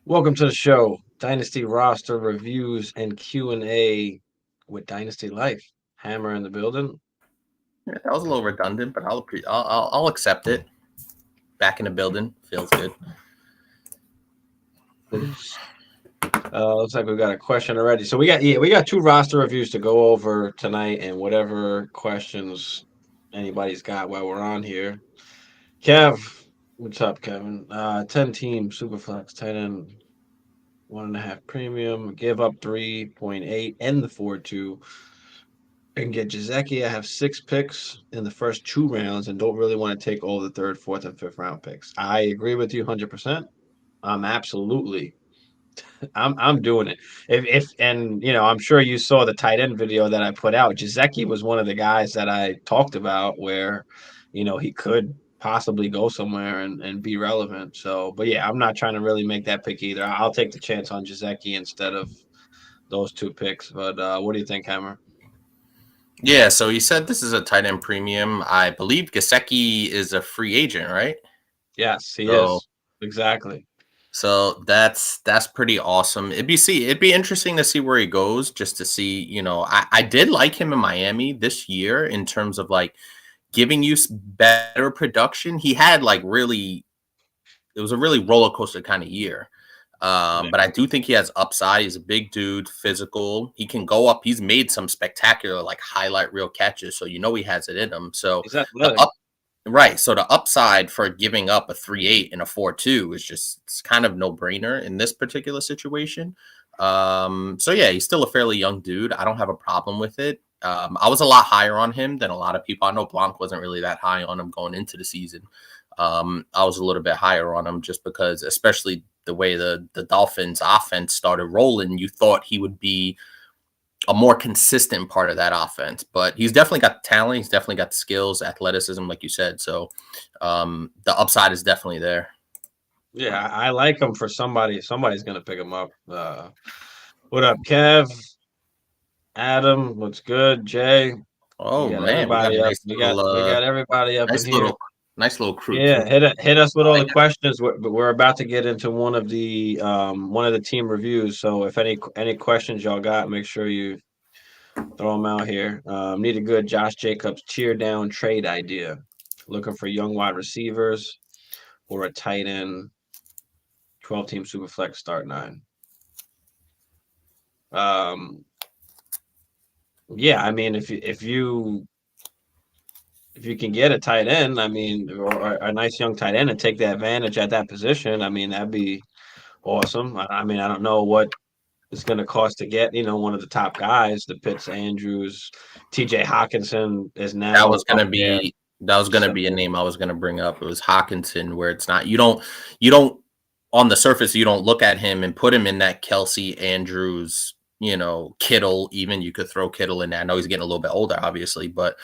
Welcome to the show, Dynasty roster reviews and Q&A with Dynasty Life. Hammer in the building. Yeah, that was a little redundant, but I'll accept it. Back in the building, feels good. Looks like we got a question already. So we got two roster reviews to go over tonight, and whatever questions anybody's got while we're on here. Kev, what's up, Kevin? 10 team Superflex, tight end, 1.5 premium, give up 3.8 and the 4.2. And get Jazeki. I have 6 picks in the first 2 rounds and don't really want to take all the 3rd, 4th, and 5th round picks. I agree with you 100%. I'm absolutely I'm doing it. If and I'm sure you saw the tight end video that I put out. Jazeki was one of the guys that I talked about where, he could possibly go somewhere and be relevant. So, but yeah, I'm not trying to really make that pick either. I'll take the chance on Jazeki instead of those 2 picks. But what do you think, Hammer? Yeah, so you said this is a tight end premium. I believe Gesicki is a free agent, right? Yes, he is. Exactly. So that's pretty awesome. It'd be interesting to see where he goes, just to see, I did like him in Miami this year in terms of like giving you better production. He had it was a really roller coaster kind of year. But I do think he has upside. He's a big dude, physical. He can go up. He's made some spectacular, like highlight reel catches. So he has it in him. So so the upside for giving up a 3.8 and a 4.2 is it's kind of no brainer in this particular situation. So yeah, he's still a fairly young dude. I don't have a problem with it. I was a lot higher on him than a lot of people. I know Blanc wasn't really that high on him going into the season. I was a little bit higher on him just because, especially the way the Dolphins offense started rolling, you thought he would be a more consistent part of that offense. But he's definitely got the talent. He's definitely got the skills, athleticism, like you said. So the upside is definitely there. Yeah, I like him for somebody. Somebody's going to pick him up. What up, Kev? Adam, what's good? Jay? Oh, man. We got everybody up in here. Nice little crew. Yeah, hit us with all the questions. We're about to get into one of the team reviews. So if any questions y'all got, make sure you throw them out here. Need a good Josh Jacobs tear down trade idea. Looking for young wide receivers or a tight end. 12-team Superflex start 9. Yeah, I mean, if you can get a tight end, I mean, or a nice young tight end and take the advantage at that position, I mean, that'd be awesome. I mean, I don't know what it's going to cost to get, one of the top guys, the Pitts, Andrews, TJ Hawkinson is now. That was going to be a name I was going to bring up. It was Hawkinson, where it's not, you don't on the surface, you don't look at him and put him in that Kelsey, Andrews, Kittle, even. You could throw Kittle in there. I know he's getting a little bit older, obviously, but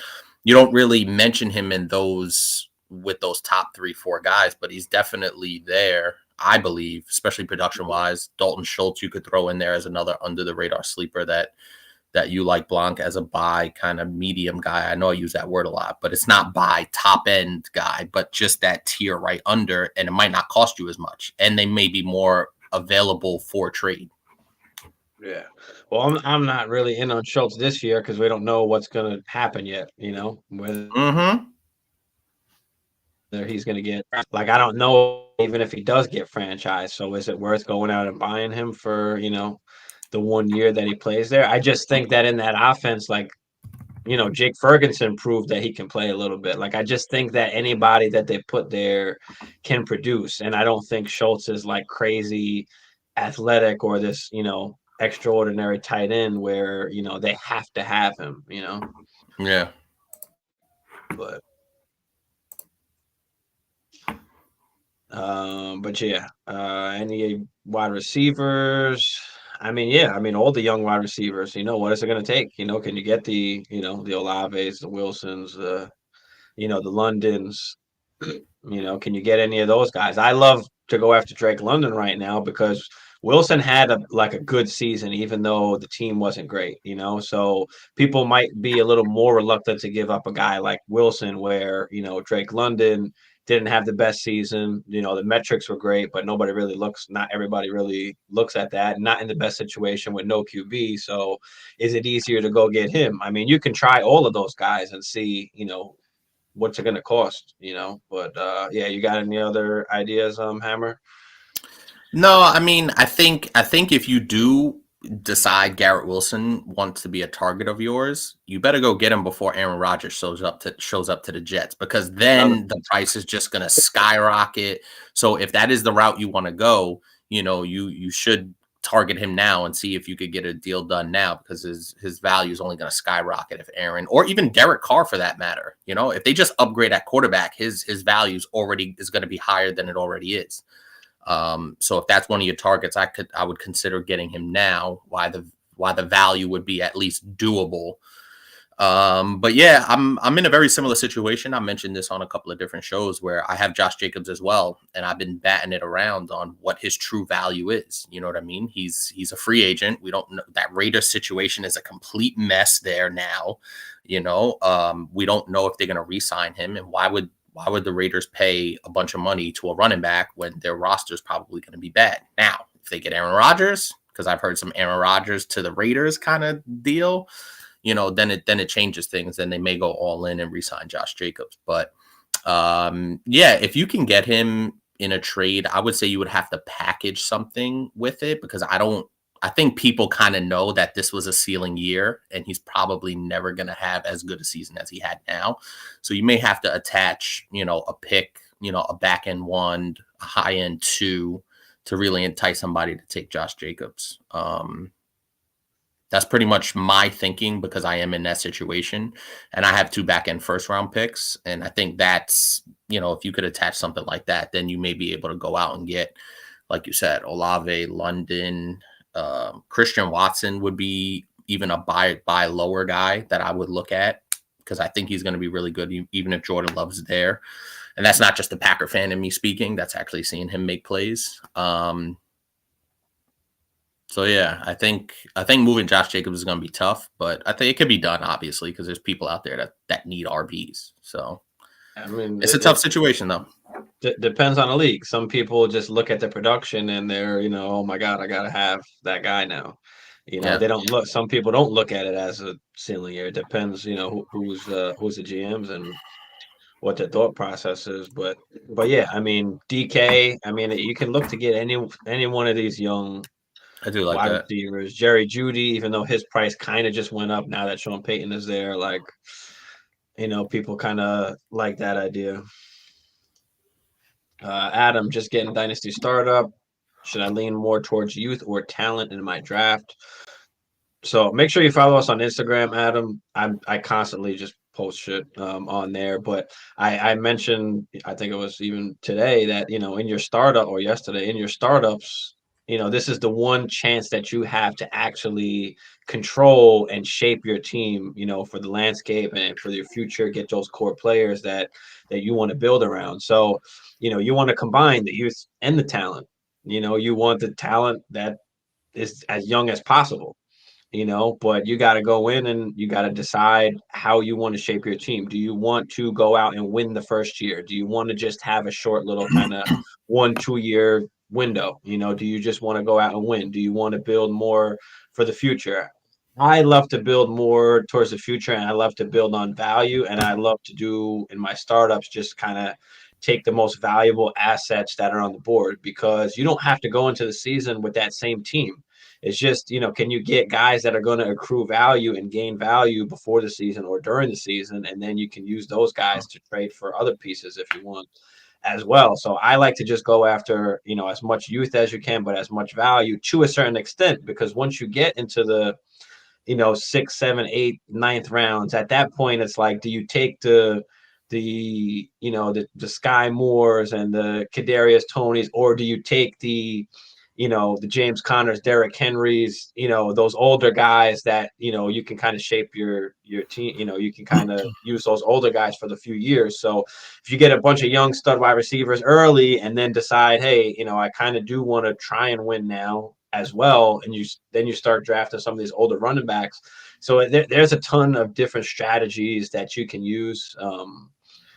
you don't really mention him in those with those top 3-4 guys, but he's definitely there, I believe, especially production wise. Dalton Schultz, you could throw in there as another under the radar sleeper that you like. Blanc as a buy kind of medium guy. I know I use that word a lot, but it's not buy top end guy, but just that tier right under, and it might not cost you as much, and they may be more available for trade. Yeah. Well, I'm not really in on Schultz this year because we don't know what's going to happen yet, whether he's going to get, I don't know even if he does get franchised. So is it worth going out and buying him for, the 1 year that he plays there? I just think that in that offense, Jake Ferguson proved that he can play a little bit. I just think that anybody that they put there can produce. And I don't think Schultz is crazy athletic or this, extraordinary tight end where they have to have him. Yeah. But yeah, any wide receivers? I mean, all the young wide receivers. What is it going to take? Can you get the the Olaves, the Wilsons, the the Londons? Can you get any of those guys? I love to go after Drake London right now because Wilson had a good season, even though the team wasn't great, So people might be a little more reluctant to give up a guy like Wilson, where Drake London didn't have the best season. The metrics were great, but not everybody really looks at that. Not in the best situation with no QB. So is it easier to go get him? I mean, you can try all of those guys and see, what's it going to cost, But yeah, you got any other ideas, Hammer? No, I mean, I think if you do decide Garrett Wilson wants to be a target of yours, you better go get him before Aaron Rodgers shows up to the Jets, because Another then the price is just going to skyrocket. So if that is the route you want to go, you should target him now and see if you could get a deal done now, because his value is only going to skyrocket if Aaron, or even Derek Carr for that matter, if they just upgrade at quarterback, his value is going to be higher than it already is. So if that's one of your targets, I would consider getting him now. Why the value would be at least doable. But yeah, I'm in a very similar situation. I mentioned this on a couple of different shows where I have Josh Jacobs as well, and I've been batting it around on what his true value is. You know what I mean? He's a free agent. We don't know, that Raiders situation is a complete mess there now. We don't know if they're going to re-sign him, and why would the Raiders pay a bunch of money to a running back when their roster is probably going to be bad? Now, if they get Aaron Rodgers, because I've heard some Aaron Rodgers to the Raiders kind of deal, then it changes things. Then they may go all in and re-sign Josh Jacobs. But yeah, if you can get him in a trade, I would say you would have to package something with it, because I think people kind of know that this was a ceiling year and he's probably never going to have as good a season as he had now. So you may have to attach, a pick, a back end one, a high end two, to really entice somebody to take Josh Jacobs. That's pretty much my thinking, because I am in that situation and I have 2 back end first round picks. And I think that's, if you could attach something like that, then you may be able to go out and get, like you said, Olave, London, Christian Watson would be even a buy lower guy that I would look at, because I think he's going to be really good, even if Jordan Love's there. And that's not just the Packer fan in me speaking. That's actually seeing him make plays. So yeah, I think moving Josh Jacobs is going to be tough, but I think it could be done, obviously, because there's people out there that need RBs. So I mean, it's a tough situation, though. Depends on the league. Some people just look at the production and they're, oh my God, I gotta have that guy now. Yeah. They don't look. Some people don't look at it as a ceiling year. It depends, who's the GMs and what their thought process is. But yeah, I mean, DK. I mean, you can look to get any one of these young I do like wide that. receivers. Jerry Judy, even though his price kind of just went up now that Sean Payton is there, like, people kind of like that idea. Adam, just getting Dynasty startup. Should I lean more towards youth or talent in my draft? So make sure you follow us on Instagram, Adam. I constantly just post shit on there, but I mentioned, I think it was even today, that in your startup, or yesterday, in your startups, this is the one chance that you have to actually control and shape your team, for the landscape and for your future. Get those core players that you want to build around. So you want to combine the youth and the talent. You want the talent that is as young as possible, but you got to go in and you got to decide how you want to shape your team. Do you want to go out and win the first year? Do you want to just have a short little kind of 1-2 year window? Do you just want to go out and win? Do you want to build more for the future? I love to build more towards the future, and I love to build on value, and I love to do in my startups just kind of take the most valuable assets that are on the board, because you don't have to go into the season with that same team. It's just, can you get guys that are going to accrue value and gain value before the season or during the season, and then you can use those guys to trade for other pieces if you want as well. So I like to just go after, as much youth as you can, but as much value to a certain extent, because once you get into the, 6, 7, 8, 9th rounds, at that point, it's like, do you take the Sky Moores and the Kadarius Tonys, or do you take the the James Connors, Derrick Henrys, those older guys that, you can kind of shape your team. You can kind of use those older guys for the few years. So if you get a bunch of young stud wide receivers early and then decide, hey, I kind of do want to try and win now as well, and then you start drafting some of these older running backs. So there's a ton of different strategies that you can use.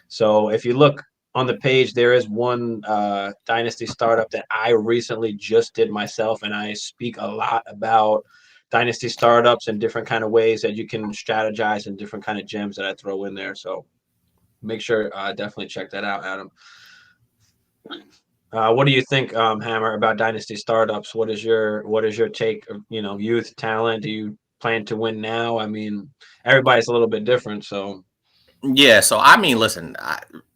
So if you look on the page, there is one Dynasty startup that I recently just did myself, and I speak a lot about Dynasty startups and different kind of ways that you can strategize and different kind of gems that I throw in there. So make sure definitely check that out, Adam. What do you think, Hammer, about Dynasty startups? What is your take of, youth talent? Do you plan to win now? I mean, everybody's a little bit different, so Yeah, so I mean, listen,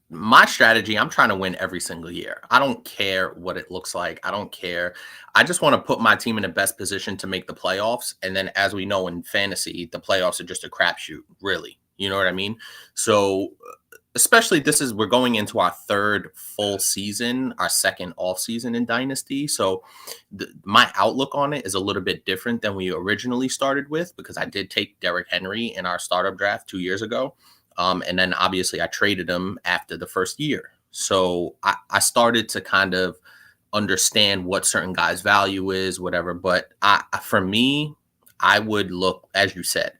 my strategy, I'm trying to win every single year. I don't care what it looks like. I don't care. I just want to put my team in the best position to make the playoffs. And then, as we know in fantasy, the playoffs are just a crapshoot, really. You know what I mean? So, especially we're going into our third full season, our second off season in Dynasty. So, my outlook on it is a little bit different than we originally started with, because I did take Derrick Henry in our startup draft 2 years ago. And then obviously I traded him after the first year. So I started to kind of understand what certain guys' value is, whatever. But for me, I would look, as you said,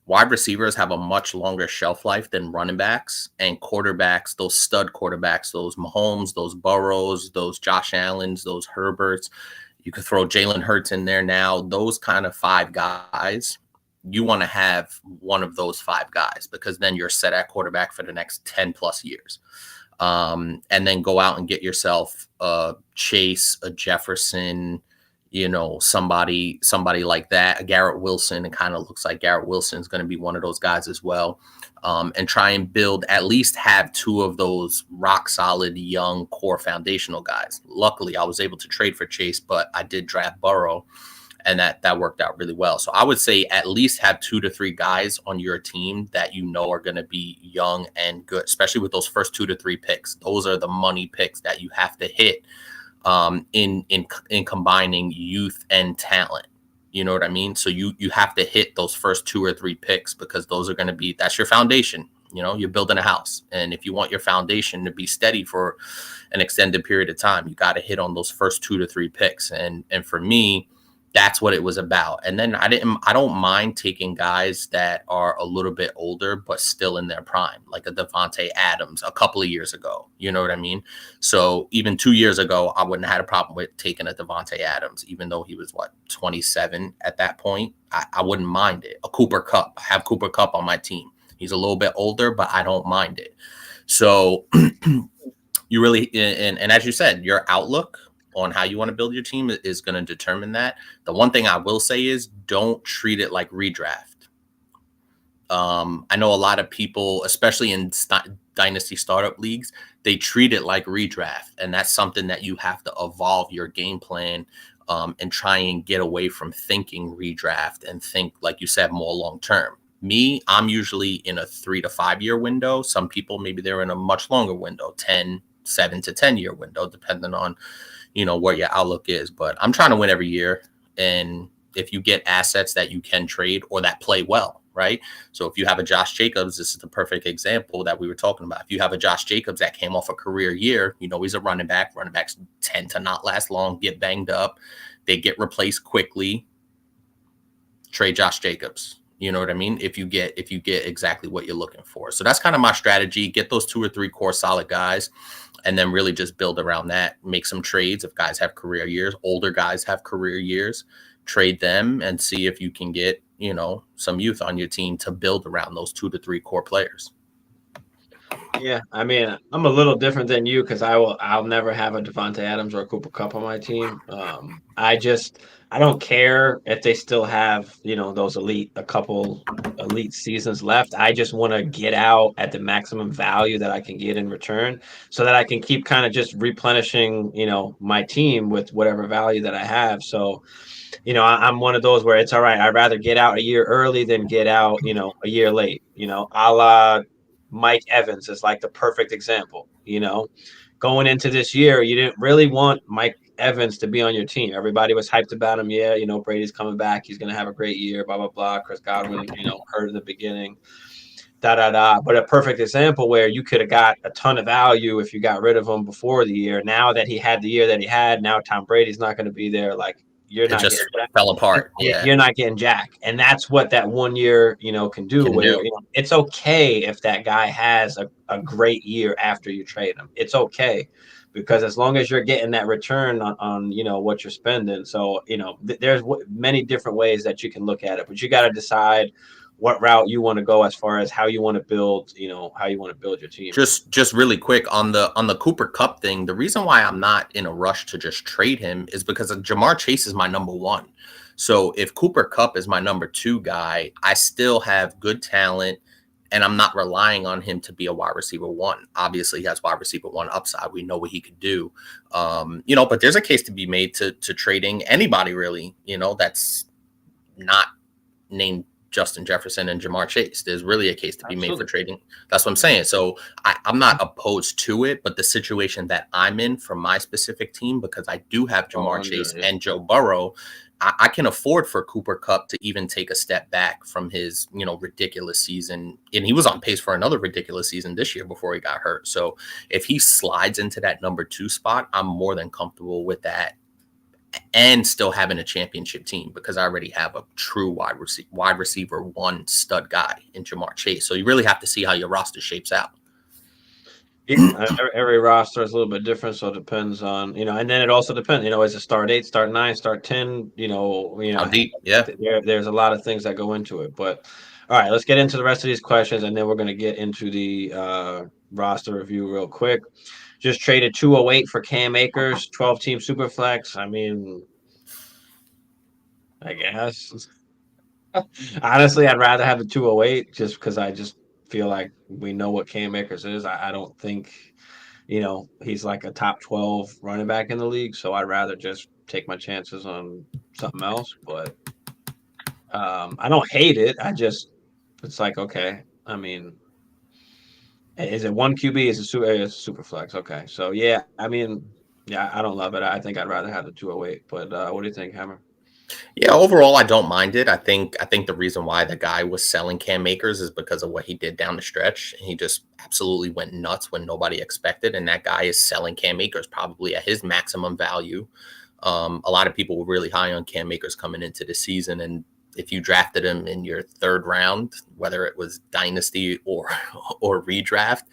wide receivers have a much longer shelf life than running backs, and quarterbacks, those stud quarterbacks, those Mahomes, those Burrows, those Josh Allens, those Herberts. You could throw Jalen Hurts in there now. Those kind of five guys, you want to have one of those five guys, because then you're set at quarterback for the next 10 plus years. And then go out and get yourself a Chase, a Jefferson, somebody like that, a Garrett Wilson. It kind of looks like Garrett Wilson is going to be one of those guys as well. And try and build, at least have two of those rock solid young core foundational guys. Luckily, I was able to trade for Chase, but I did draft Burrow, and that worked out really well. So I would say at least have 2 to 3 guys on your team that are going to be young and good, especially with those first 2 to 3 picks. Those are the money picks that you have to hit in combining youth and talent. You know what I mean? So you have to hit those first 2 or 3 picks, because those are going to that's your foundation. You're building a house. And if you want your foundation to be steady for an extended period of time, you got to hit on those first 2 to 3 picks. And for me, that's what it was about. And then I don't mind taking guys that are a little bit older, but still in their prime, like a Devontae Adams a couple of years ago. You know what I mean? So even 2 years ago, I wouldn't have had a problem with taking a Devontae Adams, even though he was 27 at that point. I wouldn't mind it. A Cooper Kupp. I have Cooper Kupp on my team. He's a little bit older, but I don't mind it. So you really, and as you said, your outlook on how you want to build your team is going to determine that. The one thing I will say is don't treat it like redraft. I know a lot of people, especially in dynasty startup leagues, they treat it like redraft. And that's something that you have to evolve your game plan and try and get away from thinking redraft and think, like you said, more long-term. Me, I'm usually in a 3 to 5 year window. Some people, maybe they're in a much longer window, 7 to 10 year window, depending on what your outlook is. But I'm trying to win every year. And if you get assets that you can trade or that play well, right? So if you have a Josh Jacobs, this is the perfect example that we were talking about. If you have a Josh Jacobs that came off a career year, he's a running back. Running backs tend to not last long, get banged up. They get replaced quickly. Trade Josh Jacobs. You know what I mean? If you get exactly what you're looking for. So that's kind of my strategy. Get those 2 or 3 core solid guys, and then really just build around that. Make some trades if guys have career years. Older guys have career years. Trade them and see if you can get, some youth on your team to build around those 2 to 3 core players. Yeah, I mean, I'm a little different than you, because I'll never have a Devontae Adams or a Cooper Kupp on my team. I don't care if they still have, those a couple elite seasons left. I just want to get out at the maximum value that I can get in return, so that I can keep kind of just replenishing, my team with whatever value that I have. So, I'm one of those where it's all right. I'd rather get out a year early than get out, a year late, a la Mike Evans is like the perfect example. Going into this year, you didn't really want Mike Evans to be on your team. Everybody was hyped about him. Yeah, Brady's coming back. He's going to have a great year, blah, blah, blah. Chris Godwin, hurt in the beginning, da, da, da. But a perfect example where you could have got a ton of value if you got rid of him before the year. Now that he had the year that he had, now Tom Brady's not going to be there. Like, you're It not just getting Jack. fell apart. Yeah, You're not getting Jack. And that's what that 1 year, can do, can where do. it's okay if that guy has a great year after you trade him. It's okay, because as long as you're getting that return on what you're spending. So, there's many different ways that you can look at it, but you got to decide what route you want to go as far as how you want to build, your team. Just really quick on the Cooper Cup thing. The reason why I'm not in a rush to just trade him is because Jamar Chase is my number one. So if Cooper Cup is my number two guy, I still have good talent, and I'm not relying on him to be a wide receiver one. Obviously, he has wide receiver one upside. We know what he could do. But there's a case to be made to trading anybody really, that's not named Justin Jefferson and Jamar Chase. There's really a case to be made for trading. That's what I'm saying. So I'm not opposed to it, but the situation that I'm in for my specific team, because I do have Jamar Chase and Joe Burrow, I can afford for Cooper Kupp to even take a step back from his, ridiculous season. And he was on pace for another ridiculous season this year before he got hurt. So if he slides into that number two spot, I'm more than comfortable with that, and still having a championship team, because I already have a true wide receiver one stud guy in Jamar Chase. So you really have to see how your roster shapes out. Every roster is a little bit different, so it depends on, and then it also depends, is it start 8, start 9, start 10, How deep? Yeah. There's a lot of things that go into it. But all right, let's get into the rest of these questions, and then we're going to get into the roster review real quick. Just traded 208 for Cam Akers, 12-team Superflex. I mean, I guess. Honestly, I'd rather have the 208 just because I just feel like we know what Cam Akers is. I don't think, he's like a top 12 running back in the league. So I'd rather just take my chances on something else. But I don't hate it. It's like, okay. I mean, is it one QB? It's a super flex. Okay. So, yeah, I mean, yeah, I don't love it. I think I'd rather have the 208. But what do you think, Hammer? Yeah, overall, I don't mind it. I think the reason why the guy was selling Cam Akers is because of what he did down the stretch. He just absolutely went nuts when nobody expected, and that guy is selling Cam Akers probably at his maximum value. A lot of people were really high on Cam Akers coming into the season, and if you drafted him in your third round, whether it was Dynasty or redraft,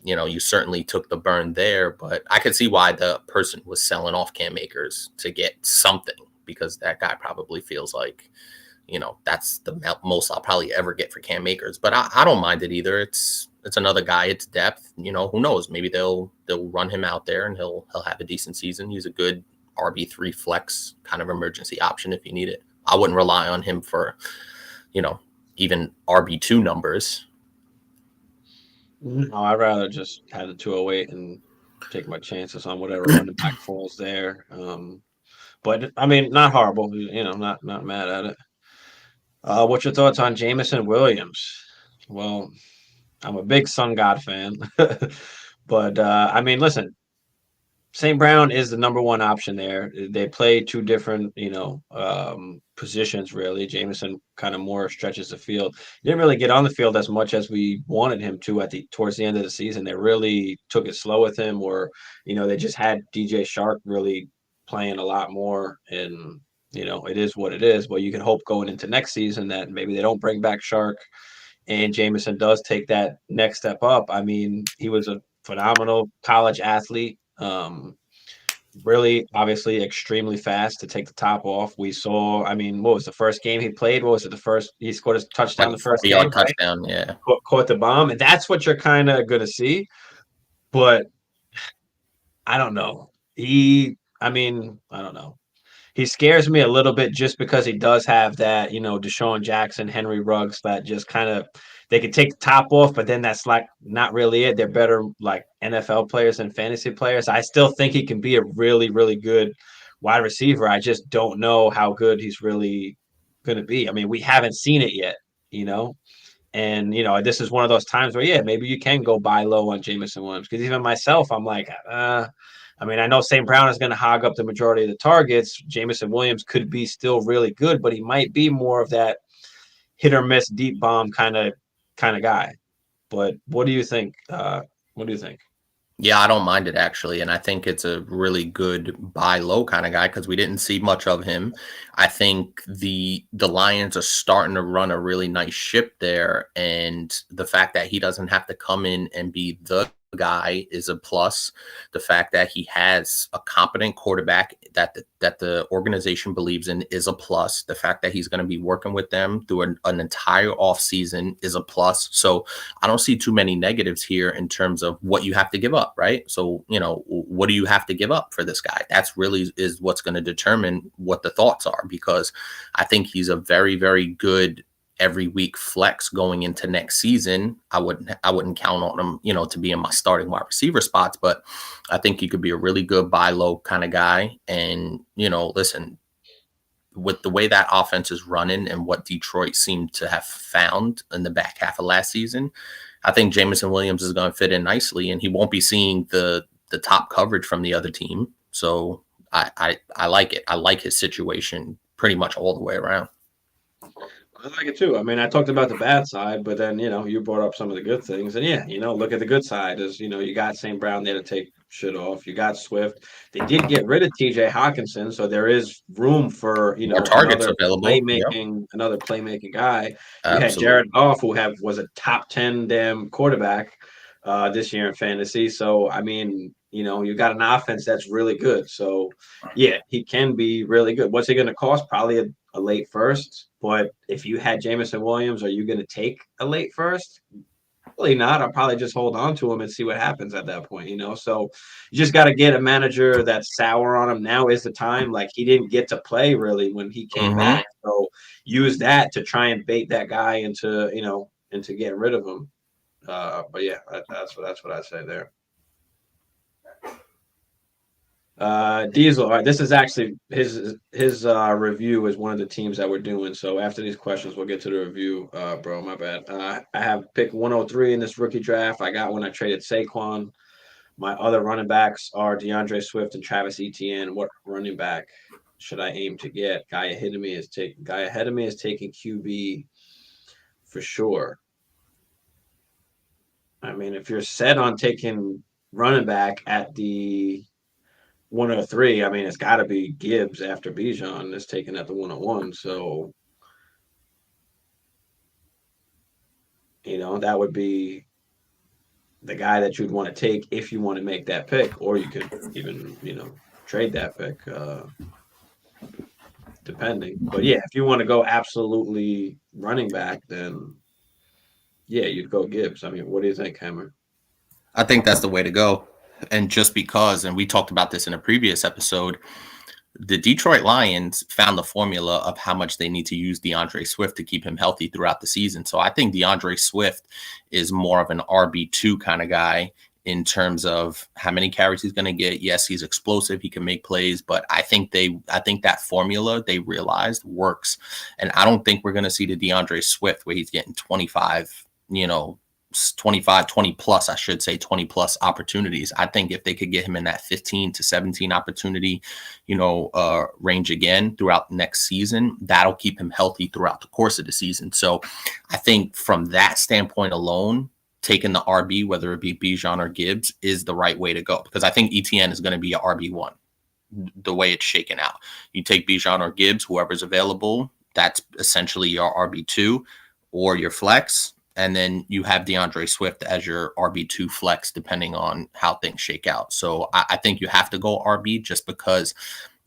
you certainly took the burn there. But I could see why the person was selling off Cam Akers to get something, because that guy probably feels like, that's the most I'll probably ever get for Cam Akers. But I don't mind it either. It's another guy. It's depth. Who knows? Maybe they'll run him out there and he'll have a decent season. He's a good RB3 flex kind of emergency option if you need it. I wouldn't rely on him for, even RB2 numbers. No, I'd rather just have the 208 and take my chances on whatever running back falls there. But I mean, not horrible. Not mad at it. What's your thoughts on Jameson Williams? Well, I'm a big Sun God fan, but I mean, listen, St. Brown is the number one option there. They play two different, positions really. Jameson kind of more stretches the field. He didn't really get on the field as much as we wanted him to towards the end of the season. They really took it slow with him, or they just had DJ Shark really playing a lot more, and it is what it is. But you can hope going into next season that maybe they don't bring back Shark and Jameson does take that next step up. I mean, he was a phenomenal college athlete. Really, obviously, extremely fast to take the top off. We saw, I mean, what was the first game he played? What was it? He scored his touchdown the first game, touchdown, right? Yeah. Caught the bomb, and that's what you're kind of going to see. But I don't know. I don't know. He scares me a little bit just because he does have that, Deshaun Jackson, Henry Ruggs, that just kind of they can take the top off, but then that's like not really it. They're better like NFL players than fantasy players. I still think he can be a really, really good wide receiver. I just don't know how good he's really going to be. I mean, we haven't seen it yet, and this is one of those times where maybe you can go buy low on Jameson Williams, because even myself, I'm like, I mean, I know St. Brown is going to hog up the majority of the targets. Jamison Williams could be still really good, but he might be more of that hit or miss deep bomb kind of guy. But what do you think? What do you think? Yeah, I don't mind it actually, and I think it's a really good buy low kind of guy because we didn't see much of him. I think the Lions are starting to run a really nice ship there, and the fact that he doesn't have to come in and be the guy is a plus. The fact that he has a competent quarterback that the organization believes in is a plus. The fact that he's going to be working with them through an entire off season is a plus. So I don't see too many negatives here in terms of what you have to give up, right? So, what do you have to give up for this guy? That's really is what's going to determine what the thoughts are, because I think he's a very, very good every week flex going into next season. I wouldn't count on him, to be in my starting wide receiver spots, but I think he could be a really good buy low kind of guy. And, listen, with the way that offense is running and what Detroit seemed to have found in the back half of last season, I think Jamison Williams is going to fit in nicely, and he won't be seeing the top coverage from the other team. So I like it. I like his situation pretty much all the way around. I like it too. I mean, I talked about the bad side, but then, you brought up some of the good things. And yeah, look at the good side is, you got St. Brown there to take shit off. You got Swift. They did get rid of TJ Hawkinson, so there is room for, More targets available. Another playmaking guy. You had Absolutely. Jared Goff, who was a top 10 damn quarterback this year in fantasy. So I mean, you got an offense that's really good. So yeah, he can be really good. What's he going to cost? Probably a late first. But if you had Jamison Williams, are you going to take a late first? Probably not. I'll probably just hold on to him and see what happens at that point, So you just got to get a manager that's sour on him. Now is the time. Like, he didn't get to play really when he came back. So use that to try and bait that guy into getting rid of him. But yeah, that's what I say there. Diesel. All right, this is actually his review is one of the teams that we're doing. So after these questions, we'll get to the review. Bro, my bad. I have pick 103 in this rookie draft. I got when I traded Saquon. My other running backs are DeAndre Swift and Travis Etienne. What running back should I aim to get? Guy ahead of me is taking QB for sure. I mean, if you're set on taking running back at the 103, I mean, it's got to be Gibbs after Bijan is taken at the 101. So, that would be the guy that you'd want to take if you want to make that pick, or you could even, trade that pick, depending. But yeah, if you want to go absolutely running back, then yeah, you'd go Gibbs. I mean, what do you think, Hammer? I think that's the way to go. And just because, and we talked about this in a previous episode, the Detroit Lions found the formula of how much they need to use DeAndre Swift to keep him healthy throughout the season. So I think DeAndre Swift is more of an RB2 kind of guy in terms of how many carries he's going to get. Yes, he's explosive. He can make plays, but I think that formula they realized works. And I don't think we're going to see the DeAndre Swift where he's getting 25, 20 plus, I should say 20 plus opportunities. I think if they could get him in that 15 to 17 opportunity, range again throughout next season, that'll keep him healthy throughout the course of the season. So I think from that standpoint alone, taking the RB, whether it be Bijan or Gibbs, is the right way to go, because I think ETN is going to be a RB1 the way it's shaken out. You take Bijan or Gibbs, whoever's available, that's essentially your RB2 or your flex. And then you have DeAndre Swift as your RB2 flex, depending on how things shake out. So I think you have to go RB just because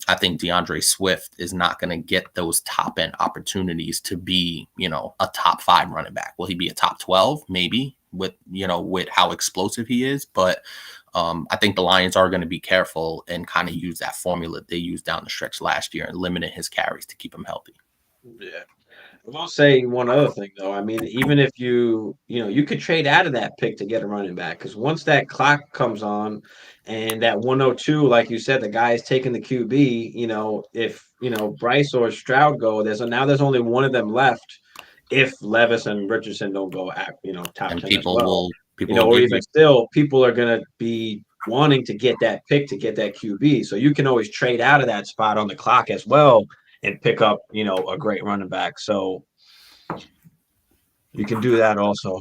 I think DeAndre Swift is not going to get those top end opportunities to be, a top 5 running back. Will he be a top 12? Maybe with how explosive he is. But I think the Lions are going to be careful and kind of use that formula they used down the stretch last year and limiting his carries to keep him healthy. Yeah. I will say one other thing, though. I mean, even if you could trade out of that pick to get a running back, because once that clock comes on and that 102, like you said, the guy is taking the QB, if, Bryce or Stroud go, there's only one of them left if Levis and Richardson don't go at, top and 10 people as well. will Or even still, people are going to be wanting to get that pick to get that QB. So you can always trade out of that spot on the clock as well and pick up, a great running back. So you can do that also.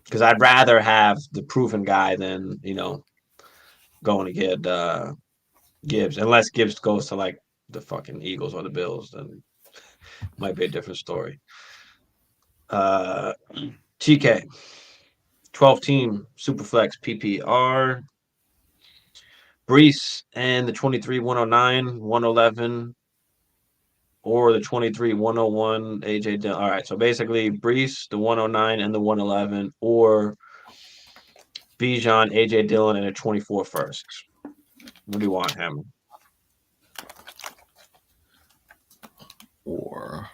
Because I'd rather have the proven guy than, going to get Gibbs. Unless Gibbs goes to like the fucking Eagles or the Bills, then might be a different story. TK, 12-team Superflex PPR. Brees and the 23 109, 111, or the 23 101 AJ Dillon. All right, so basically Brees, the 109 and the 111, or Bijan, AJ Dillon, and a 24 first. What do you want, Hammer? Or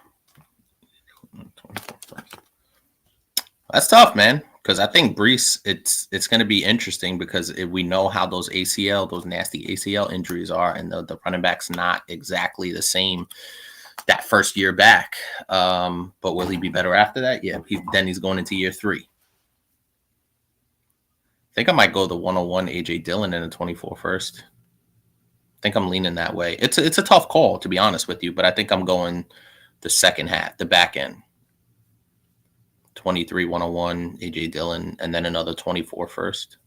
that's tough, man. Because I think Brees, it's going to be interesting because we know how those nasty ACL injuries are, and the running back's not exactly the same that first year back. But will he be better after that? Yeah, then he's going into year 3. I think I might go the 101 AJ Dillon and a 24 first. I think I'm leaning that way. It's a tough call, to be honest with you, but I think I'm going the second half, the back end. 23 101 AJ Dillon, and then another 24 first.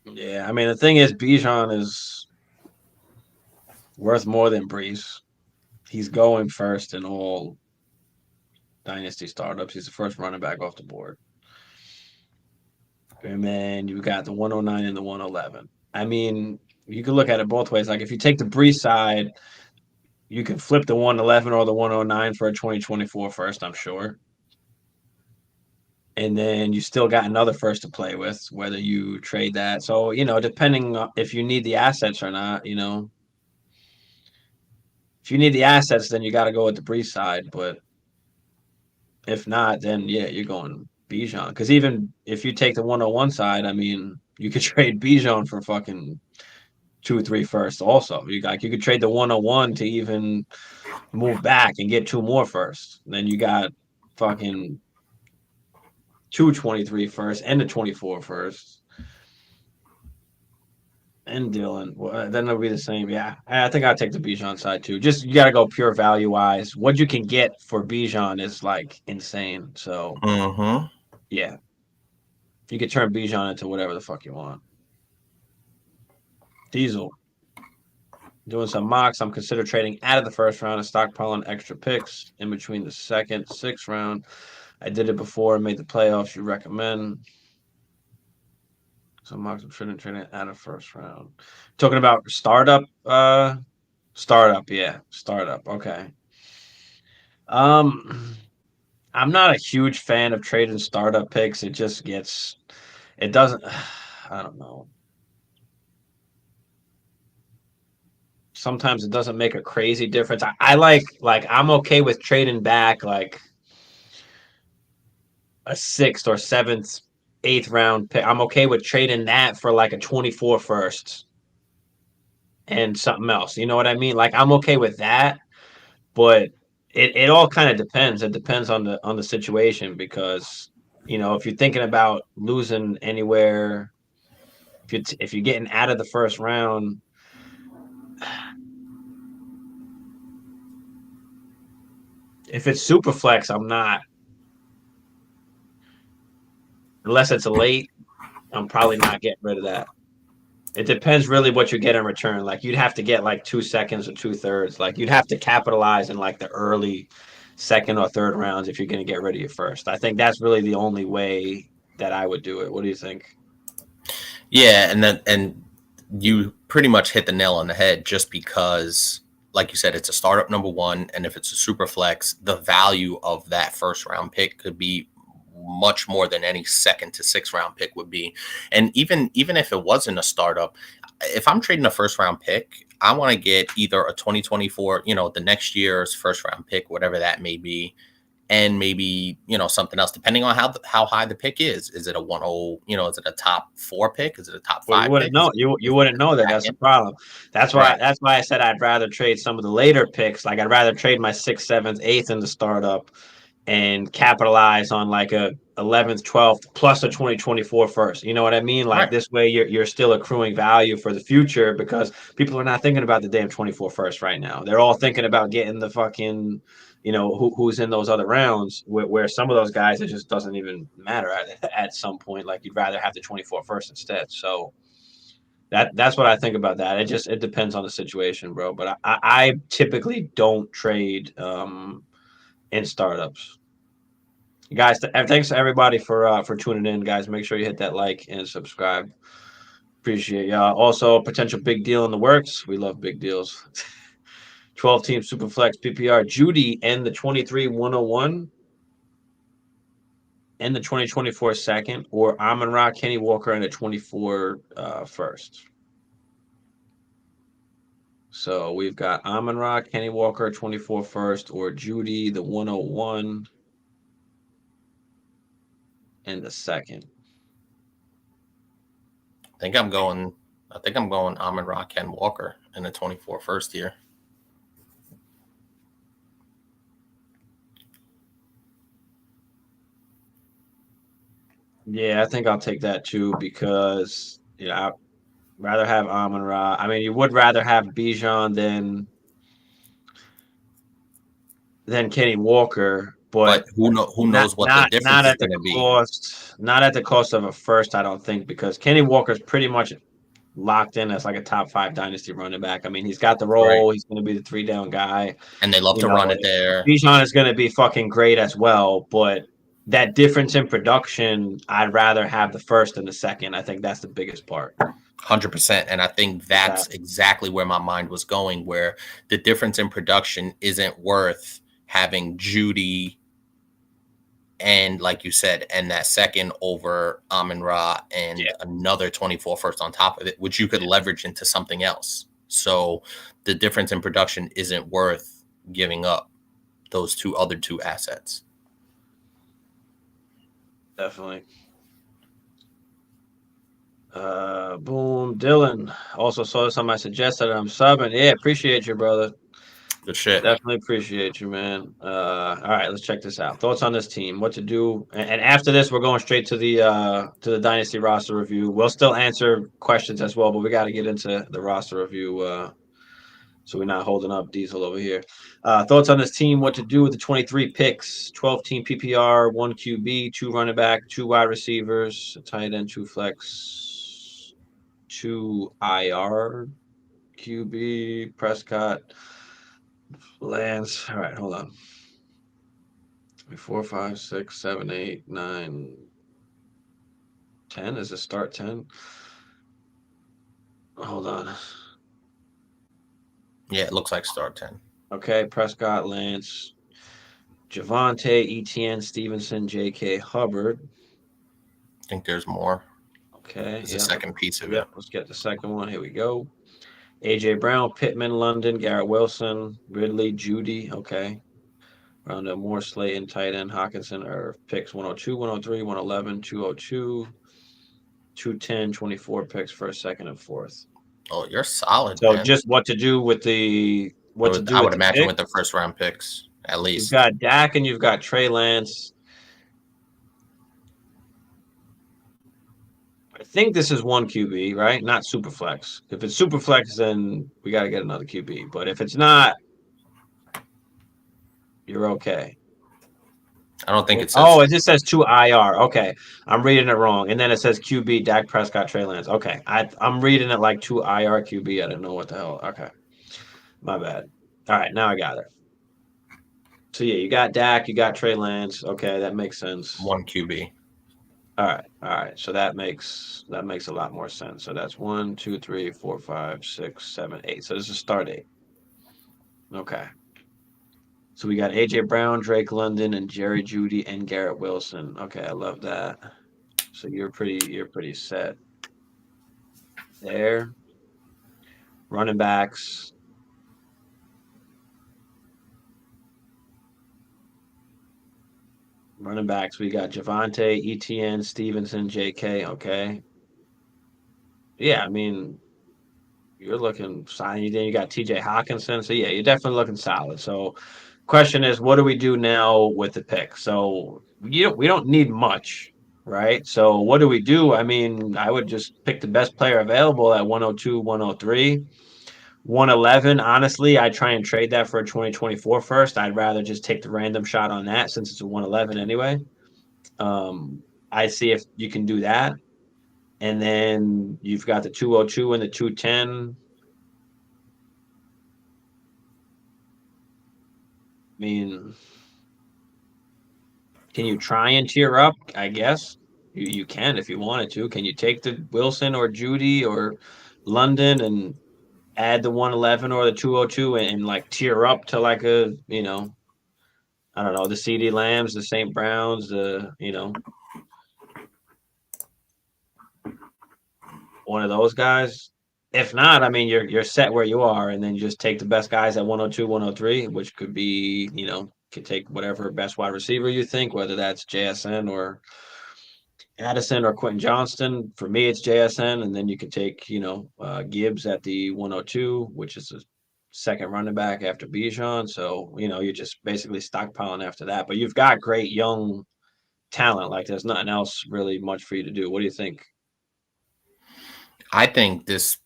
Yeah, I mean, the thing is, Bijan is worth more than Brees. He's going first in all Dynasty startups. He's the first running back off the board. And then you got the 109 and the 111. I mean, you can look at it both ways. Like, if you take the Brees side, you can flip the 111 or the 109 for a 2024 first, I'm sure. And then you still got another first to play with, whether you trade that. So, depending on if you need the assets or not, if you need the assets, then you got to go with the Brees side. But if not, then yeah, you're going Bijan. Because even if you take the 101 side, I mean, you could trade Bijan for fucking 2 3 first also. You could trade the 101 to even move back and get 2 more first. Then you got fucking 223 first and a 24 first. And Dylan. Well, then it'll be the same. Yeah. I think I'll take the Bijan side too. Just you gotta go pure value wise. What you can get for Bijan is like insane. So yeah. You can turn Bijan into whatever the fuck you want. Diesel. Doing some mocks. I'm considering trading out of the first round and stockpiling extra picks in between the second, 6th round. I did it before and made the playoffs. You recommend? So mocks. I'm trading out of first round. Talking about startup. Startup. Yeah, startup. Okay. I'm not a huge fan of trading startup picks. It just gets. It doesn't. I don't know. Sometimes it doesn't make a crazy difference. I like I'm okay with trading back like a 6th or 7th, 8th round pick. I'm okay with trading that for like a 24 first and something else. You know what I mean? Like I'm okay with that, but it all kind of depends. It depends on the situation because if you're thinking about losing anywhere, if you're getting out of the first round. If it's super flex, I'm not. Unless it's a late, I'm probably not getting rid of that. It depends really what you get in return. Like you'd have to get like 2 seconds or 2/3. Like you'd have to capitalize in like the early 2nd or 3rd rounds if you're going to get rid of your first. I think that's really the only way that I would do it. What do you think? Yeah, and you pretty much hit the nail on the head just because, like you said, it's a startup number 1, and if it's a super flex, the value of that first round pick could be much more than any 2nd to 6th round pick would be. And even if it wasn't a startup, if I'm trading a first round pick, I want to get either a 2024, the next year's first round pick, whatever that may be, and maybe something else depending on how high the pick is. Is it a 1-0? Is it a top 4 pick? Is it a top 5? Well, you wouldn't know. You wouldn't know that. That's the problem. That's why. Right. That's why I said I'd rather trade some of the later picks. Like I'd rather trade my 6th, 7th, 8th in the startup and capitalize on like a 11th, 12th, plus a 2024 first. You know what I mean? Like Right. this way, you're still accruing value for the future because people are not thinking about the damn 24 first right now. They're all thinking about getting the fucking, who's in those other rounds. Where some of those guys, it just doesn't even matter at some point. Like you'd rather have the 24 first instead. So that's what I think about that. It depends on the situation, bro. But I typically don't trade in startups. Guys, thanks to everybody for tuning in, guys. Make sure you hit that like and subscribe. Appreciate y'all. Also, a potential big deal in the works. We love big deals. 12 team Superflex PPR. Judy and the 23 101 and the 2024 second, or Amon Ra, Kenny Walker, and a 24 first. So we've got Amon Ra, Kenny Walker, 24 first, or Judy, the 101, and the second. I think I'm going Amon Ra, Ken Walker in the 24 first year. Yeah, I think I'll take that too because I'd rather have Amon Ra. I mean, you would rather have Bijan than Kenny Walker, but But who not knows what the not difference not is at the going to be. cost of a first. I don't think because Kenny Walker's pretty much locked in as like a top 5 dynasty running back. I mean, he's got the Right. role. He's going to be the 3 down guy. And they love to run it there. Bijan is going to be fucking great as well, but that difference in production, I'd rather have the first than the second. I think that's the biggest part. 100%. And I think that's exactly where my mind was going, where the difference in production isn't worth having Judy and, like you said, and that second over Amon Ra and another 24 first on top of it, which you could leverage into something else. So the difference in production isn't worth giving up those other two assets. Definitely. Boom. Dylan also saw something I suggested. I'm subbing. Yeah, appreciate you, brother. Good shit. Definitely appreciate you, man. All right, let's check this out. Thoughts on this team? What to do? And after this, we're going straight to the dynasty roster review. We'll still answer questions as well, but we got to get into the roster review. So we're not holding up Diesel over here. Thoughts on this team? What to do with the 23 picks? 12 team PPR, 1 QB, 2 running back, 2 wide receivers, a tight end, 2 flex, 2 IR, QB, Prescott, Lance. All right, hold on. 4, 5, 6, 7, 8, 9, 10. Is it start 10? Hold on. Yeah, it looks like start 10. Okay, Prescott, Lance, Javonte, Etienne, Stevenson, J.K. Hubbard. I think there's more. Okay. It's the second piece of it. it. Let's get the second one. Here we go. AJ Brown, Pittman, London, Garrett Wilson, Ridley, Judy. Okay. Round Moore, Slayton, tight end, Hawkinson are picks 102, 103, 111, 202, 210, 24 picks first, second, and fourth. Oh, you're solid, So man. just what to do with the I would imagine pick? with the first round picks, at least. You've got Dak and you've got Trey Lance. I think this is 1 QB, right? Not super flex. If it's super flex, then we got to get another QB. But if it's not, you're okay. I don't think it says. Oh, it just says 2 IR. Okay, I'm reading it wrong. And then it says QB, Dak Prescott, Trey Lance. Okay, I'm reading it like 2 IR QB. I didn't know what the hell. Okay, my bad. All right, now I got it. So yeah, you got Dak, you got Trey Lance. Okay, that makes sense. 1 QB. All right. So that makes a lot more sense. So that's 1, 2, 3, 4, 5, 6, 7, 8. So this is start 8. Okay. So we got AJ Brown, Drake London, and Jerry Judy and Garrett Wilson. Okay, I love that. So you're pretty set there. Running backs. We got Javonte, Etienne, Stevenson, JK. Okay. Yeah, I mean, you're looking solid. Then you got TJ Hawkinson. So yeah, you're definitely looking solid. So question is, what do we do now with the pick? So we don't need much, right? So what do we do? I mean, I would just pick the best player available at 102, 103. 111, honestly, I try and trade that for a 2024 first. I'd rather just take the random shot on that since it's a 111 anyway. I see if you can do that. And then you've got the 202 and the 210. I mean, can you try and tier up? I guess you can if you wanted to. Can you take the Wilson or Judy or London and add the 111 or the 202 and like tier up to like a, I don't know, the CD Lambs, the St. Browns, one of those guys. If not, I mean, you're set where you are, and then you just take the best guys at 102, 103, which could be, could take whatever best wide receiver you think, whether that's JSN or Addison or Quentin Johnston. For me, it's JSN, and then you could take, Gibbs at the 102, which is a second running back after Bijan. So, you're just basically stockpiling after that. But you've got great young talent. Like there's nothing else really much for you to do. What do you think? I think this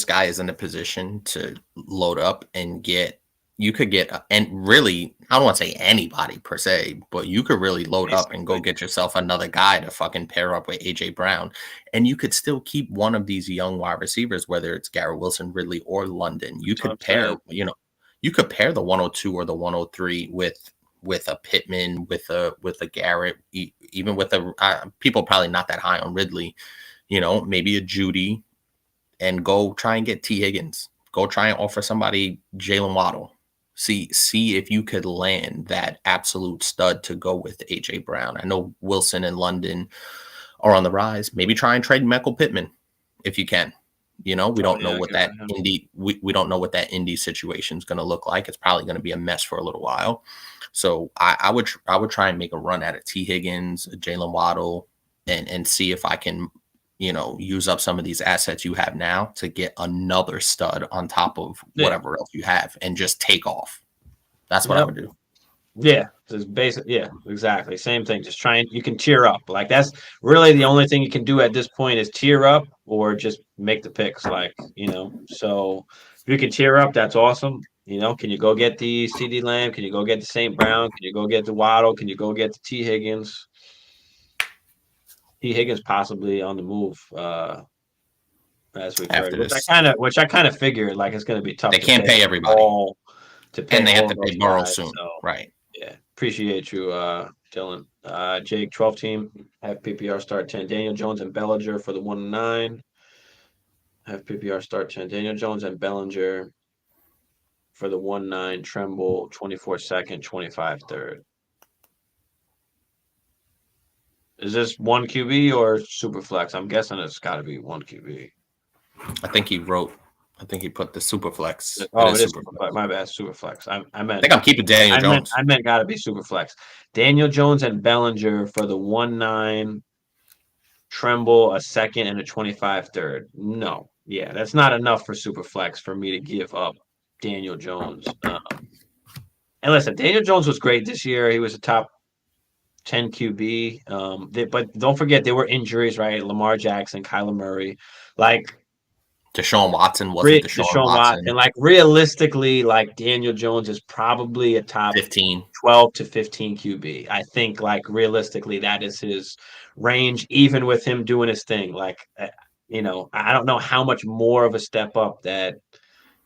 guy is in a position to load up and you could get, and really, I don't want to say anybody per se, but you could really load up and go get yourself another guy to fucking pair up with AJ Brown. And you could still keep one of these young wide receivers, whether it's Garrett Wilson, Ridley, or London. You could pair, you could pair the 102 or the 103 with a Pittman, with a Garrett, even with people probably not that high on Ridley, maybe a Judy, and go try and get T. Higgins. Go try and offer somebody Jalen Waddle. See if you could land that absolute stud to go with AJ Brown. I know Wilson and London are on the rise. Maybe try and trade Michael Pittman if you can. We don't know what that we don't know what that Indy situation is going to look like. It's probably going to be a mess for a little while. So I would try and make a run at a T. Higgins, a Jalen Waddle, and see if I can use up some of these assets you have now to get another stud on top of whatever else you have and just take off. That's what I would do. Yeah, just basic. Yeah, exactly. Same thing. Just try and you can tier up. Like that's really the only thing you can do at this point is tier up or just make the picks. Like, so if you can tier up, that's awesome. Can you go get the CD Lamb? Can you go get the St. Brown? Can you go get the Waddle? Can you go get the T. Higgins? T. Higgins possibly on the move, as we've heard, which I kind of figured like it's going to be tough. They can't pay everybody, and they have to pay Burrow soon, so, right? Yeah, appreciate you, Dylan. Jake, 12 team, have PPR start 10. Daniel Jones and Bellinger for the 1-9. Have PPR start 10. Daniel Jones and Bellinger for the 1-9. Tremble 24 second, 25 third. Is this one QB or super flex? I'm guessing it's got to be one QB. I think he put the super flex. Oh, it is super flex. My bad, super flex. I meant. I think I'm keeping Daniel Jones. I meant got to be super flex. Daniel Jones and Bellinger for the 1-9. Tremble a second and a 25 third. No, yeah, that's not enough for super flex for me to give up Daniel Jones. And listen, Daniel Jones was great this year. He was a top 10 QB. But don't forget there were injuries, right? Lamar Jackson, Kyler Murray, like Deshaun Watson wasn't Deshaun Watson. And like realistically, like Daniel Jones is probably a top 12 to 15 QB. I think like realistically that is his range, even with him doing his thing. Like, I don't know how much more of a step up that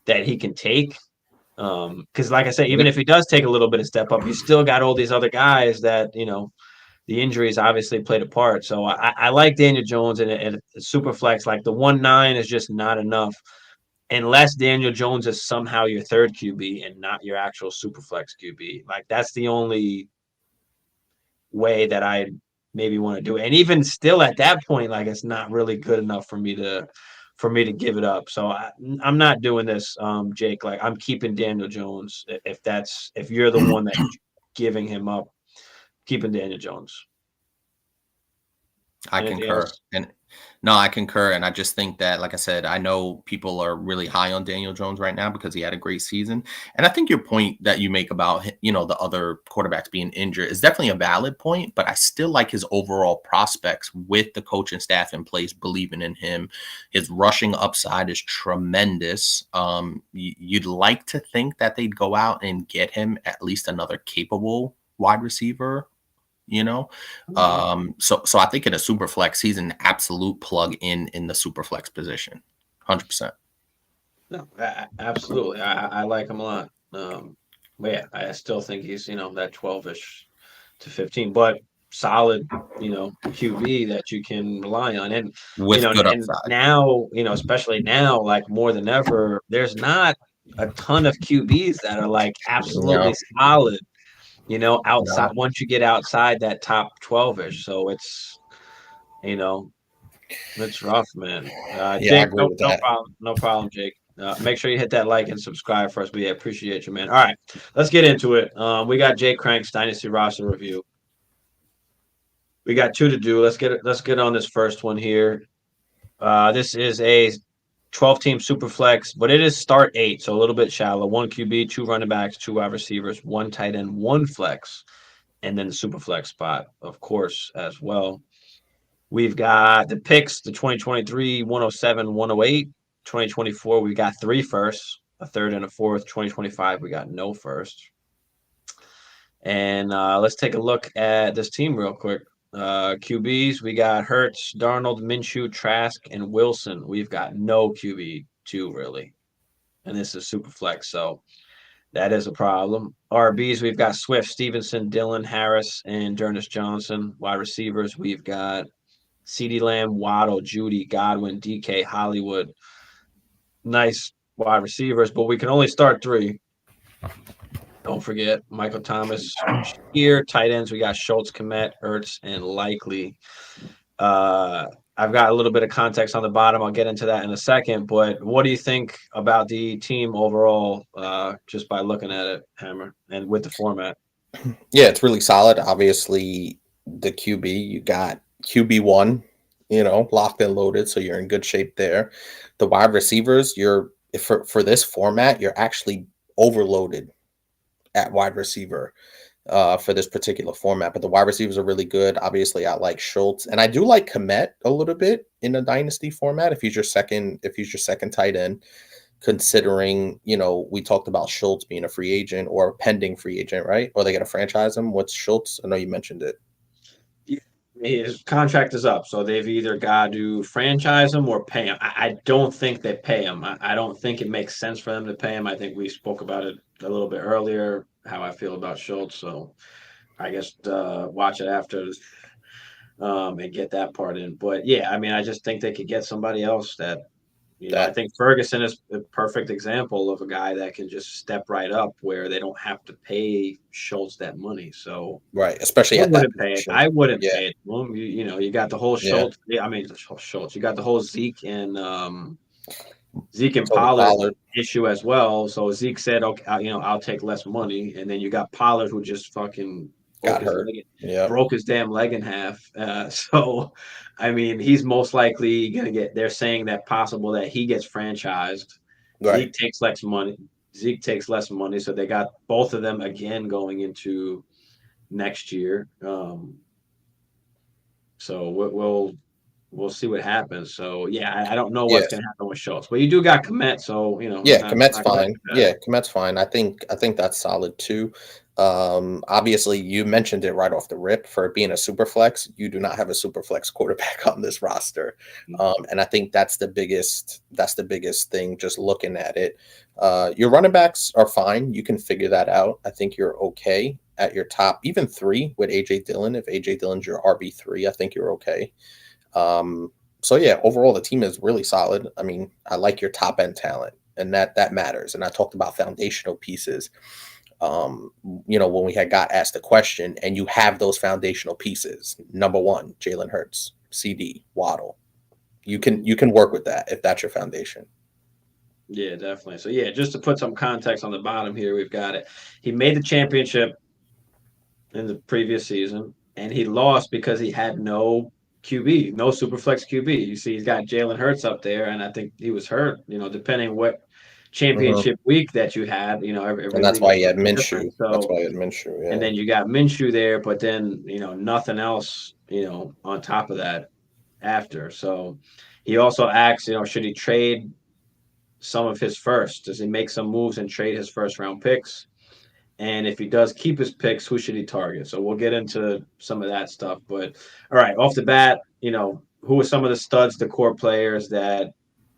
he can take. Because like I said, even if he does take a little bit of step up, you still got all these other guys that, the injuries obviously played a part. So I like Daniel Jones and super flex. Like the 1-9 is just not enough unless Daniel Jones is somehow your third QB and not your actual super flex QB. Like that's the only way that I maybe want to do it. And even still at that point, like it's not really good enough for me to give it up. So I'm not doing this, Jake. Like I'm keeping Daniel Jones. If you're the one that's giving him up, keeping Daniel Jones. I concur. And No, I concur, and I just think that, like I said, I know people are really high on Daniel Jones right now because he had a great season, and I think your point that you make about the other quarterbacks being injured is definitely a valid point. But I still like his overall prospects with the coaching staff in place, believing in him. His rushing upside is tremendous. You'd like to think that they'd go out and get him at least another capable wide receiver, you know. Mhm. So I think in a super flex, he's an absolute plug in the super flex position, 100%. No, absolutely. I like him a lot. But yeah, I still think he's, that 12-ish to 15, but solid, QB that you can rely on. And, With good and upside. now, especially now, like more than ever, there's not a ton of QBs that are like Yeah, absolutely solid, outside yeah, once you get outside that top 12-ish. So you know, it's rough, man. yeah. I Jake, agree no, with no that. problem, no problem, Jake. Make sure you hit that like and subscribe for us. We appreciate you, man. All right, let's get into it. We got Jake Crank's Dynasty roster review. We got two to do. Let's get on this first one here. This is a 12-team super flex, but it is start eight, so a little bit shallow. One QB, two running backs, two wide receivers, one tight end, one flex, and then the super flex spot, of course, as well. We've got the picks, the 2023, 107, 108. 2024, we got three firsts, a third and a fourth. 2025, we got no first. And let's take a look at this team real quick. QBs, we got Hurts, Darnold, Minshew, Trask, and Wilson. We've got no QB2 really. And this is super flex, so that is a problem. RBs, we've got Swift, Stevenson, Dillon, Harris, and Dearness Johnson. Wide receivers, we've got CeeDee Lamb, Waddle, Judy, Godwin, DK, Hollywood. Nice wide receivers, but we can only start three. Don't forget Michael Thomas here. Tight ends, we got Schultz, Komet, Ertz, and Likely. Uh, I've got a little bit of context on the bottom. I'll get into that in a second. But what do you think about the team overall, just by looking at it, Hammer, and with the format? Yeah, it's really solid. Obviously, the QB, you got QB1, locked and loaded, so you're in good shape there. The wide receivers, for this format, you're actually overloaded at wide receiver for this particular format. But the wide receivers are really good. Obviously, I like Schultz, and I do like Komet a little bit in a dynasty format. If he's your second tight end, considering we talked about Schultz being a free agent or a pending free agent, right? Or they got to franchise him. What's Schultz? I know you mentioned it. Yeah, his contract is up, so they've either got to franchise him or pay him. I don't think they pay him. I don't think it makes sense for them to pay him. I think we spoke about it a little bit earlier, how I feel about Schultz. So I guess watch it after and get that part in. But yeah, I mean, I just think they could get somebody else that I That think Ferguson is a perfect example of a guy that can just step right up where they don't have to pay Schultz that money. So right, especially I at that wouldn't pay it. position. I wouldn't Yeah, pay it to him. You got the whole yeah. Schultz. I mean, the whole Schultz. You got the whole Zeke and Toby Pollard Pollard issue as well. So Zeke said, "Okay, I'll take less money," and then you got Pollard who just fucking got hurt. Yeah, broke his damn leg in half. So, I mean, he's most likely gonna get. They're saying that possible that he gets franchised. right. Zeke takes less money. Zeke takes less money, so they got both of them again going into next year. So we'll see what happens. So yeah, I don't know what's Yeah, gonna happen with Schultz, but you do got Komet, so yeah. it's Komet's not quite fine. bad. Yeah, Komet's fine. I think that's solid too. Obviously, you mentioned it right off the rip. For being a super flex, you do not have a super flex quarterback on this roster, and I think that's the biggest. That's the biggest thing. Just looking at it, your running backs are fine. You can figure that out. I think you're okay at your top, even three with AJ Dillon. If AJ Dillon's your RB3, I think you're okay. Um, so yeah, overall the team is really solid. I mean, I like your top end talent, and that matters. And I talked about foundational pieces. When we had got asked the question, and you have those foundational pieces. Number one, Jalen Hurts, CD, Waddle. You can Mhm. you can work with that if that's your foundation. Yeah, definitely. So yeah, just to put some context on the bottom here, we've got it. He made the championship in the previous season, and he lost because he had no QB, no super flex QB. You see, he's got Jalen Hurts up there, and I think he was hurt. Depending what Mhm. championship week that you had, every And that's league is why he a had little different. Minshew. That's So, why he had Minshew. and Yeah. then you got Minshew there, but then nothing else, on top of that after. So, he also asks, should he trade some of his first? Does he make some moves and trade his first round picks? And if he does keep his picks, who should he target? So we'll get into some of that stuff. But all right, off the bat, who are some of the studs, the core players that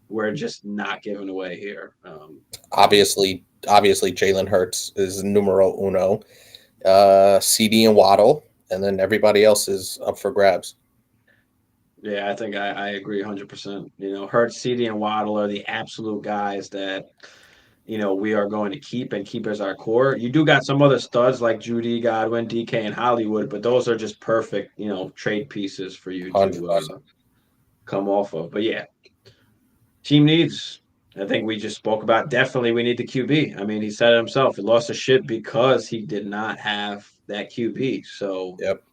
we're just not giving away here? Obviously, Jalen Hurts is numero uno. CD and Waddle, and then everybody else is up for grabs. Yeah, I think I agree 100%. Hurts, CD, and Waddle are the absolute guys that we are going to keep and keep as our core. You do got some other studs like Judy, Godwin, DK, and Hollywood, but those are just perfect, trade pieces for you Hundred to percent. come off of. But yeah, team needs. I think we just spoke about definitely we need the QB. I mean, he said it himself. He lost a ship because he did not have that QB. So, Yep.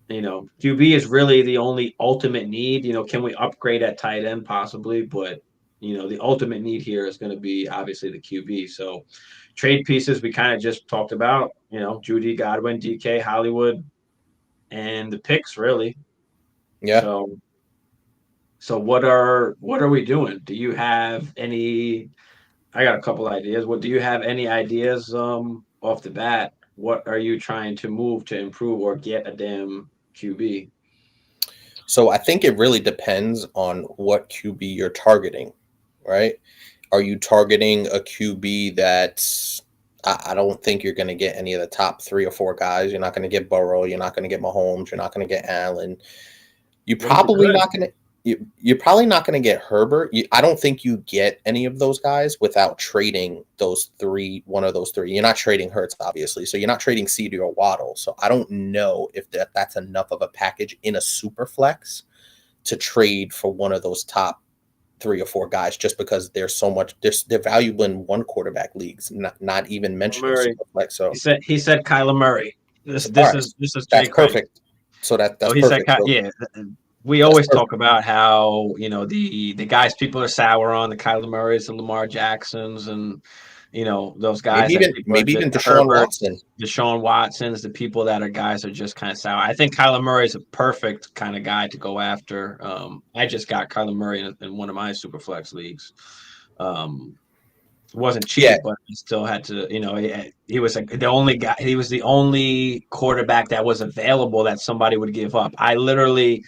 QB is really the only ultimate need. Can we upgrade at tight end possibly? But, the ultimate need here is going to be obviously the QB. So, trade pieces we kind of just talked about, Judy, Godwin, DK, Hollywood, and the picks really. Yeah. So, what are we doing? Do you have any? I got a couple ideas. What do you have any ideas off the bat? What are you trying to move to improve or get a damn QB? So I think it really depends on what QB you're targeting, right? Are you targeting a QB that's I don't think you're going to get any of the top 3 or 4 guys. You're not going to get Burrow. You're not going to get Mahomes. You're not going to get Allen. You But you probably could. not going to. You're probably not going to get Herbert. I don't think you get any of those guys without trading those three. One of those three. You're not trading Hurts, obviously. So you're not trading CD or Waddle. So I don't know if that's enough of a package in a super flex to trade for one of those top 3 or 4 guys, just because there's so much. They're valuable in one quarterback leagues, not even Kyler mentioning Murray. super flex. So He said Kyler Murray. This all this right, is this is Jay that's Craig. perfect. So So that's he said, perfect. So yeah. We that's always perfect. talk about how the guys people are sour on the Kyler Murrays, the Lamar Jacksons, and those guys that people are Maybe just even the Deshaun Herberts, Watson. Deshaun Watsons, the people that are guys are just kind of sour. I think Kyler Murray is a perfect kind of guy to go after. I just got Kyler Murray in one of my super flex leagues. Um, it wasn't Yeah, cheap, but he still had to. He was the only guy. He was the only quarterback that was available that somebody would give up. I literally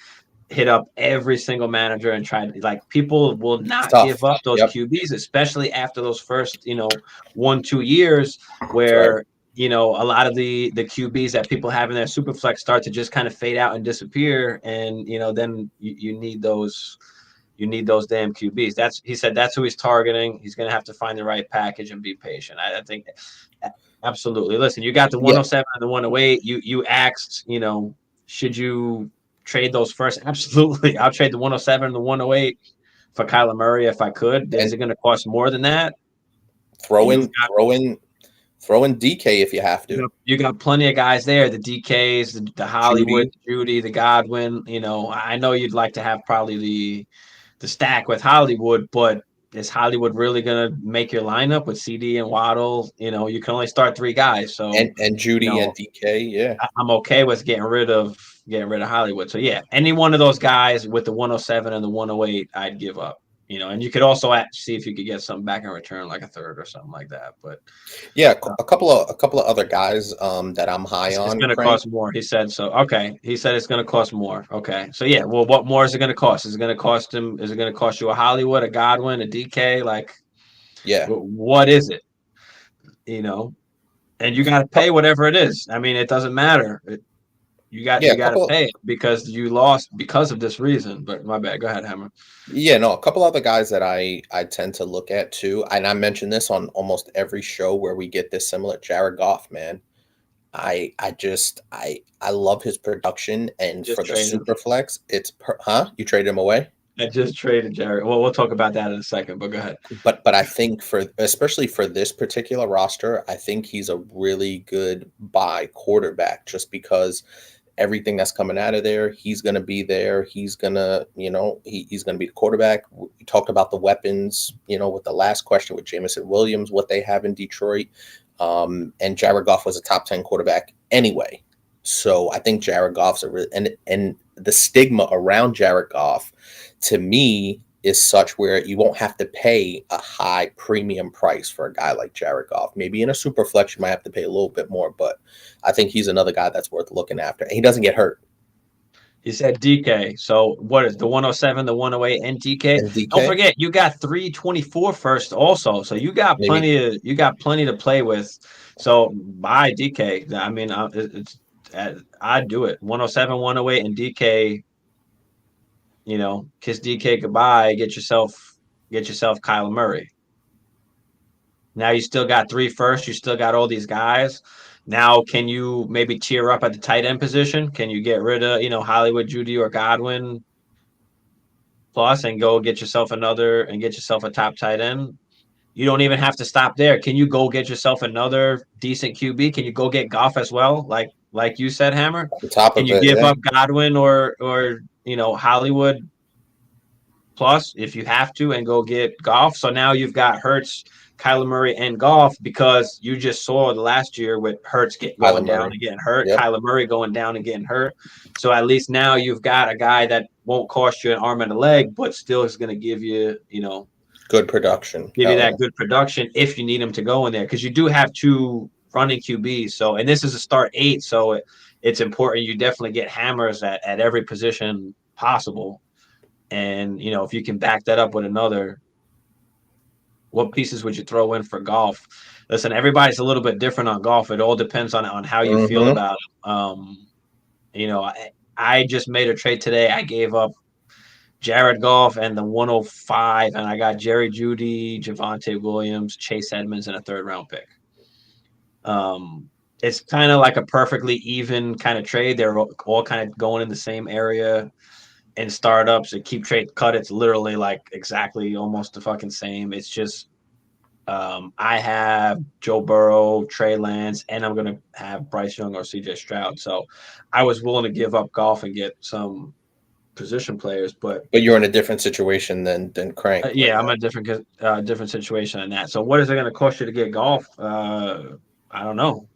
hit up every single manager and tried, like, people will it's not tough. give up those Yep, QBs, especially after those first 1-2 years that's right. where a lot of the QBs that people have in their super flex start to just kind of fade out and disappear, and then you need those. You need those damn QBs. He said that's who he's targeting. He's going to have to find the right package and be patient. I think absolutely. Listen, you got the Yeah, 107 and the 108. You asked, should you trade those first? Absolutely. I'll trade the 107 and the 108 for Kyler Murray if I could. Is and it going to cost more than that? throw You've in got throw in throw in DK if you have to. you got plenty of guys there. The DKs, the Hollywood, Judy. the Judy, the Godwin. I know you'd like to have probably the stack with Hollywood, but is Hollywood really going to make your lineup with CD and Waddle? You can only start 3 guys, so And you Judy and know DK, yeah. I'm okay with getting rid of Hollywood. So yeah, any one of those guys with the 107 and the 108, I'd give up. And you could also see if you could get something back in return, like a third or something like that. But Yeah, uh, a couple of other guys that I'm high it's on, going to Crank. cost more. He said so. Okay, he said it's going to cost more. Okay, so yeah, well, what more is it going to cost? Is it going to cost him? Is it going to cost you a Hollywood, a Godwin, a DK? Like, Yeah. what is it? You know, and you got to pay whatever it is. I mean, it doesn't matter. You got Yeah, you a got to couple pay it because you lost because of this reason. But my bad. Go ahead, Hammer. yeah, no, a couple other guys that I tend to look at too. And I mention this on almost every show where we get this similar. Jared Goff, man. I love his production, and Just for the traded. super flex, You traded him away? I just traded Jared. Well, we'll talk about that in a second. But go ahead. But I think for especially for this particular roster, I think he's a really good buy quarterback just because everything that's coming out of there. He's going to be there. He's going to, he's going to be the quarterback. We talked about the weapons, with the last question with Jameson Williams, what they have in Detroit. And Jared Goff was a top 10 quarterback anyway. So I think Jared Goff's and the stigma around Jared Goff to me is such where you won't have to pay a high premium price for a guy like Jared Goff. Maybe in a super flex, you might have to pay a little bit more, but I think he's another guy that's worth looking after. And he doesn't get hurt. He said DK. So what is the 107, the 108, and DK? And DK, Don't forget, you got 324 first also. So you got plenty to play with. So buy DK. I mean, I'd do it. 107, 108, and DK. Kiss DK goodbye. Get yourself Kyler Murray. Now you still got 3 firsts. You still got all these guys. Now, can you maybe tier up at the tight end position? Can you get rid of, Hollywood, Judy, or Godwin plus and go get yourself a top tight end? You don't even have to stop there. Can you go get yourself another decent QB? Can you go get Goff as well? Like you said, Hammer? On top Can of you it, give yeah. up Godwin or Hollywood plus if you have to and go get Goff? So now you've got Hurts, Kyler Murray, and Goff because you just saw the last year with Hurts going down and getting hurt, yep. Kyler Murray going down and getting hurt. So at least now you've got a guy that won't cost you an arm and a leg, but still is going to give you, good production. Give you that good production if you need him to go in there because you do have 2 running QBs. So, and this is a start 8, so it's important you definitely get hammers at every position possible. And, if you can back that up with another, what pieces would you throw in for Goff? Listen, everybody's a little bit different on Goff. It all depends on how you feel about it. I just made a trade today. I gave up Jared Goff and the 105, and I got Jerry Jeudy, Javonte Williams, Chase Edmonds, and a 3rd-round pick. It's kind of like a perfectly even kind of trade. They're all kind of going in the same area. In startups, and keep trade cut, it's literally like exactly almost the fucking same. It's just I have Joe Burrow, Trey Lance, and I'm gonna have Bryce Young or CJ Stroud. So I was willing to give up Goff and get some position players, but you're in a different situation than Crank. Yeah, I'm in a different situation than that. So what is it going to cost you to get Goff? I don't know.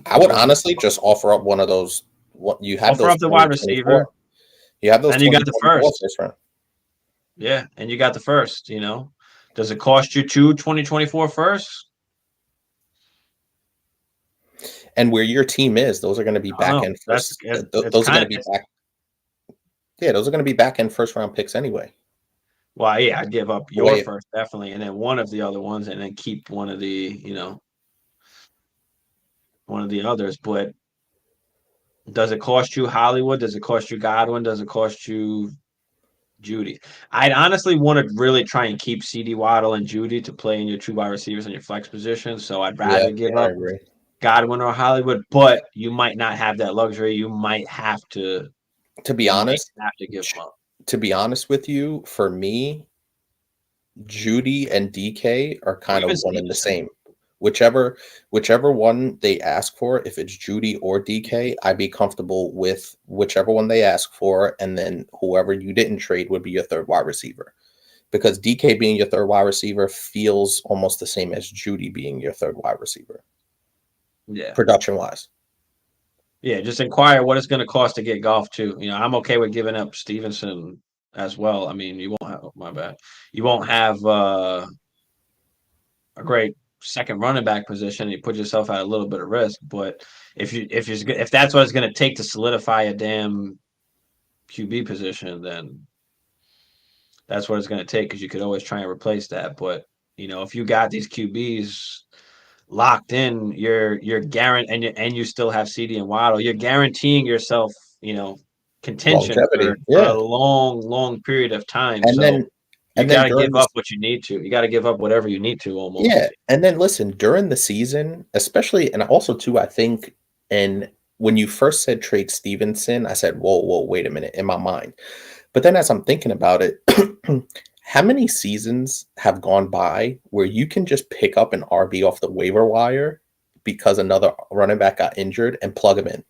I would honestly just offer up one of those. What you have? Offer up the wide receiver. You have those, and you got the first. Yeah, and you got the first. Does it cost you 2 2024 firsts? And where your team is, those are going to be back end first. Those are going to be back. Yeah, those are going to be back end first round picks anyway. Well, yeah, I'd give up your first definitely, and then one of the other ones, and then keep one of the one of the others. But does it cost you Hollywood? Does it cost you Godwin? Does it cost you Judy? I'd honestly want to really try and keep CD Waddle and Judy to play in your 2 wide receivers in your flex position. So I'd rather give up Godwin or Hollywood, but you might not have that luxury. You might have to. To be honest, have to give them up. To be honest with you, for me, Judy and DK are kind of one and the same. Whichever one they ask for, if it's Judy or DK, I'd be comfortable with whichever one they ask for, and then whoever you didn't trade would be your 3rd wide receiver. Because DK being your 3rd wide receiver feels almost the same as Judy being your 3rd wide receiver. Yeah. Production-wise. Yeah, just inquire what it's going to cost to get Goff too. I'm okay with giving up Stevenson as well. I mean, you won't have You won't have a great second running back position. You put yourself at a little bit of risk, but if that's what it's going to take to solidify a damn QB position, then that's what it's going to take because you could always try and replace that. But if you got these QBs locked in, you're guaranteed, and you still have CD and Waddle, you're guaranteeing yourself, contention for a long period of time. You got to give up what you need to. You got to give up whatever you need to almost. Yeah, and then listen, during the season, especially, and also too, I think, and when you first said trade Stevenson, I said, whoa, wait a minute, in my mind. But then as I'm thinking about it, how many seasons have gone by where you can just pick up an RB off the waiver wire because another running back got injured and plug him in?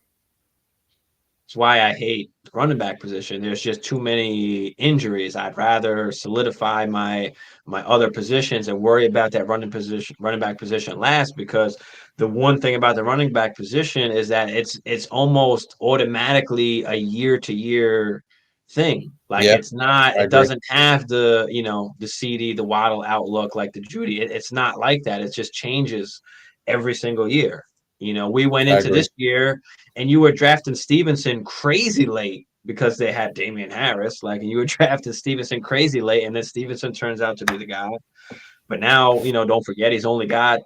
It's why I hate the running back position. There's just too many injuries. I'd rather solidify my other positions and worry about that running back position last, because the one thing about the running back position is that it's almost automatically a year to year thing. Like Yeah, it's not, I it agree. doesn't have the, the CD, the Waddle outlook like the Judy. It's not like that. It just changes every single year. We went I into agree. this year and you were drafting Stevenson crazy late because they had Damian Harris, like, and you were drafting Stevenson crazy late, and then Stevenson turns out to be the guy. But now, don't forget he's only got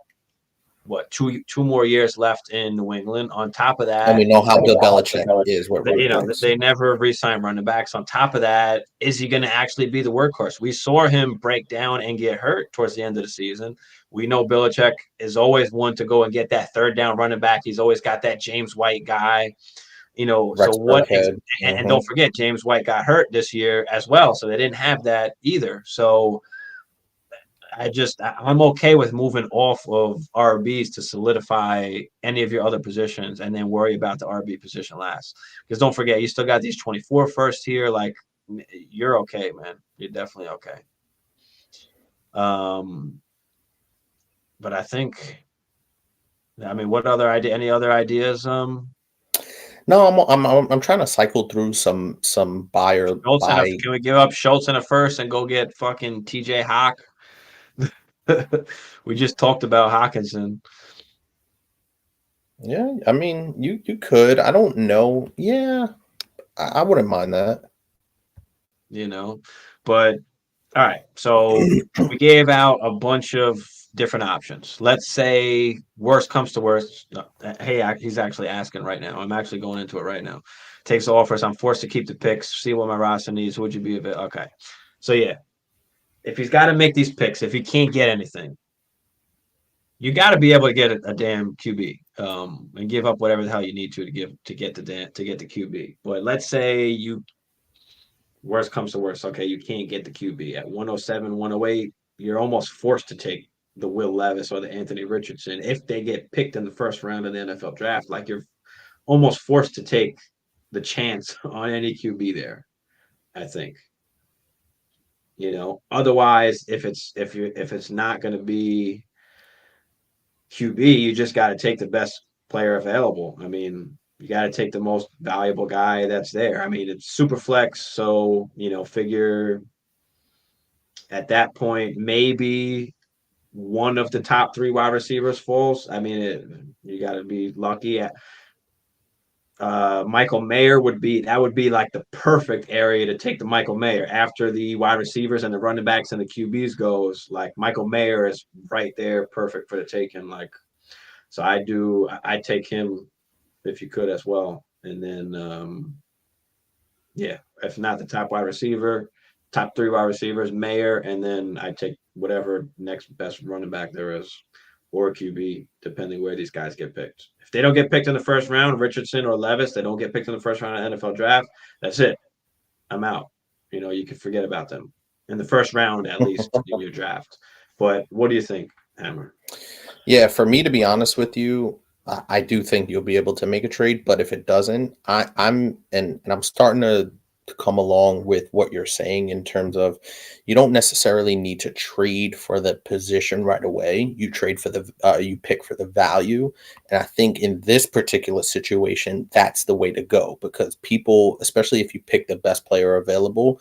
what two more years left in New England. On top of And that, we know how Bill Belichick is with running backs. they never re-sign running backs. On top of that, is he going to actually be the workhorse? We saw him break down and get hurt towards the end of the season. We know Belichick is always one to go and get that third down running back. He's always got that James White guy. So Rex what? Burkhead. And don't forget, James White got hurt this year as well, so they didn't have that either. So I'm okay with moving off of RBs to solidify any of your other positions, and then worry about the RB position last. Because don't forget, you still got these 24 first here. Like, you're okay, man. You're definitely okay. Um, but I mean, what other idea? Any other ideas? No, I'm trying to cycle through some buy. Can we give up Schultz in a first and go get fucking TJ Hawk? We just talked about Hawkinson, Yeah, I mean you could. I don't know. Yeah, I wouldn't mind that. you know. But all right, so we gave out a bunch of different options. Let's say worst comes to worst. No, hey, he's actually asking right now. I'm actually going into it right now. Takes the offers. I'm forced to keep the picks. See what my roster needs. Would you be a bit okay? So yeah, if he's got to make these picks, if he can't get anything, you got to be able to get a damn QB, and give up whatever the hell you need to get the QB. But let's say you worst comes to worst, okay, you can't get the QB at 107, 108. You're almost forced to take the Will Levis or the Anthony Richardson if they get picked in the first round of the NFL draft. Like you're almost forced to take the chance on any QB there. I think. Otherwise, if it's not going to be QB, you just got to take the best player available. I mean, you got to take the most valuable guy that's there. I mean, it's super flex, so figure at that point maybe one of the top three wide receivers falls. I mean, you got to be lucky. Michael Mayer would be like the perfect area to take the Michael Mayer after the wide receivers and the running backs and the QBs goes. Like Michael Mayer is right there, perfect for the taking. Like, so I take him if you could as well. And then, yeah, if not the top wide receiver, top three wide receivers, Mayer, and then I take whatever next best running back there is, or QB, depending where these guys get picked. If they don't get picked in the first round, Richardson or Levis, they don't get picked in the first round of the NFL draft. That's it. I'm out. You can forget about them in the first round at least in your draft. But what do you think, Hammer? Yeah, for me to be honest with you, I do think you'll be able to make a trade, but if it doesn't, and I'm starting to come along with what you're saying in terms of you don't necessarily need to trade for the position right away. You trade for you pick for the value, and I think in this particular situation, that's the way to go because people, especially if you pick the best player available,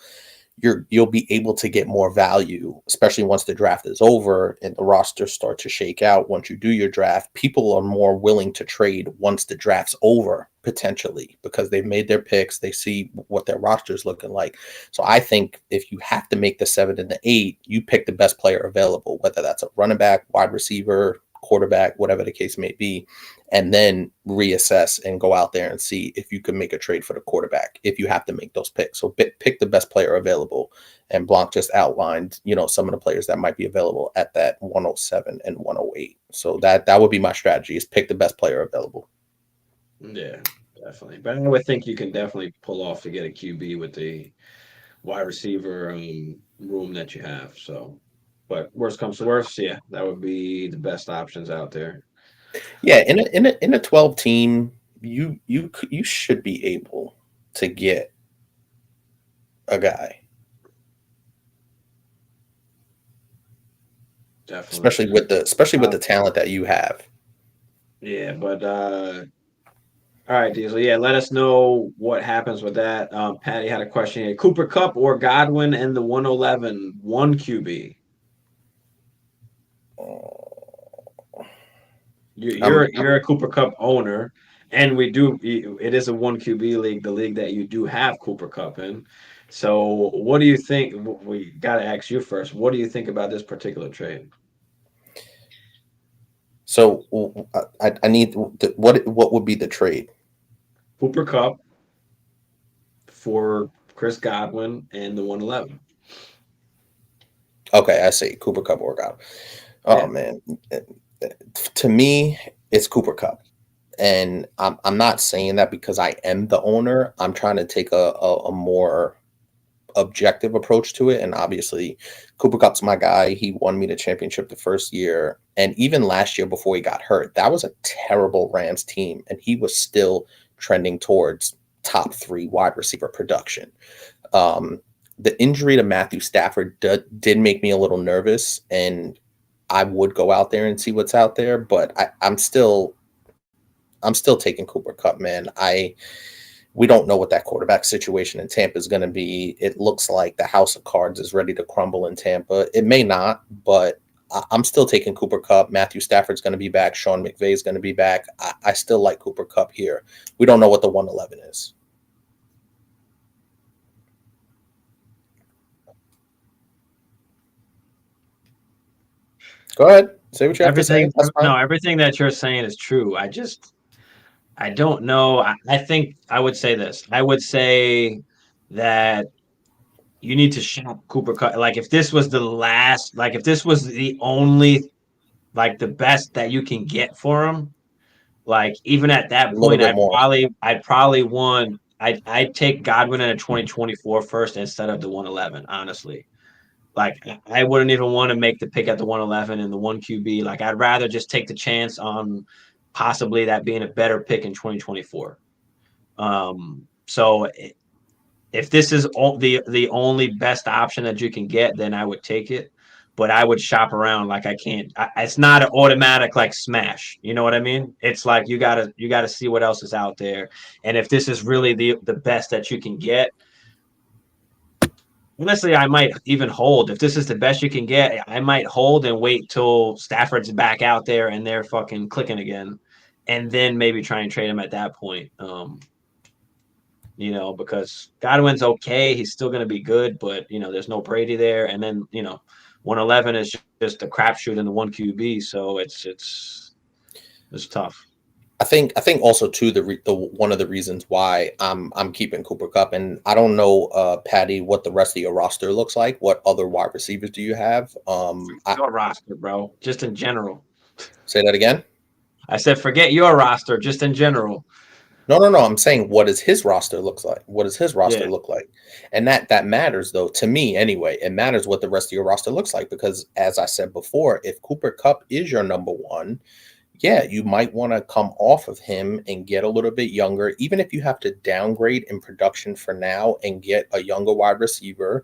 you'll be able to get more value, especially once the draft is over and the rosters start to shake out. Once you do your draft, people are more willing to trade once the draft's over, potentially, because they've made their picks, they see what their roster is looking like. So I think if you have to make the 7 and the 8, you pick the best player available, whether that's a running back, wide receiver, quarterback, whatever the case may be, and then reassess and go out there and see if you can make a trade for the quarterback if you have to make those picks. So pick the best player available. And Blanc just outlined, some of the players that might be available at that 107 and 108. So that would be my strategy: is pick the best player available. Yeah, definitely. But I would think you can definitely pull off to get a QB with the wide receiver room that you have. So, but worst comes to worst, yeah, that would be the best options out there. Yeah, in a 12 team, you should be able to get a guy, Definitely. especially with Uh, the talent that you have. yeah, but all right, Diesel. Yeah, let us know what happens with that. Patty had a question here: Cooper Cup or Godwin and the 111 one QB. I'm You're a Cooper Cup owner, and we do. It is a one QB league, the league that you do have Cooper Cup in. So, what do you think? We got to ask you first. What do you think about this particular trade? so I need what would be the trade? Cooper Cup for Chris Godwin and the 111. Okay, I see Cooper Cup workout. Oh Yeah. man, to me, it's Cooper Cup, and I'm not saying that because I am the owner. I'm trying to take a more objective approach to it, and obviously, Cooper Cup's my guy. He won me the championship the first year, and even last year before he got hurt, that was a terrible Rams team, and he was still trending towards top 3 wide receiver production. Um, the injury to Matthew Stafford did make me a little nervous, and I would go out there and see what's out there, but I'm still taking Cooper Cup, man. We don't know what that quarterback situation in Tampa is going to be. It looks like the house of cards is ready to crumble in Tampa. It may not, but I'm still taking Cooper Cup. Matthew Stafford's going to be back. Sean McVay is going to be back. I still like Cooper Cup here. We don't know what the 111 is. Go ahead. Say what you have to say. Everything, That's fine. no, everything that you're saying is true. I don't know. I think I would say this. I would say that you need to shop Cooper Cup. Like if this was the last, like if this was the only, like the best that you can get for him, like even at A that little point, bit more. I'd probably want, I'd take Godwin in a 2024 first instead of the 111. Honestly, like I wouldn't even want to make the pick at the 111 and the one QB. Like I'd rather just take the chance on possibly that being a better pick in 2024. So if this is the only best option that you can get, then I would take it. But I would shop around. Like I can't. It's not an automatic like smash. You know what I mean? It's like you gotta see what else is out there. And if this is really the best that you can get, honestly, I might even hold. If this is the best you can get, I might hold and wait till Stafford's back out there and they're fucking clicking again, and then maybe try and trade him at that point. Because Godwin's okay. He's still going to be good, but, there's no Brady there. And then, 111 is just a crapshoot in the one QB. So it's tough. I think also too the one of the reasons why I'm keeping Cooper Cup, and I don't know, Patty, what the rest of your roster looks like. What other wide receivers do you have? Your roster, bro, just in general. Say that again. I said, forget your roster, just in general. No. I'm saying, what does his roster looks like? What does his roster Yeah. look like? And that matters, though, to me anyway. It matters what the rest of your roster looks like, because, as I said before, if Cooper Cup is your number one, yeah, you might want to come off of him and get a little bit younger, even if you have to downgrade in production for now and get a younger wide receiver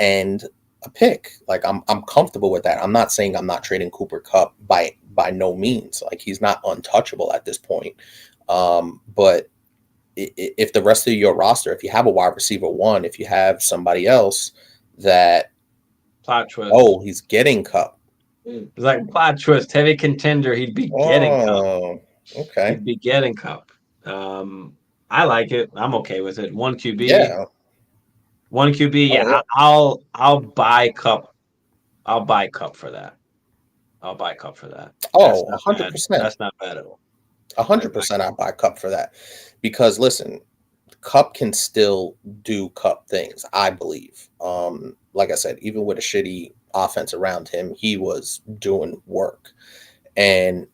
and a pick. Like I'm comfortable with that. I'm not saying I'm not trading Cooper Cup by no means. Like he's not untouchable at this point. But if the rest of your roster, if you have a wide receiver one, if you have somebody else that, Plot twist. oh, he's getting Cup. It's like plot twist. Heavy contender. He'd be getting Cup. Oh, okay. He'd be getting Cup. I like it. I'm okay with it. One QB. Yeah. One QB. Oh, Yeah, yeah. I'll buy Cup. I'll buy Cup for that. I'll buy Cup for that. That's Oh, not bad. 100%. That's not bad at all. I buy 100% I buy Cup for that. Because listen, Cup can still do Cup things, I believe. Like I said, even with a shitty offense around him, he was doing work. And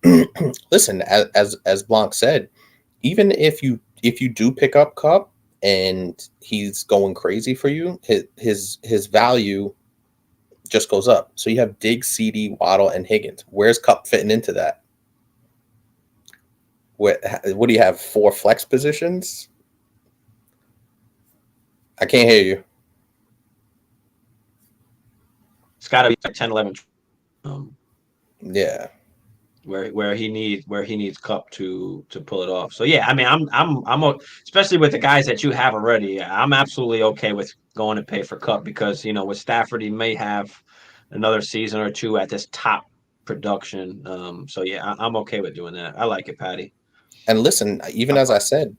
listen, as Blanc said, even if you do pick up Cup and he's going crazy for you, his value just goes up. So you have Diggs, CD, Waddle, and Higgins. Where's Cup fitting into that? What do you have? 4 flex positions? I can't hear you. It's got to be like 10, 11. Um, Yeah. where he needs Cup to pull it off. So yeah, I mean, especially with the guys that you have already. I'm absolutely okay with going to pay for Cup because with Stafford, he may have another season or two at this top production. So yeah, I'm okay with doing that. I like it, Patty. And listen, even as I said,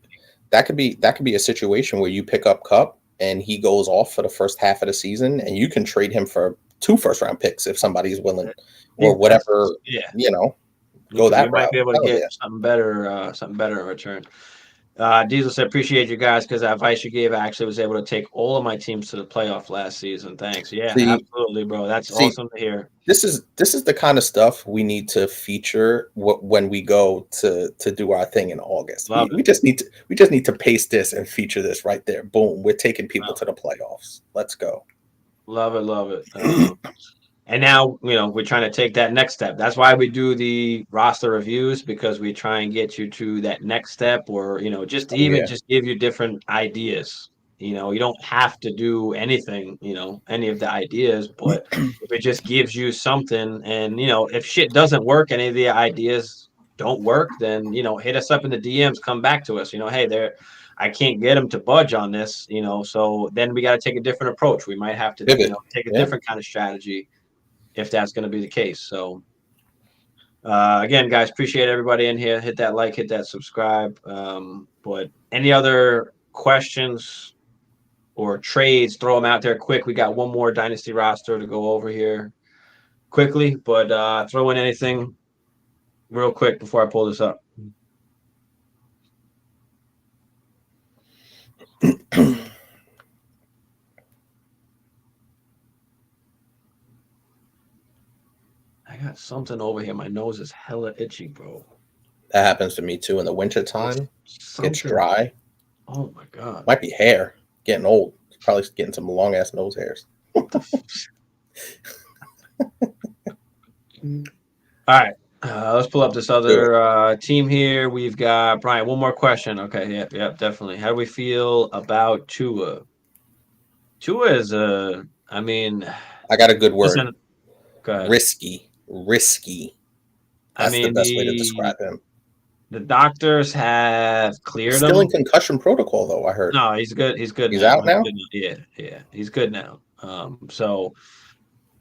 that could be a situation where you pick up Cup and he goes off for the first half of the season, and you can trade him for 2 first-round picks if somebody's willing, or whatever. Yeah, Go you that might route. be able to Hell get yeah. something better in return. Diesel said, appreciate you guys because that advice you gave, I actually was able to take all of my teams to the playoff last season. Thanks. Yeah, See, absolutely, bro. That's see, awesome to hear. this is the kind of stuff we need to feature when we go to do our thing in August. Love We just need to paste this and feature this right there. Boom, we're taking people to the playoffs. Let's go. Love it, love it. And now, we're trying to take that next step. That's why we do the roster reviews because we try and get you to that next step or, just to Oh even yeah. just give you different ideas. You don't have to do anything, any of the ideas, but if it just gives you something and, if shit doesn't work, any of the ideas don't work, then, hit us up in the DMs, come back to us, hey, I can't get them to budge on this, so then we got to take a different approach. We might have to, Pivot. take a Yeah. different kind of strategy if that's going to be the case. So, again, guys, appreciate everybody in here. Hit that like, hit that subscribe. But any other questions or trades, throw them out there quick. We got one more Dynasty roster to go over here quickly, but throw in anything real quick before I pull this up. I got something over here. My nose is hella itchy, bro. That happens to me too in the wintertime. Gets dry. Oh my god. Might be hair. Getting old. Probably getting some long ass nose hairs. All right. Let's pull up this other team here. We've got Brian. One more question. Okay. Yep. Definitely. How do we feel about Tua? Tua is I mean, I got a good word. listen, go ahead. Risky. That's the I mean, best way to describe him. the doctors have cleared Still him. in concussion protocol, though. I heard. No, he's good. He's good. He's now. out now. Yeah. He's good now. So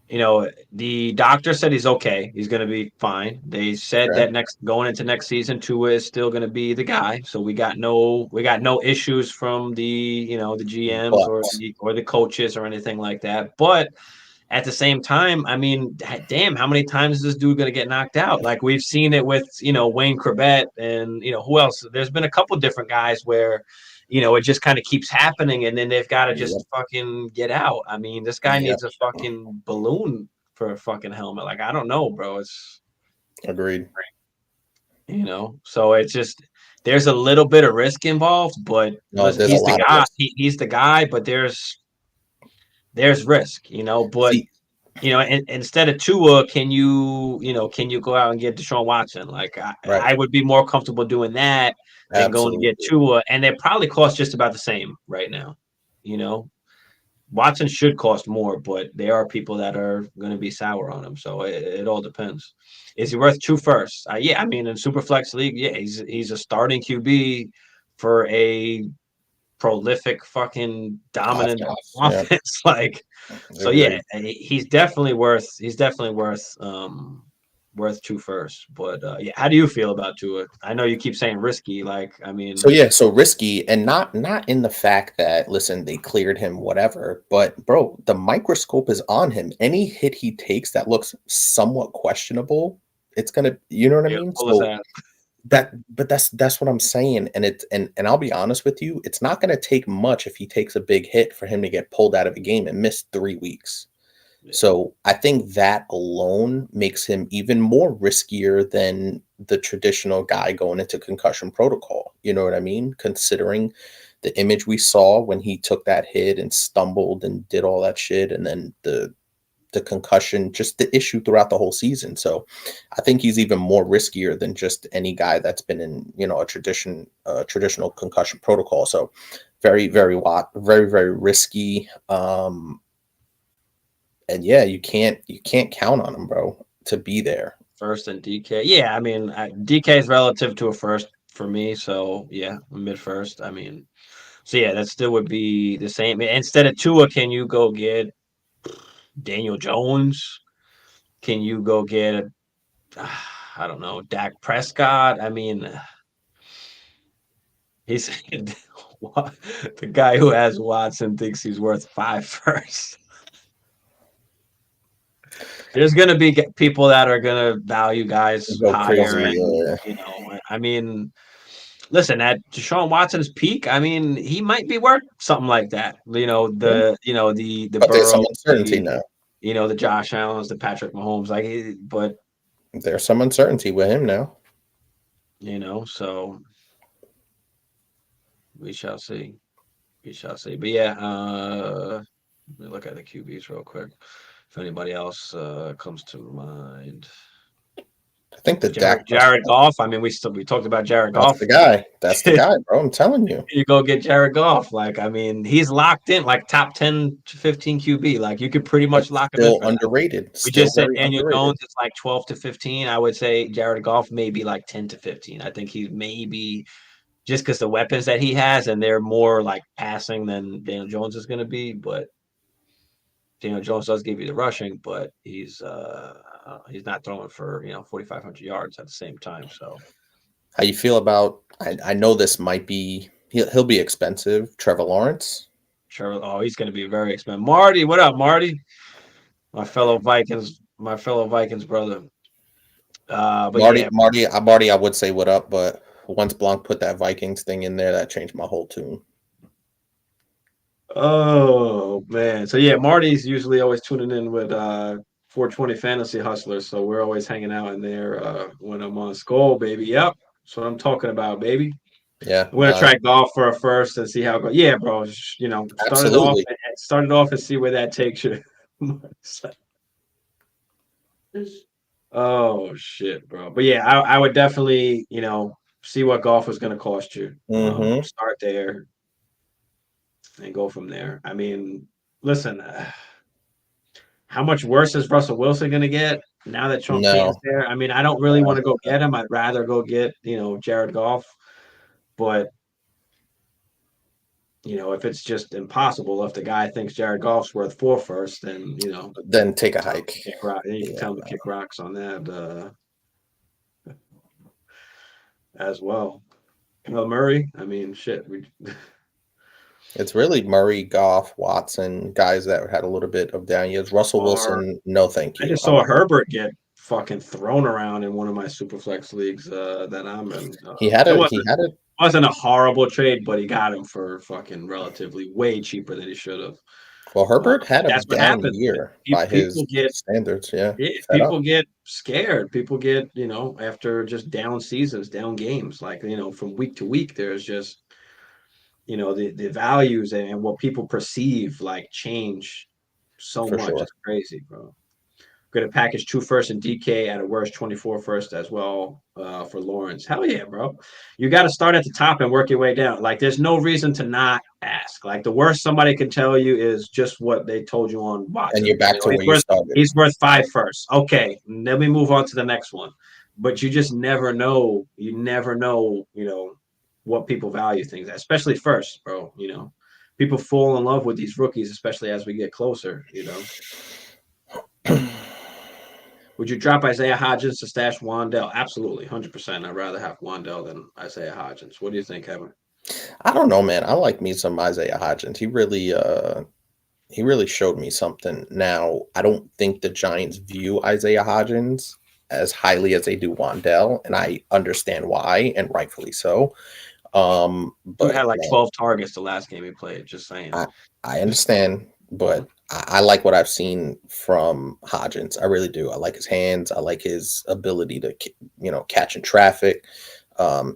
the doctor said he's okay. He's going to be fine. They said Okay. that going into next season, Tua is still going to be the guy. So we got no issues from the the GMs or the coaches or anything like that. But at the same time, I mean, damn, how many times is this dude going to get knocked out? Like we've seen it with Wayne Corbett and who else? There's been a couple different guys where it just kind of keeps happening, and then they've got to just fucking get out. I mean, this guy needs a fucking balloon for a fucking helmet. Like, I don't know, bro. It's agreed. So it's just there's a little bit of risk involved, but listen, he's the guy. He's the guy, but there's risk, But instead of Tua, can you go out and get Deshaun Watson? Like I would be more comfortable doing that than going to get Tua, and they probably cost just about the same right now. Watson should cost more, but there are people that are going to be sour on him. So it all depends. Is he worth 2 firsts? Yeah, I mean in Superflex League, yeah, he's a starting QB for a prolific fucking dominant offense. Yeah. Like, so yeah, he's definitely worth 2 firsts. But yeah, how do you feel about Tua? I know you keep saying risky. Like, I mean, so risky, and not in the fact that listen, they cleared him, whatever. But bro, the microscope is on him. Any hit he takes that looks somewhat questionable, it's gonna, you know what I mean? So that's what I'm saying. And I'll be honest with you, it's not gonna take much if he takes a big hit for him to get pulled out of a game and miss 3 weeks. So I think that alone makes him even more riskier than the traditional guy going into concussion protocol. You know what I mean? Considering the image we saw when he took that hit and stumbled and did all that shit, and then the the concussion, just the issue throughout the whole season. So I think he's even more riskier than just any guy that's been in, a traditional concussion protocol. So very, very very, very risky. And yeah, you can't count on him, bro, to be there. First and DK. Yeah, I mean, DK is relative to a first for me. So yeah, mid first. I mean, so yeah, that still would be the same. Instead of Tua, can you go get Daniel Jones? Can you go get I don't know, Dak Prescott? I mean, he's the guy who has Watson thinks he's worth 5 first. There's gonna be people that are gonna value guys Go higher, crazy. and Yeah. I mean, listen, at Deshaun Watson's peak, I mean, he might be worth something like that. Yeah. The But there's some Burrow, uncertainty now. the Josh Allen's, the Patrick Mahomes, but There's some uncertainty with him now. So we shall see. We shall see. But yeah, let me look at the QBs real quick. If anybody else comes to mind. I think the Jared Goff. I mean, we talked about Jared That's Goff. the guy. That's the guy, bro. I'm telling you. You go get Jared Goff. Like, I mean, he's locked in, like top 10 to 15 QB. Like, you could pretty much But lock him in still for that. underrated. We Still just said very Daniel underrated. Jones is like 12 to 15. I would say Jared Goff maybe like 10 to 15. I think he's maybe just because the weapons that he has, and they're more like passing than Daniel Jones is going to be. But Daniel Jones does give you the rushing, but he's not throwing for 4,500 yards at the same time. So How you feel about? I know this might be. He'll be expensive. Trevor Lawrence. Trevor, he's going to be very expensive. Marty, what up, Marty? My fellow Vikings brother. But Marty, yeah, Marty, I would say what up, but once Blanc put that Vikings thing in there, that changed my whole tune. oh man. So yeah, Marty's usually always tuning in with 420 Fantasy Hustlers. So we're always hanging out in there when I'm on Skull, baby. Yep. That's what I'm talking about, baby. Yeah, I'm gonna try golf for a first and see how it goes. Yeah, bro. absolutely. Start it off and see where that takes you. Oh shit, bro. But yeah, I would definitely, see what golf is gonna cost you. Mm-hmm. Start there and go from there. I mean, listen, how much worse is Russell Wilson gonna get now that Sean Payton's No, there? I mean, I don't really want to go get him. I'd rather go get, Jared Goff. But if it's just impossible, if the guy thinks Jared Goff's worth 4 first, then then take a hike. You can tell him to kick rocks on that as well. Murray, I mean, shit. It's really Murray, Goff, Watson, guys that had a little bit of down years. Russell Wilson, no thank you. I just saw Herbert get fucking thrown around in one of my Superflex leagues that I'm in. It wasn't a horrible trade, but he got him for fucking relatively way cheaper than he should have. Well, Herbert had a down happens. year by his standards. Yeah, people get scared. People get after just down seasons, down games. Like from week to week, there's just the values and what people perceive like change so much. Sure. It's crazy, bro. Going to package 2 first and DK at a worst 24 first as well for Lawrence. Hell yeah, bro. You got to start at the top and work your way down. Like, there's no reason to not ask. Like, the worst somebody can tell you is just what they told you on Watson. And you're back to where you started. He's worth 5 first. Okay, let me move on to the next one. But you just never know. You never know, what people value things, especially first, bro. People fall in love with these rookies, especially as we get closer, Would you drop Isaiah Hodgins to stash Wan'Dale? Absolutely, 100%. I'd rather have Wan'Dale than Isaiah Hodgins. What do you think, Kevin? I don't know, man. I like me some Isaiah Hodgins. He really showed me something. Now, I don't think the Giants view Isaiah Hodgins as highly as they do Wan'Dale, and I understand why, and rightfully so. But he had like 12 targets the last game he played. Just saying. I understand, but I like what I've seen from Hodgins. I really do. I like his hands. I like his ability to, catch in traffic.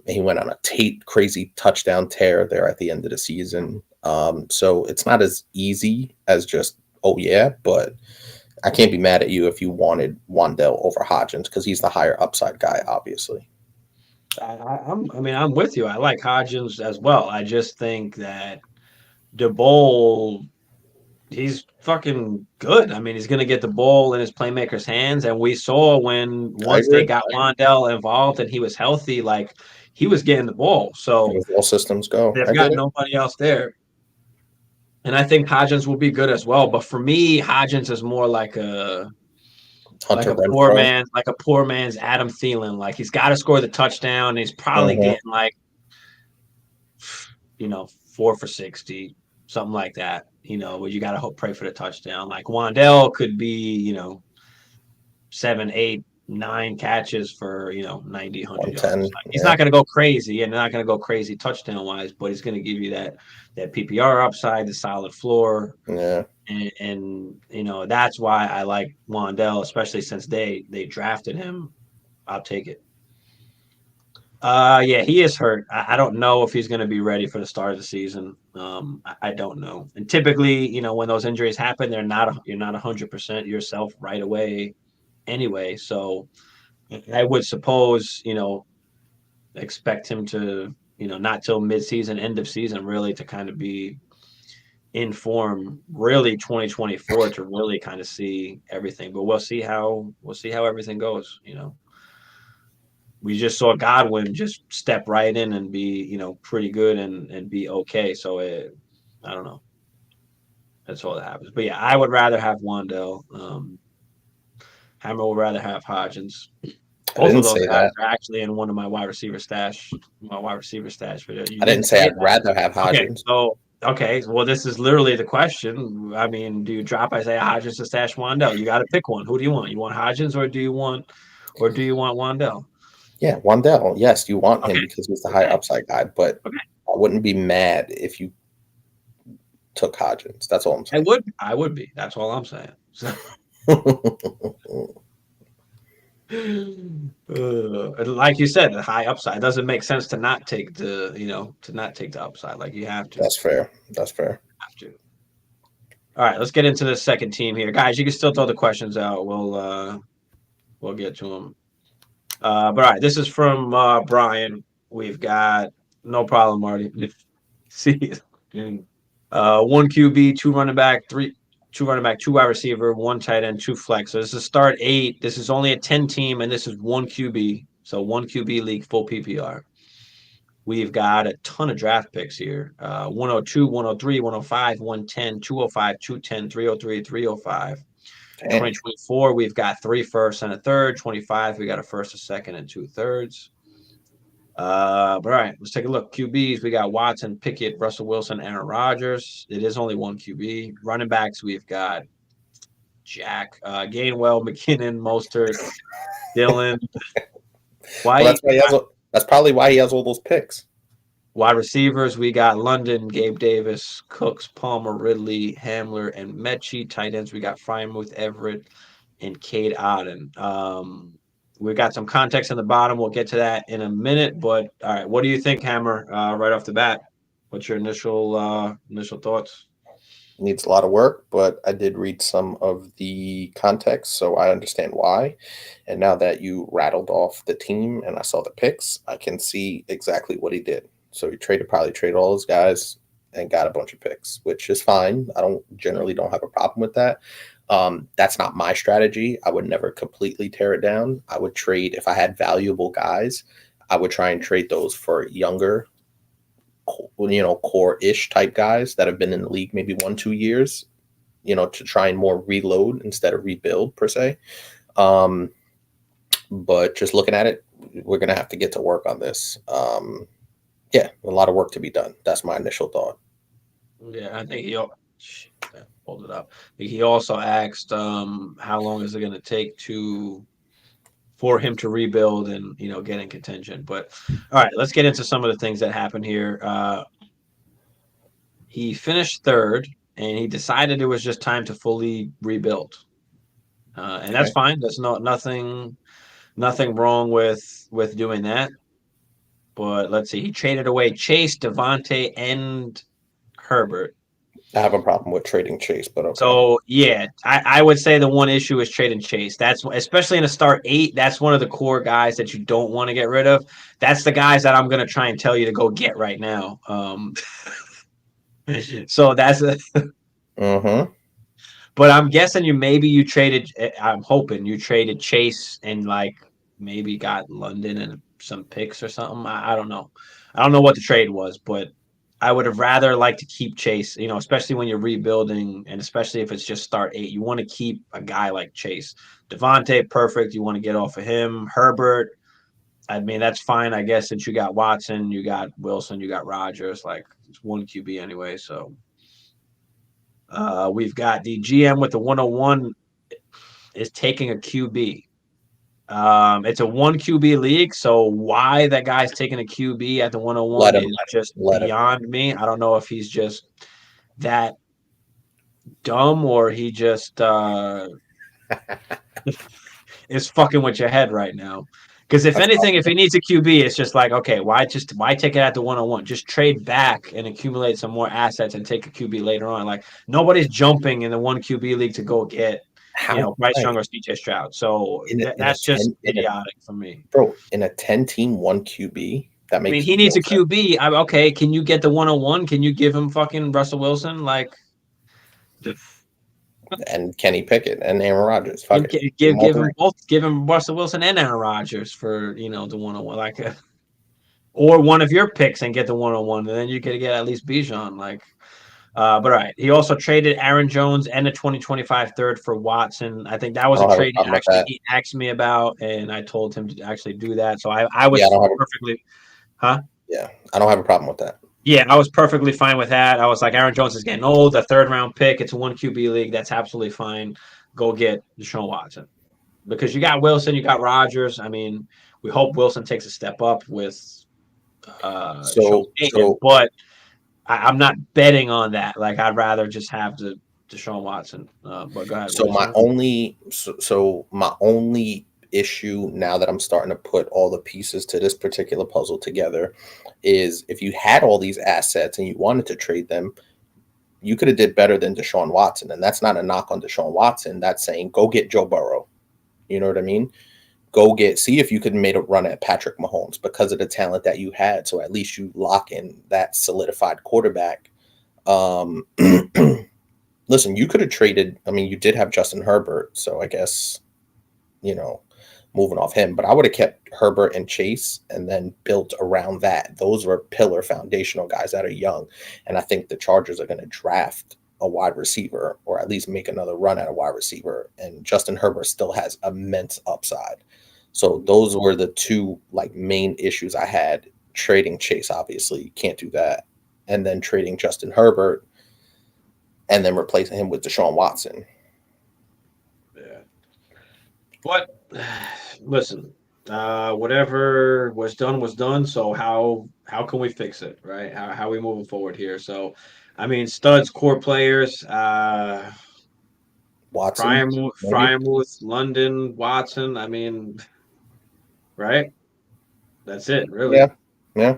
He went on a crazy touchdown tear there at the end of the season. So it's not as easy as just, oh yeah, but I can't be mad at you if you wanted Wandell over Hodgins because he's the higher upside guy, obviously. I'm with you. I like Hodgins as well. I just think that DeBoll, he's fucking good. I mean, he's going to get the ball in his playmakers' hands. And we saw when I once they agree. got Wandell involved and he was healthy, like he was getting the ball. So If all systems go, they've I get got it. nobody else there. And I think Hodgins will be good as well. But for me, Hodgins is more Hunter Renfro. like a poor man's Adam Thielen. Like he's got to score the touchdown. And he's probably Uh-huh. getting like, 4 for 60, something like that. But you got to hope, pray for the touchdown. Like Wandell could be, 7, 8, 9 catches for 90, 100 yards. 110. Like, he's Yeah. not going to go crazy and not going to go crazy touchdown wise, but he's going to give you that PPR upside, the solid floor. Yeah. And that's why I like Wandell, especially since they drafted him. I'll take it. Yeah, he is hurt. I don't know if he's going to be ready for the start of the season. I don't know. And typically, when those injuries happen, you're not 100% yourself right away anyway. So I would suppose, expect him to, not till mid-season, end of season, really to kind of be in form, really 2024 to really kind of see everything. But we'll see how everything goes. We just saw Godwin just step right in and be, pretty good and be okay. So I don't know. That's all that happens. But yeah, I would rather have Wandell. Hammer would rather have Hodgins. I Both of didn't those say guys that. are actually in one of my wide receiver stash. My wide receiver stash video. You I didn't didn't say say I'd that. rather have Okay, Hodgins. so well, this is literally the question. I mean, do you drop Isaiah Hodgins to stash Wandell? You got to pick one. Who do you want? You want Hodgins or do you want Wandell? Yeah, Wandell. Yes, you want him Okay, because he's the higher okay, upside guy, but okay. I wouldn't be mad if you took Hodgins. That's all I'm saying. I would be. That's all I'm saying. So, like you said, the high upside doesn't make sense to not take the upside. Like you have to, That's fair. That's fair. have to. All right, let's get into the second team here, guys. You can still throw the questions out. We'll get to them. But all right, this is from Brian. We've got no problem, Marty. See, one QB, two running back, two wide receiver, one tight end, two flex. So this is start 8. This is only a 10 team, and this is one QB. So one QB league, full PPR. We've got a ton of draft picks here. 102, 103, 105, 110, 205, 210, 303, 305. Damn. 2024, we've got 3 firsts and a third. 25, we got a first, a second, and 2/3. All right, let's take a look. QBs, we got Watson, Pickett, Russell Wilson, Aaron Rodgers. It is only one QB. Running backs, we've got Jack, Gainwell, McKinnon, Mostert, Dylan, Well, White. that's probably why he has all those picks. Wide receivers, we got London, Gabe Davis, Cooks, Palmer, Ridley, Hamler, and Mechie. Tight ends, we got Frymouth, Everett, and Cade Auden. We've got some context in the bottom. We'll get to that in a minute. But all right, what do you think, Hammer? Right off the bat, what's your initial thoughts? Needs a lot of work, but I did read some of the context, so I understand why. And now that you rattled off the team and I saw the picks, I can see exactly what he did. So he probably traded all his guys and got a bunch of picks, which is fine. I don't have a problem with that. That's not my strategy. I would never completely tear it down. I would trade if I had valuable guys. I would try and trade those for younger, core-ish type guys that have been in the league maybe 1-2 years, to try and more reload instead of rebuild per se. But just looking at it, we're gonna have to get to work on this. Yeah, a lot of work to be done. That's my initial thought. Yeah, I think hold it up. He also asked, how long is it going to take for him to rebuild and get in contention. But all right, let's get into some of the things that happened here. He finished third, and he decided it was just time to fully rebuild, and that's fine. There's nothing wrong with doing that. But let's see, he traded away Chase, Devontae, and Herbert. I have a problem with trading Chase, but okay. So yeah, I would say the one issue is trading Chase. That's especially in a start 8. That's one of the core guys that you don't want to get rid of. That's the guys that I'm gonna try and tell you to go get right now. So that's a. Mm-hmm. But I'm guessing you traded. I'm hoping you traded Chase and like maybe got London and some picks or something. I don't know. I don't know what the trade was, but I would have rather liked to keep Chase. You know, especially when you're rebuilding, and especially if it's just start 8, you want to keep a guy like Chase. Devontae, perfect. You want to get off of him. Herbert. I mean, that's fine, I guess, since you got Watson, you got Wilson, you got Rodgers. Like it's one QB anyway, so. We've got the GM with the 101 is taking a QB. It's a one QB league, so why that guy's taking a QB at the 101 Let him. is just Let him. beyond me. I don't know if he's just that dumb or he just is fucking with your head right now. Because if That's anything, if possible. he needs a QB, it's just like, okay, why take it at the 101? Just trade back and accumulate some more assets and take a QB later on. Like nobody's jumping in the one QB league to go get, How Bryce Young right or CJ Stroud. So in a that's just 10 idiotic for me. bro in a 10 team one QB that I mean, makes he needs no a sense. QB. Okay, can you get the 101? Can you give him fucking Russell Wilson? Like, And Kenny Pickett and Aaron Rodgers. Fuck it. Give them all give three. him both. Give him Russell Wilson and Aaron Rodgers for the 101. Like, or one of your picks and get the 101, and then you could get at least Bijan. Like, but all right. He also traded Aaron Jones and a 2025 third for Watson. I think that I was a don't have a trade problem with actually that. he asked me about, and I told him to actually do that. So I Yeah, I was don't have a perfectly, huh? yeah, I don't have a problem with that. Yeah, I was perfectly fine with that. I was like, Aaron Jones is getting old, a third round pick. It's a one QB league. That's absolutely fine. Go get Deshaun Watson because you got Wilson, you got Rodgers. I mean, we hope Wilson takes a step up with Sean So Payton, so but I'm not betting on that. Like, I'd rather just have the Deshaun Watson. But go ahead. What so are you my saying? only so my only issue now that I'm starting to put all the pieces to this particular puzzle together is if you had all these assets and you wanted to trade them, you could have did better than Deshaun Watson. And that's not a knock on Deshaun Watson. That's saying go get Joe Burrow. You know what I mean? See if you could make a run at Patrick Mahomes because of the talent that you had. So at least you lock in that solidified quarterback. Um, listen, you could have traded. I mean, you did have Justin Herbert, so I guess you know moving off him. But I would have kept Herbert and Chase, and then built around that. Those were pillar foundational guys that are young, and I think the Chargers are going to draft a wide receiver or at least make another run at a wide receiver. And Justin Herbert still has immense upside. So those were the two like main issues I had. Trading Chase, obviously, you can't do that. And then trading Justin Herbert and then replacing him with Deshaun Watson. Yeah. But listen, whatever was done was done. So how can we fix it, right? How are we moving forward here? So, I mean, studs, core players, Watson, maybe. Fryermuth, London, Watson. I mean, right? That's it, really. Yeah. Yeah.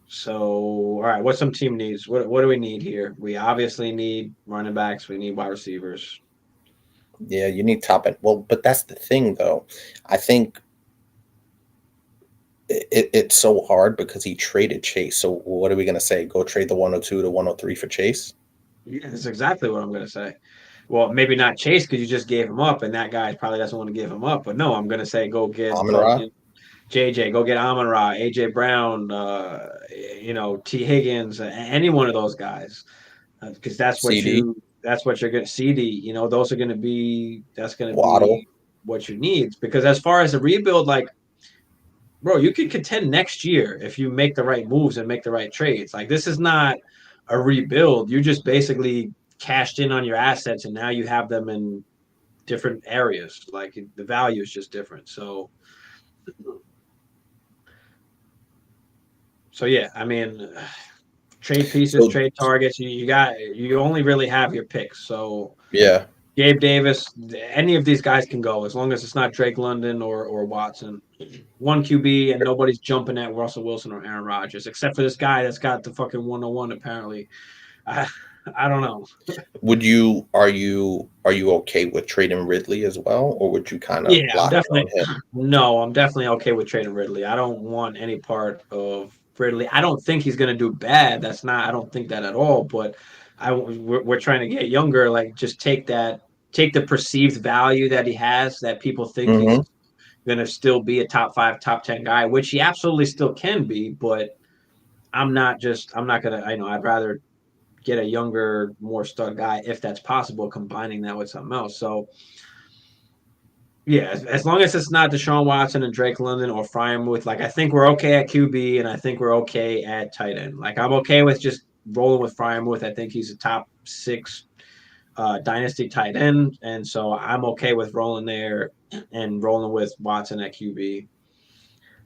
So, all right, what some team needs? What do we need here? We obviously need running backs. We need wide receivers. Yeah, you need top end. Well, but that's the thing though. I think it's so hard because he traded Chase. So what are we gonna say? Go trade the 102 to 103 for Chase? Yeah, that's exactly what I'm going to say. Well, maybe not Chase because you just gave him up, and that guy probably doesn't want to give him up. But no, I'm going to say go get Amon Ra? fucking JJ, go get Amon Ra, AJ Brown, T Higgins, any one of those guys, because CD? that's what you're going to CD. Those are going to be that's going to Waddle? be what you need. Because as far as the rebuild, like, bro, you can contend next year if you make the right moves and make the right trades. Like, this is not a rebuild. You just basically cashed in on your assets and now you have them in different areas. Like, the value is just different. So yeah, I mean, trade pieces, So trade targets. You only really have your picks. So yeah. Gabe Davis, any of these guys can go as long as it's not Drake London or Watson. One QB and nobody's jumping at Russell Wilson or Aaron Rodgers, except for this guy that's got the fucking 101 apparently. I, I don't know. Are you okay with trading Ridley as well, or would you kind of Yeah, I'm lock in definitely on him? no, I'm definitely okay with trading Ridley. I don't want any part of Ridley. I don't think he's going to do bad. That's not. I don't think that at all. But we're trying to get younger. Like just take the perceived value that he has. That people think he's Hmm. going to still be a top 5, top 10 guy, which he absolutely still can be. But I'm not going to. I know. I'd rather get a younger, more stud guy if that's possible, combining that with something else. So yeah, as long as it's not Deshaun Watson and Drake London or Fryermuth, like I think we're okay at QB and I think we're okay at tight end. Like I'm okay with just rolling with Fryermuth. I think he's a top 6 dynasty tight end, and so I'm okay with rolling there and rolling with Watson at QB.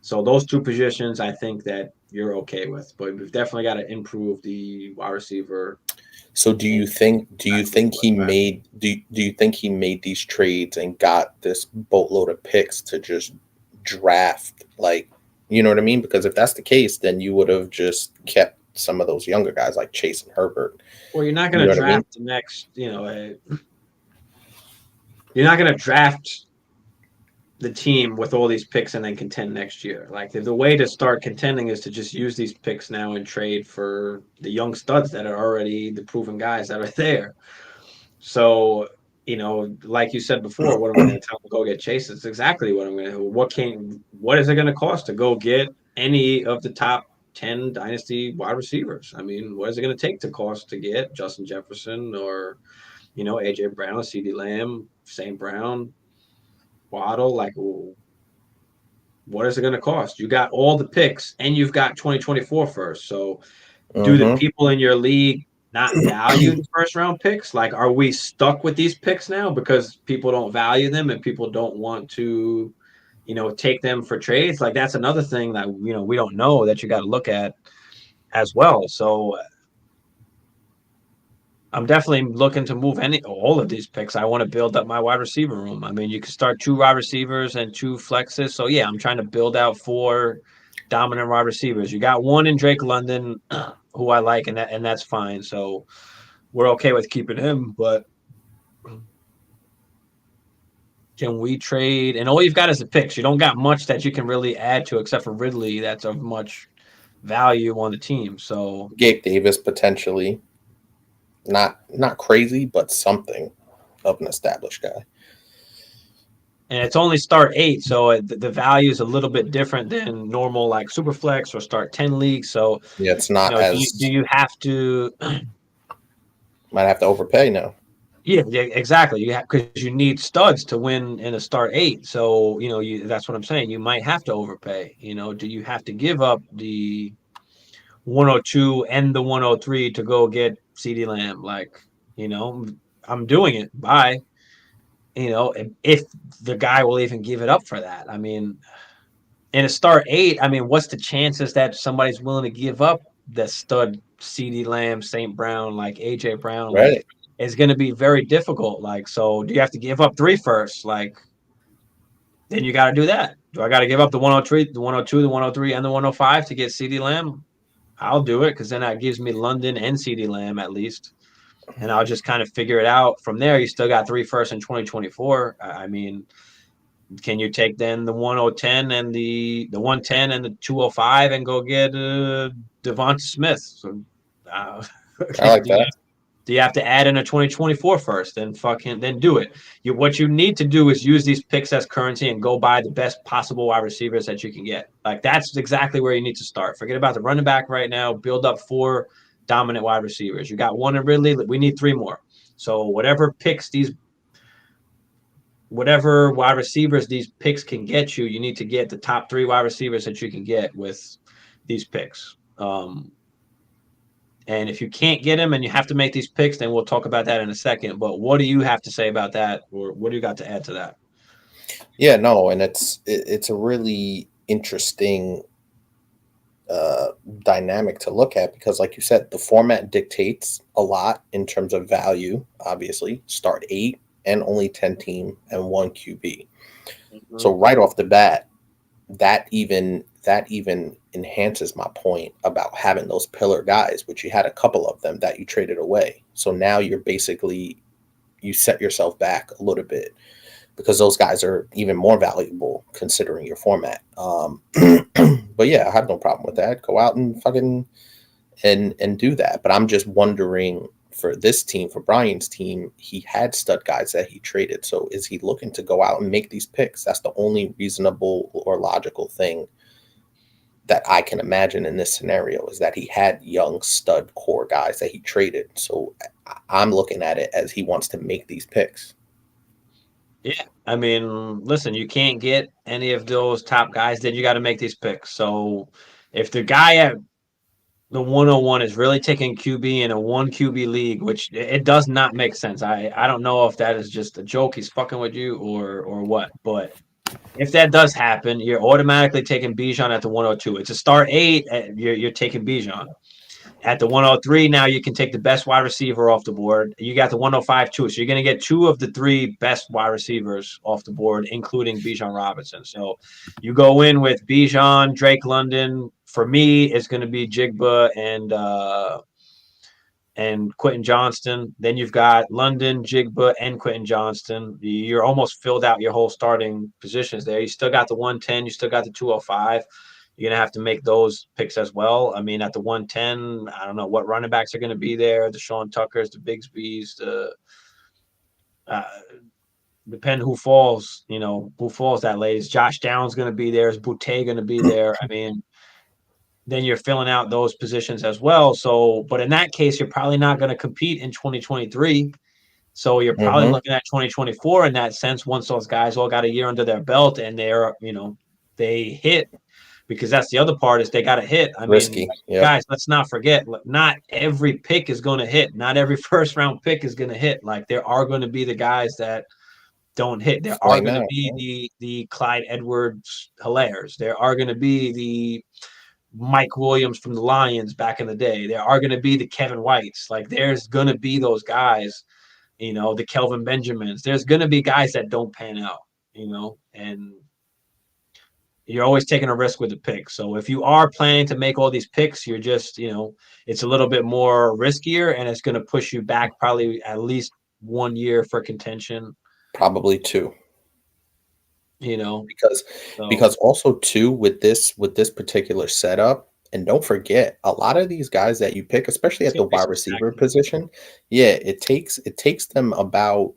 So those two positions, I think that you're okay with, but we've definitely got to improve the wide receiver. So do you think he Quarterback. made these trades and got this boatload of picks to just draft, like, you know what I mean? Because if that's the case, then you would have just kept some of those younger guys like Chase and Herbert. Well, you're not You going know to what I mean? draft the next, you're not going to draft the team with all these picks and then contend next year. Like the way to start contending is to just use these picks now and trade for the young studs that are already the proven guys that are there. So, like you said before, what am I going to tell them to go get Chase? It's exactly what I'm going to. What is it going to cost to go get any of the top 10 dynasty wide receivers? I mean, what is it going to take to cost to get Justin Jefferson or AJ Brown, CD Lamb, St. Brown, Waddle? Like, what is it going to cost? You got all the picks and you've got 2024 first. So do the Mm-hmm. people in your league not value the first round picks? Like, are we stuck with these picks now because people don't value them and people don't want to, take them for trades? Like, that's another thing that, we don't know that you got to look at as well. So I'm definitely looking to move all of these picks. I want to build up my wide receiver room. I mean, you can start 2 wide receivers and 2 flexes. So yeah, I'm trying to build out 4 dominant wide receivers. You got one in Drake London, who I like, and that's fine. So we're okay with keeping him. But can we trade? And all you've got is the picks. You don't got much that you can really add to except for Ridley. That's of much value on the team. So Gabe Davis potentially, not crazy, but something of an established guy. and it's only start 8, so the value is a little bit different than normal like superflex or start 10 leagues. So Yeah, it's not do as, you have to? might have to overpay now. Yeah, exactly. You have because you need studs to win in a start 8. So that's what I'm saying. You might have to overpay. Do you have to give up the 102 and the 103 to go get CD Lamb? Like, you know, I'm doing it. Bye. If the guy will even give it up for that. I mean, in a start 8, I mean, what's the chances that somebody's willing to give up the stud CD Lamb, St. Brown, like AJ Brown? Like, Right. it's going to be very difficult. Like, so do you have to give up 3 first? Like, then you got to do that. Do I got to give up the 103, the 102, the 103, and the 105 to get CD Lamb? I'll do it because then that gives me London and CD Lamb at least. And I'll just kind of figure it out from there. You still got 3 firsts in 2024. I mean, can you take then the 1010 and the 110 and the 205 and go get Devonta Smith? So, I like that. do you have to add in a 2024 first? Then do it. What you need to do is use these picks as currency and go buy the best possible wide receivers that you can get. Like that's exactly where you need to start. Forget about the running back right now. Build up 4 dominant wide receivers. You got 1 in Ridley. We need 3 more. So whatever wide receivers these picks can get you, you need to get the top 3 wide receivers that you can get with these picks. And if you can't get them and you have to make these picks, then we'll talk about that in a second. But what do you have to say about that, or what do you got to add to that? Yeah, no, and it's a really interesting dynamic to look at because, like you said, the format dictates a lot in terms of value. Obviously, start 8 and only 10 team and 1 QB. Mhm. So right off the bat, that even enhances my point about having those pillar guys, which you had a couple of them that you traded away. So now you're basically, you set yourself back a little bit because those guys are even more valuable considering your format. But yeah, I have no problem with that. Go out and fucking and do that. But I'm just wondering for this team, for Brian's team, he had stud guys that he traded. So is he looking to go out and make these picks? That's the only reasonable or logical thing that I can imagine in this scenario, is that he had young stud core guys that he traded. So I'm looking at it as he wants to make these picks. Yeah, I mean, listen, you can't get any of those top guys, then you got to make these picks. So if the guy at the 101 is really taking QB in a one QB league, which it does not make sense. I don't know if that is just a joke, he's fucking with you, or what. But if that does happen, you're automatically taking Bijan at the 102. It's a start 8, you're taking Bijan. At the 103, now you can take the best wide receiver off the board. You got the 105 too. So you're going to get 2 of the 3 best wide receivers off the board, including Bijan Robinson. So you go in with Bijan, Drake London. For me, it's going to be Jigba and Quentin Johnston. Then you've got London, Jigba, and Quentin Johnston. You're almost filled out your whole starting positions there. You still got the 110. You still got the 205. You're going to have to make those picks as well. I mean, at the 110, I don't know what running backs are going to be there. The Sean Tuckers, the Bigsbys, the uh, depend who falls, who falls that late. Is Josh Downs going to be there? Is Boutte going to be there? I mean, then you're filling out those positions as well. So, but in that case, you're probably not going to compete in 2023. So you're probably looking at 2024 in that sense, once those guys all got a year under their belt and they hit, because that's the other part, is they got to hit. I Risky. mean, Yep. guys, let's not forget, not every pick is going to hit. Not every first round pick is going to hit. Like, there are going to be the guys that don't hit. There are going to be the Clyde Edwards-Hilairs. There are going to be the Mike Williams from the Lions back in the day. There are going to be the Kevin Whites. Like, there's going to be those guys, the Kelvin Benjamins. There's going to be guys that don't pan out, and you're always taking a risk with the pick. So if you are planning to make all these picks, you're just, it's a little bit more riskier, and it's going to push you back probably at least 1 year for contention. Probably 2. Because also too, with this particular setup, and don't forget, a lot of these guys that you pick, especially at the wide receiver position, it takes them about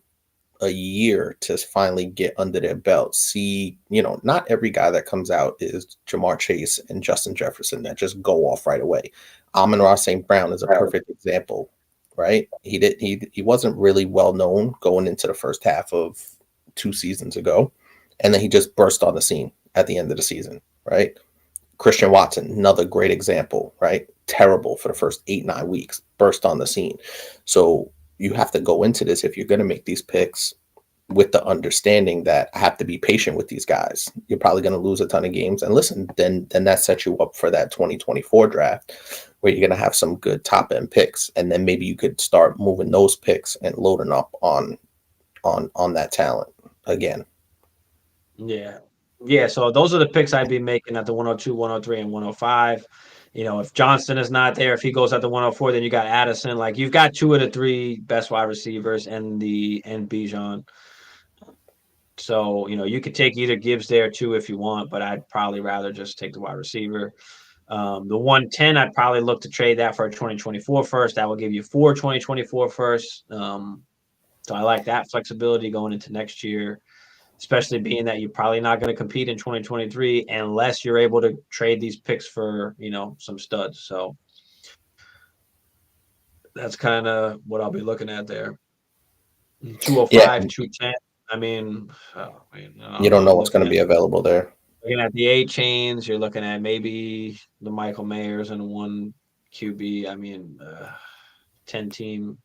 a year to finally get under their belt. See, not every guy that comes out is Jamar Chase and Justin Jefferson that just go off right away. Amon-Ra St. Brown is a perfect example, right? He wasn't really well known going into the first half of 2 seasons ago, and then he just burst on the scene at the end of the season, right? Christian Watson, another great example, right? Terrible for the first 8-9 weeks, burst on the scene. So you have to go into this, if you're going to make these picks, with the understanding that I have to be patient with these guys. You're probably going to lose a ton of games. And listen, then that sets you up for that 2024 draft, where you're going to have some good top end picks. And then maybe you could start moving those picks and loading up on that talent again. Yeah. So those are the picks I'd be making at the 102, 103, and 105. If Johnston is not there, if he goes at the 104, then you got Addison. Like, you've got 2 of the 3 best wide receivers and Bijan. So, you could take either Gibbs there too if you want, but I'd probably rather just take the wide receiver. The 110, I'd probably look to trade that for a 2024 first. That will give you 4 2024 firsts. So I like that flexibility going into next year, especially being that you're probably not going to compete in 2023 unless you're able to trade these picks for, some studs. So that's kind of what I'll be looking at there. 205, 210. I mean, you don't know what's going to be available there. Looking at the 8 chains, you're looking at maybe the Michael Mayers and 1 QB. I mean, 10 team.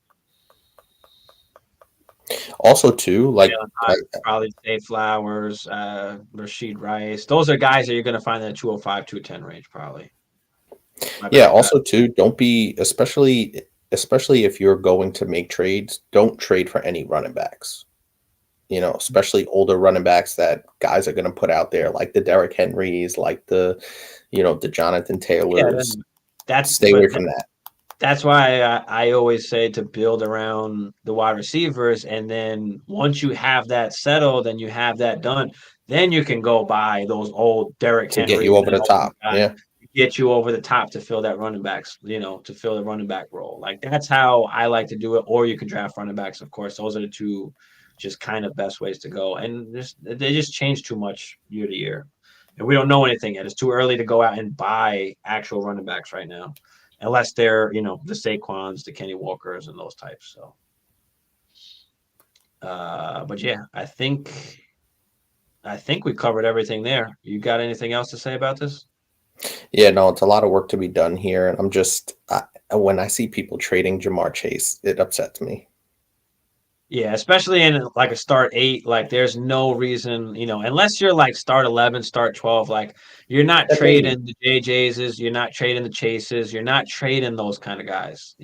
Also, too, like probably Zay Flowers, Rashid Rice. Those are guys that you're going to find in the 205, 210 range, probably. Also, too, don't be, especially if you're going to make trades, don't trade for any running backs. especially older running backs that guys are going to put out there, like the Derrick Henrys, like the Jonathan Yeah, Taylors. that's Stay away from that. that's why I always say to build around the wide receivers, and then once you have that settled and you have that done, then you can go buy those old Derrick To get you Henrys over and the all those top. guys, Yeah. get you over the top to fill that running backs, to fill the running back role. Like that's how I like to do it. Or you can draft running backs, of course. Those are the two just kind of best ways to go. And they just change too much year to year. And we don't know anything yet. It's too early to go out and buy actual running backs right now unless they're the Saquons, the Kenny Walkers, and those types. So, but yeah, I think we covered everything there. You got anything else to say about this? Yeah, no, it's a lot of work to be done here. And when I see people trading Jamar Chase, it upsets me. Yeah, especially in like a start 8, like there's no reason, unless you're like start 11, start 12, like you're not And maybe trading the JJ's, you're not trading the Chases, you're not trading those kind of guys.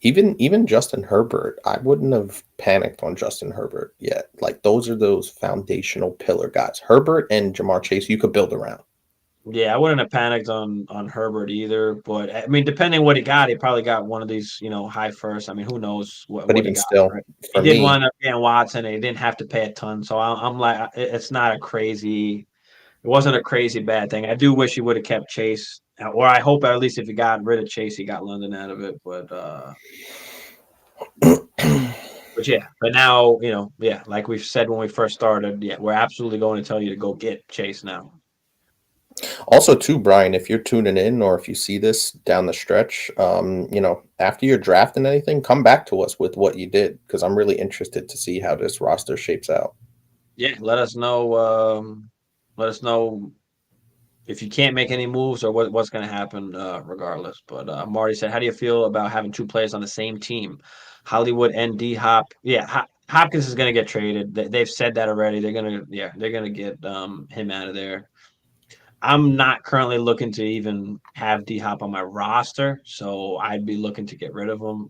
even Justin Herbert, I wouldn't have panicked on Justin Herbert yet. Like those are those foundational pillar guys. Herbert and Jamar Chase, you could build around. Yeah, I wouldn't have panicked on Herbert either, but I mean, depending what he got, he probably got one of these, high first. I mean, who knows what, But what he even got, still, right? He for did me, wind up getting Watson, and he didn't have to pay a ton. So I'm like, it's not a crazy. It wasn't a crazy bad thing. I do wish he would have kept Chase, or I hope at least if he got rid of Chase, he got London out of it. But yeah, but now yeah, like we've said when we first started, yeah, we're absolutely going to tell you to go get Chase now. also too, Brian, if you're tuning in or if you see this down the stretch, after you're drafting anything, come back to us with what you did because I'm really interested to see how this roster shapes out. Yeah, let us know. Let us know if you can't make any moves or what's going to happen regardless. But Marty said, how do you feel about having two players on the same team? Hollywood and D Hop. Yeah, Hopkins is going to get traded. They've said that already. They're gonna get him out of there. I'm not currently looking to even have D Hop on my roster, so I'd be looking to get rid of him.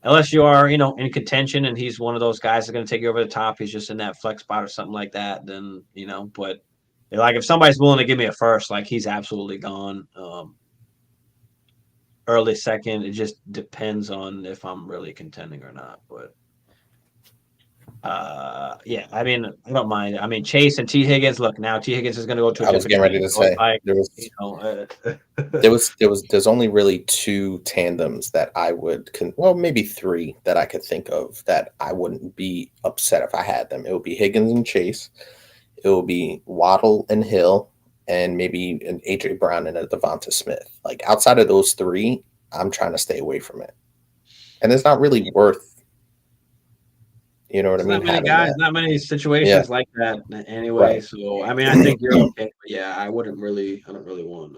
Unless you are, in contention and he's one of those guys that's going to take you over the top. He's just in that flex spot or something like that. Then, but like if somebody's willing to give me a first, like he's absolutely gone. Early second, it just depends on if I'm really contending or not. But yeah, I mean, I don't mind. I mean, Chase and T Higgins. Look, now T Higgins is going to go to a I was different getting ready team. to So it's say like, there was there's only really two tandems that I would maybe three that I could think of that I wouldn't be upset if I had them. It would be Higgins and Chase. It will be Waddle and Hill, and maybe an AJ Brown and a Devonta Smith. Like outside of those three, I'm trying to stay away from it. And it's not really worth, you know what I There's not mean, many having guys, that. not many Yeah, situations like that anyway. right. So I mean, I think you're okay. But yeah, I wouldn't really. I don't really want.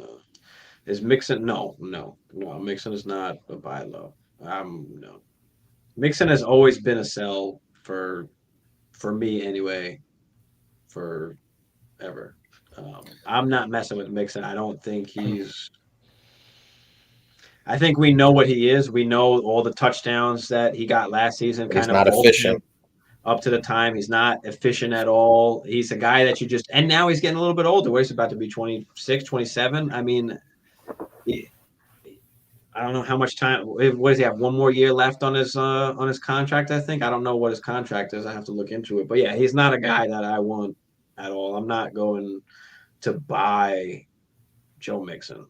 Is Mixon? No, no, no. Mixon is not a buy low. No. Mixon has always been a sell for me anyway. Forever. I'm not messing with Mixon. I don't think he's. I think we know what he is. We know all the touchdowns that he got last season He's kind of not vaulted him efficient. up to the time. He's not efficient at all. He's a guy that you just, and now he's getting a little bit older. Where he's about to be 26, 27. I mean, I don't know how much time. What does he have? One more year left on his contract. I think. I don't know what his contract is. I have to look into it. But yeah, he's not a guy that I want at all. I'm not going to buy Joe Mixon.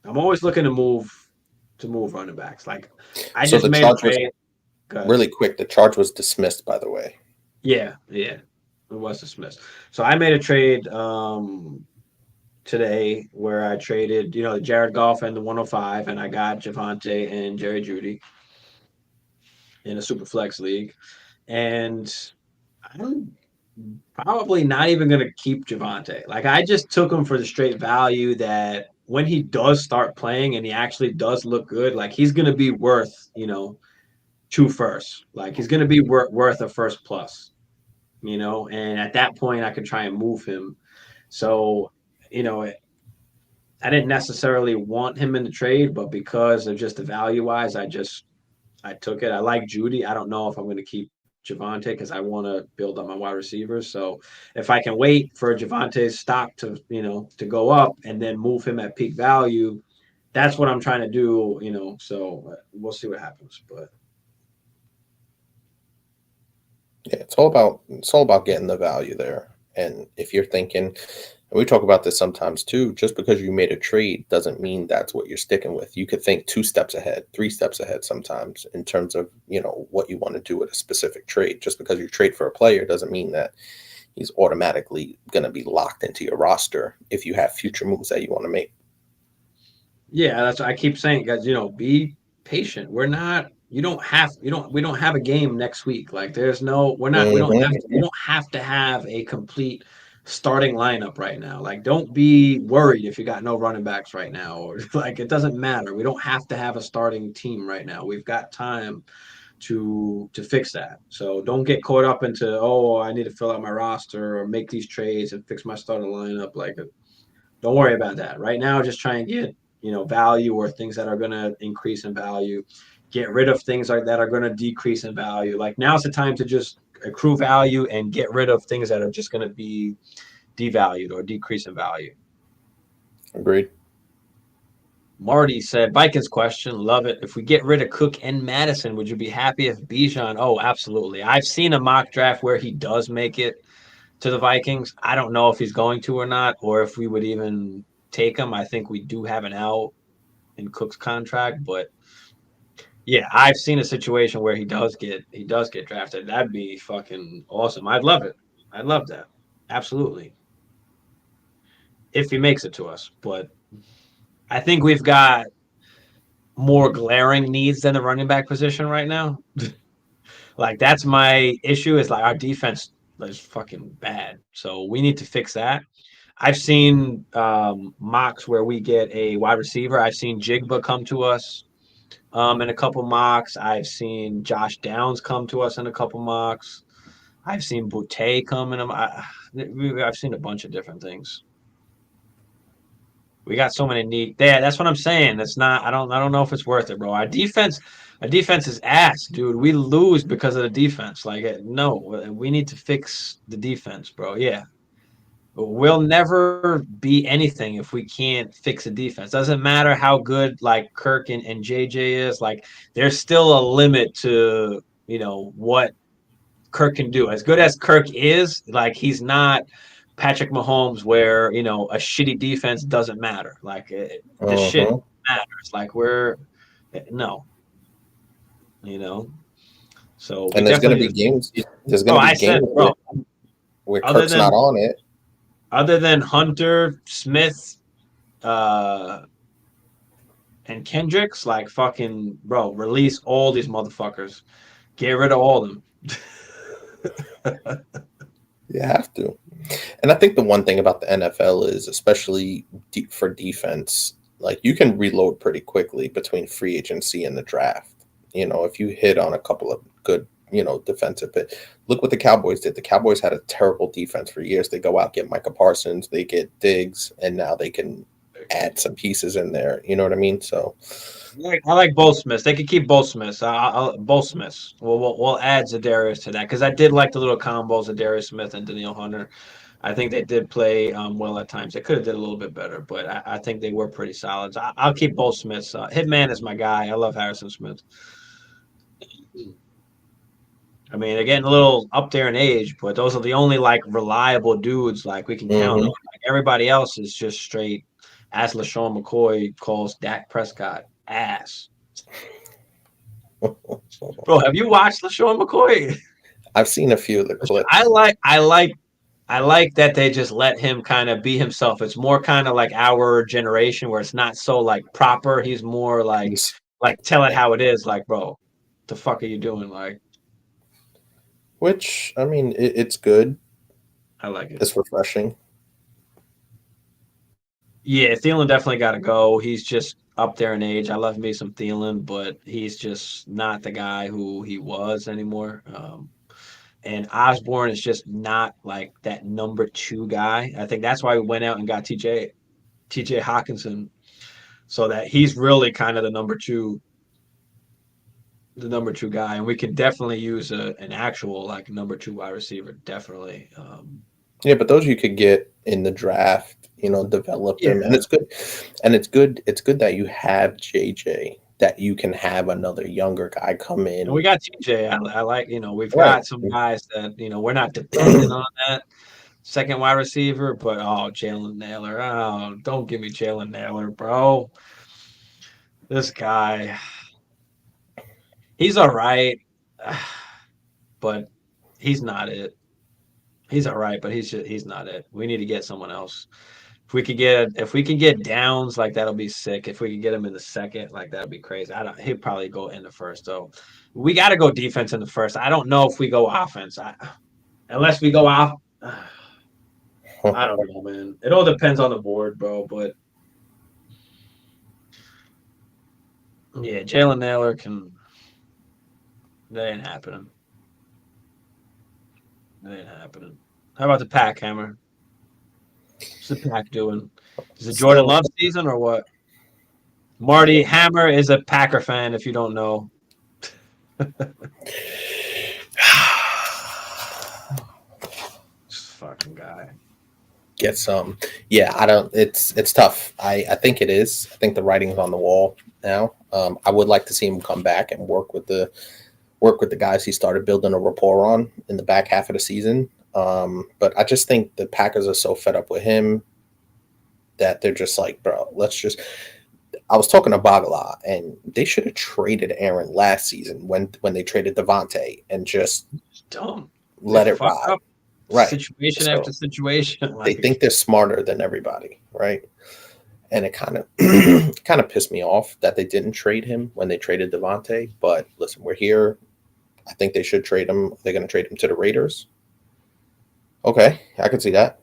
I'm always looking to move running backs. Like I So just the made a charge was trade. Good. really quick. The charge was dismissed, by the way. Yeah, yeah, it was dismissed. So I made a trade today where I traded, Jared Goff and the 105, and I got Javante and Jerry Judy in a super flex league. And I'm probably not even going to keep Javante. Like I just took him for the straight value that when he does start playing and he actually does look good, like he's going to be worth, two firsts. Like he's going to be worth a first plus, and at that point I could try and move him. So, you know, I didn't necessarily want him in the trade, but because of just the value wise, I took it. I like Judy. I don't know if I'm going to keep Javante because I want to build up my wide receivers. So if I can wait for Javante's stock to to go up and then move him at peak value, that's what I'm trying to do. So we'll see what happens. But Yeah, it's all about getting the value there. And if you're thinking, and we talk about this sometimes too, just because you made a trade doesn't mean that's what you're sticking with. You could think 2 steps ahead, 3 steps ahead sometimes in terms of, what you want to do with a specific trade. Just because you trade for a player doesn't mean that he's automatically going to be locked into your roster if you have future moves that you want to make. yeah, that's what I keep saying, guys. Be patient. We're not. You don't have. You don't. We don't have a game next week. Like, there's no. We're not. We don't have. Hmm. To, you don't have to have a complete starting lineup right now. Like, don't be worried if you got no running backs right now, or like it doesn't matter. We don't have to have a starting team right now. We've got time to fix that. So don't get caught up into, oh, I need to fill out my roster or make these trades and fix my starting lineup. Like, don't worry about that. Right now, just try and get, value or things that are going to increase in value. Get rid of things that are going to decrease in value. Like, now's the time to just accrue value and get rid of things that are just going to be devalued or decrease in value. Agreed. Marty said, Vikings question, love it. If we get rid of Cook and Madison, would you be happy if Bijan? Oh, absolutely. I've seen a mock draft where he does make it to the Vikings. I don't know if he's going to or not, or if we would even take him. I think we do have an out in Cook's contract, but yeah, I've seen a situation where he does get drafted. That'd be fucking awesome. I'd love it. I'd love that. Absolutely. If he makes it to us. But I think we've got more glaring needs than the running back position right now. Like, that's my issue, is like our defense is fucking bad. So we need to fix that. I've seen mocks where we get a wide receiver. I've seen Jigba come to us in a couple mocks. I've seen Josh Downs come to us in a couple mocks. I've seen Boutte come in them. I've seen a bunch of different things. We got so many neat. Yeah, that's what I'm saying. It's not. I don't know if it's worth it, bro. Our defense is ass, dude. We lose because of the defense. Like, no, we need to fix the defense, bro. Yeah, we'll never be anything if we can't fix the defense. Doesn't matter how good like Kirk and JJ is. Like, there's still a limit to what Kirk can do. As good as Kirk is, like, he's not Patrick Mahomes, where a shitty defense doesn't matter. Like, the shit Hmm. matters. Like, we're no, you know. So we And there's going definitely to be need to fix games. the There's defense. going Oh, to be I said, games bro. where Other Kirk's not than on it. other than Hunter Smith, uh, and Kendricks, like, fucking bro, release all these motherfuckers. Get rid of all of them. You have to. And I think the one thing about the NFL is, especially for defense, like, you can reload pretty quickly between free agency and the draft. If you hit on a couple of good, defensive look what the Cowboys did. The Cowboys had a terrible defense for years. They go out, get Micah Parsons, they get Diggs, and now they can add some pieces in there. You know what I mean? So, I like both Smiths. They could keep both Smiths. Both Smiths. We'll add Zadarius to that, because I did like the little combos of Darius Smith and Danielle Hunter. I think they did play well at times. They could have did a little bit better, but I think they were pretty solid. So I'll keep both Smiths. Hitman is my guy. I love Harrison Smith. I mean, they're getting a little up there in age, but those are the only like reliable dudes like we can count on. mhm. Like, everybody else is just straight, as LaShawn McCoy calls Dak Prescott, ass. Bro, have you watched LaShawn McCoy? I've seen a few of the I clips. like I like I like that they just let him kind of be himself. It's more kind of like our generation, where it's not so like proper. He's more He's- like tell it how it is. Like, bro, the fuck are you doing? Like, which, I mean, it's good. I like it. It's refreshing. Yeah, Thielen definitely got to go. He's just up there in age. I love me some Thielen, but he's just not the guy who he was anymore. And Osborne is just not like that number two guy. I think that's why we went out and got TJ Hawkinson, so that he's really kind of the number two. the number two guy, and we could definitely use an actual like number two wide receiver. Definitely. Yeah, but those you could get in the draft, develop them, and Yeah, it's good. And it's good. It's good that you have JJ, that you can have another younger guy come and we in. got TJ. I like we've Right. got some guys that we're not dependent on that second wide receiver, but Jalen Naylor. Oh, don't give me Jalen Naylor, bro. This guy, he's all right, but he's not it. He's all right, but he's not it. We need to get someone else. If we can get Downs, like that'll be sick. If we could get him in the second, like that'd be crazy. I don't. He'd probably go in the first though. We got to go defense in the first. I don't know if we go offense. Unless we go off. I don't know, man. It all depends on the board, bro. But yeah, Jalen Naylor can. That ain't happening. That ain't happening. How about the Pack Hammer? What's the Pack doing? Is it Jordan Still, Love season or what? Marty Hammer is a Packer fan. If you don't know, just fucking guy. get some. Yeah, I don't. It's tough. I think it is. I think the writing's on the wall now. I would like to see him come back and work with the guys he started building a rapport on in the back half of the season. But I just think the Packers are so fed up with him that they're just like, bro, let's just. I was talking to Bagala, and they should have traded Aaron last season when they traded Devontae and just It's dumb. let They it fucked ride. up Right. situation So after situation. they Like, think they're smarter than everybody, right? And it kind of kind of pissed me off that they didn't trade him when they traded Devontae. But listen, we're here. I think they should trade him. They're going to trade him to the Raiders. Okay, I can see that.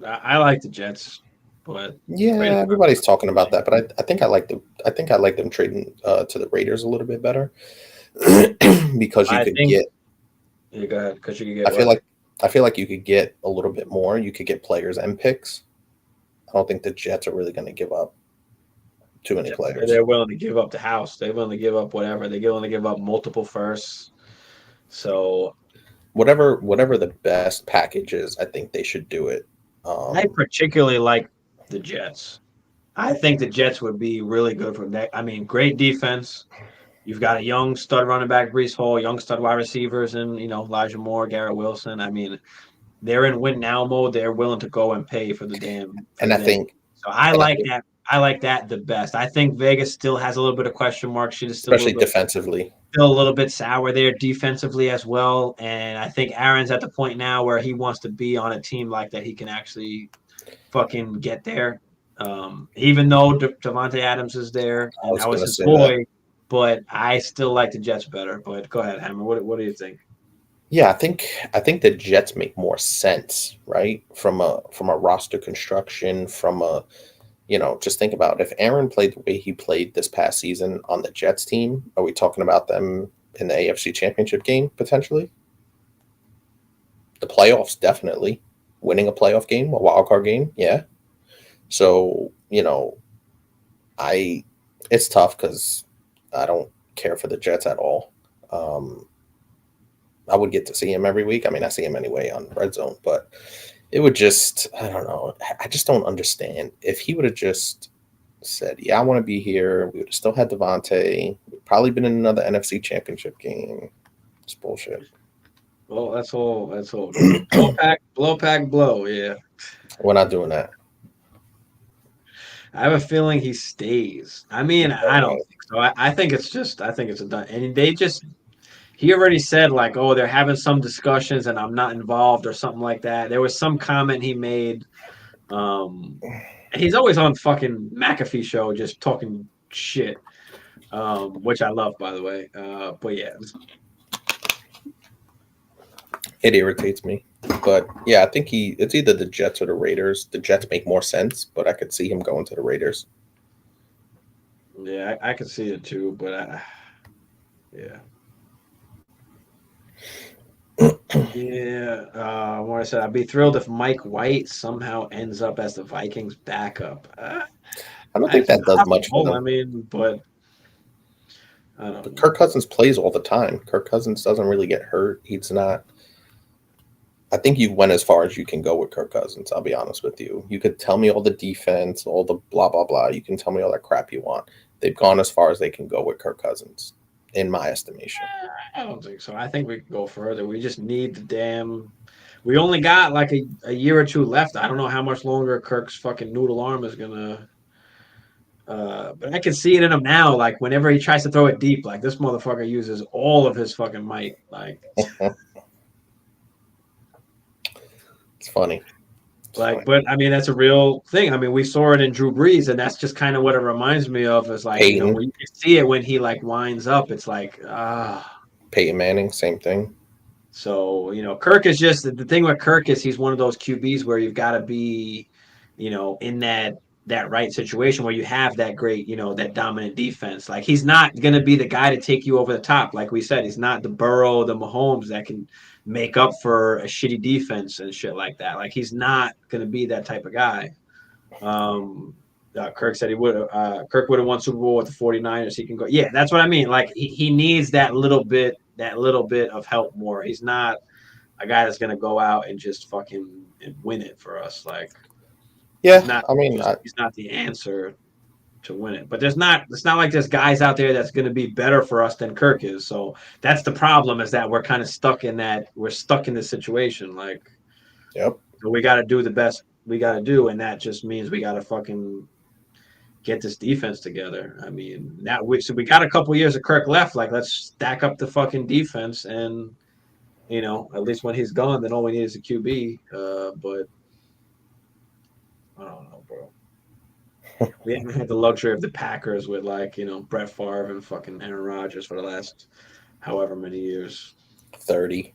I like the Jets, but Yeah, Raiders everybody's talking about that, but I like them trading to the Raiders a little bit better because you I could think. get. Yeah, go ahead, because you can I get feel what? like I feel like you could get a little bit more. You could get players and picks. I don't think the Jets are really going to give up too many players. They're willing to give up the house. They're willing to give up whatever. They're willing to give up multiple firsts. So Whatever the best package is, I think they should do it. I Um, particularly like the Jets. I think the Jets would be really good for that. I mean, great defense. You've got a young stud running back, Brees Hall, young stud wide receivers, and Elijah Moore, Garrett Wilson. I mean, they're in win now mode. They're willing to go and pay for the and I damn. think, So I and I like think, that. I like that the best. I think Vegas still has a little bit of question marks. She is especially defensively, still a little bit sour there defensively as well. And I think Aaron's at the point now where he wants to be on a team like that. He can actually fucking get there. Even though Devontae Adams is there, I and was that was going to his say that. boy, but I still like the Jets better. But go ahead, Hammer. What do you think? Yeah, I think the Jets make more sense, right? From a roster construction, just think about if Aaron played the way he played this past season on the Jets team, are we talking about them in the AFC Championship game potentially? The playoffs, definitely. Winning a playoff game, a wild card game, yeah. So, I it's tough because I don't care for the Jets at all. Um, I would get to see him every week. I mean, I see him anyway on Red Zone, but it would just, I don't know. I just don't understand. If he would have just said, yeah, I want to be here, we would have still had Devontae. We'd probably been in another NFC championship game. It's bullshit. Well, that's all. That's all. Blow pack, blow. Yeah. We're not doing that. I have a feeling he stays. I mean, I don't No, think so. I think it's just, I think it's a done. And he already said, like, oh, they're having some discussions and I'm not involved or something like that. There was some comment he made. Um, and he's always on fucking McAfee show just talking shit, which I love, by the way. But yeah, it irritates me. But yeah, I think it's either the Jets or the Raiders. The Jets make more sense, but I could see him going to the Raiders. yeah, I could see it too. But yeah. Yeah, what I said, I'd be thrilled if Mike White somehow ends up as the Vikings backup. I don't think It's that does much for possible. I them. mean, but I don't know. Kirk Cousins plays all the time. Kirk Cousins doesn't really get hurt. He's not. I think you went as far as you can go with Kirk Cousins. I'll be honest with you. You could tell me all the defense, all the blah, blah, blah. You can tell me all that crap you want. They've gone as far as they can go with Kirk Cousins, in my estimation. I don't think so. I think we can go further. We just need the damn. We only got like a year or two left. I don't know how much longer Kirk's fucking noodle arm is gonna. But I can see it in him now. Like whenever he tries to throw it deep, like this motherfucker uses all of his fucking might. Like It's funny. But I mean, that's a real thing. I mean, we saw it in Drew Brees, and that's just kind of what it reminds me of. Is like Peyton. when you can see it when he like winds up, it's like Peyton Manning, same thing. So Kirk is just the thing with Kirk is he's one of those QBs where you've got to be, in that right situation where you have that great, that dominant defense. Like he's not gonna be the guy to take you over the top. Like we said, he's not the Burrow, the Mahomes that can make up for a shitty defense and shit like that. Like he's not gonna be that type of guy. Kirk said he would. Kirk would have won Super Bowl with the 49ers. He can go. Yeah, that's what I mean. Like he needs that little bit of help more. He's not a guy that's gonna go out and just fucking win it for us. Like yeah, he's not the answer to win it. But it's not like there's guys out there that's gonna be better for us than Kirk is. So that's the problem is that we're kind of stuck in this situation. Like, yep. So we got to do the best we got to do, and that just means we got to fucking get this defense together. I mean, so we got a couple years of Kirk left. Like, let's stack up the fucking defense, and at least when he's gone, then all we need is a QB. But I don't know, bro. We haven't had the luxury of the Packers with Brett Favre and fucking Aaron Rodgers for the last however many years. 30.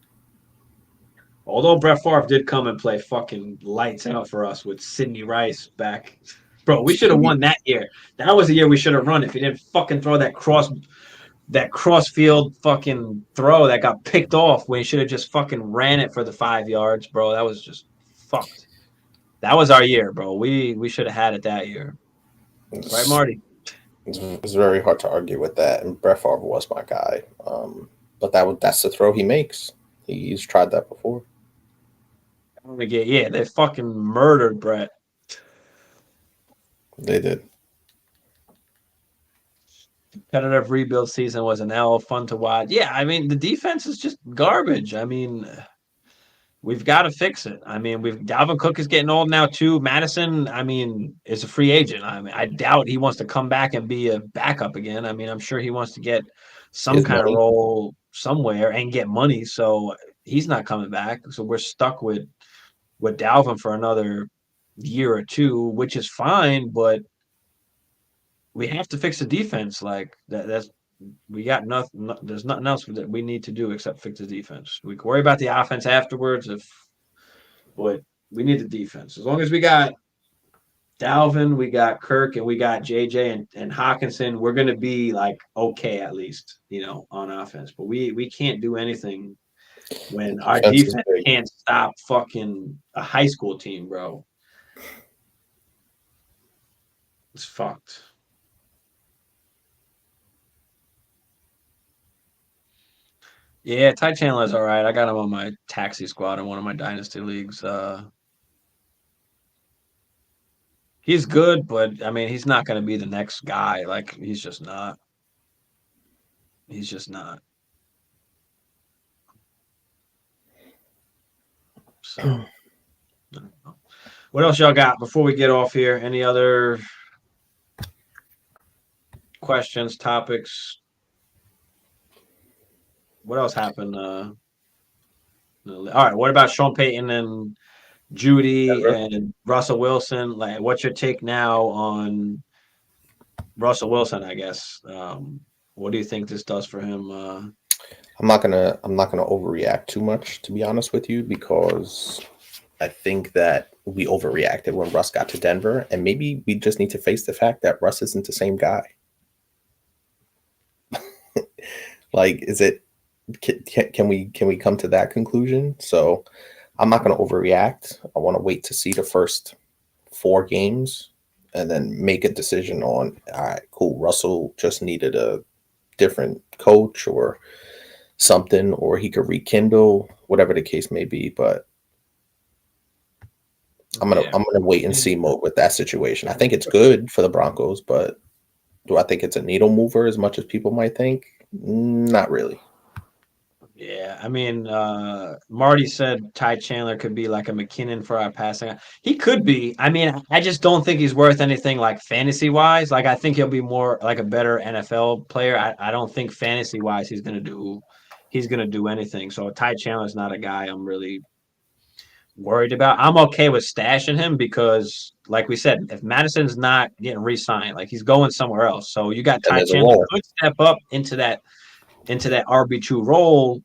Although Brett Favre did come and play fucking lights out for us with Sidney Rice back. Bro, we should have won that year. That was the year we should have run if he didn't fucking throw that cross-field fucking throw that got picked off when he should have just fucking ran it for the 5 yards, bro. That was just fucked. That was our year, bro. We should have had it that year. Right, Marty? It's very hard to argue with that. And Brett Favre was my guy. But that's the throw he makes. He's tried that before. They fucking murdered Brett. They did. Competitive rebuild season was an L, fun to watch. Yeah, I mean, the defense is just garbage. I mean, we've got to fix it. I mean, Dalvin Cook is getting old now too. Madison, I mean, is a free agent. I mean, I doubt he wants to come back and be a backup again. I mean, I'm sure he wants to get some kind of role somewhere and get money. So he's not coming back. So we're stuck with Dalvin for another year or two, which is fine, but we have to fix the defense. Like that's we got nothing. There's nothing else that we need to do except fix the defense. We can worry about the offense afterwards, but we need the defense. As long as we got Dalvin, we got Kirk, and we got JJ and Hawkinson, we're gonna be like okay at least, on offense. But we can't do anything when our defense can't stop fucking a high school team, bro. It's fucked. Yeah, Ty Chandler's all right. I got him on my taxi squad in one of my Dynasty leagues. He's good, but I mean, he's not going to be the next guy. Like, he's just not. He's just not. So, I don't know. What else y'all got before we get off here? Any other questions, topics? What else happened? All right. What about Sean Payton and Judy and Russell Wilson? Like, what's your take now on Russell Wilson? I guess. What do you think this does for him? I'm not gonna overreact too much, to be honest with you, because I think that we overreacted when Russ got to Denver, and maybe we just need to face the fact that Russ isn't the same guy. Like, is it? Can we come to that conclusion? So I'm not going to overreact. I want to wait to see the first 4 games and then make a decision on, all right, cool. Russell just needed a different coach or something, or he could rekindle, whatever the case may be. But I'm gonna wait and see mode with that situation. I think it's good for the Broncos, but do I think it's a needle mover as much as people might think? Not really. Yeah, I mean, Marty said Ty Chandler could be like a McKinnon for our passing. He could be. I mean, I just don't think he's worth anything like fantasy wise. Like, I think he'll be more like a better NFL player. I don't think fantasy wise he's gonna do anything. So Ty Chandler's not a guy I'm really worried about. I'm okay with stashing him because, like we said, if Madison's not getting re-signed, like he's going somewhere else. So you got And Ty there's a Chandler role. could step up into that RB2 role.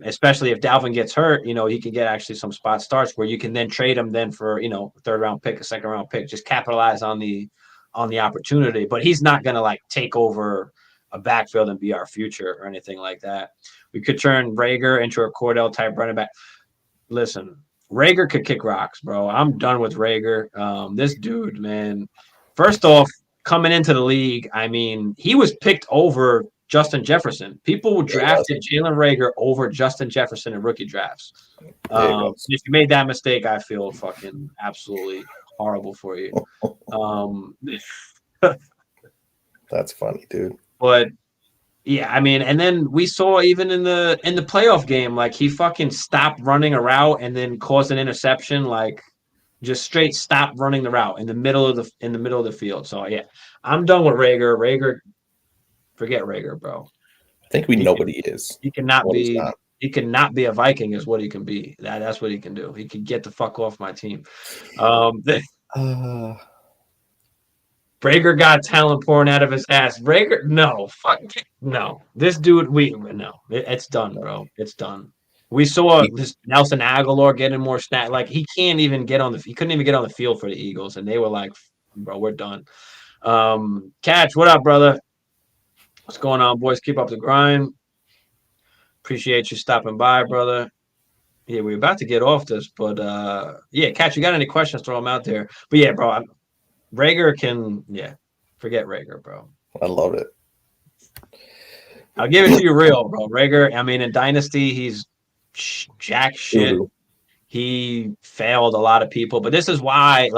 Especially if Dalvin gets hurt, he can get actually some spot starts where you can then trade him then for, third round pick, a second round pick, just capitalize on the opportunity. But he's not going to like take over a backfield and be our future or anything like that. We could turn Rager into a Cordell type running back. Listen, Rager could kick rocks, bro. I'm done with Rager. This dude, man, first off, coming into the league, I mean, he was picked over Justin Jefferson. People drafted Jalen Rager over Justin Jefferson in rookie drafts. If you made that mistake, I feel fucking absolutely horrible for you. That's funny, dude. But yeah, I mean, and then we saw even in the playoff game, like he fucking stopped running a route and then caused an interception, like just straight stop running the route in the middle of the field. So yeah, I'm done with Rager. Forget Rager, bro. I think we know what he is. He cannot be. He cannot be a Viking, is what he can be. That's what he can do. He can get the fuck off my team. Rager got talent pouring out of his ass. Rager, no, fuck, no. This dude, it's done, bro. It's done. We saw this Nelson Aguilar getting more stat. Like he couldn't even get on the field for the Eagles, and they were like, "Bro, we're done." Catch, what up, brother? What's going on, boys? Keep up the grind. Appreciate you stopping by, brother. Yeah, we're about to get off this, but yeah, Catch, you got any questions? Throw them out there. But yeah, bro, Rager can, forget Rager, bro. I love it. I'll give it to you real, bro. Rager, I mean, in Dynasty, he's jack shit. Mm-hmm. He failed a lot of people, but this is why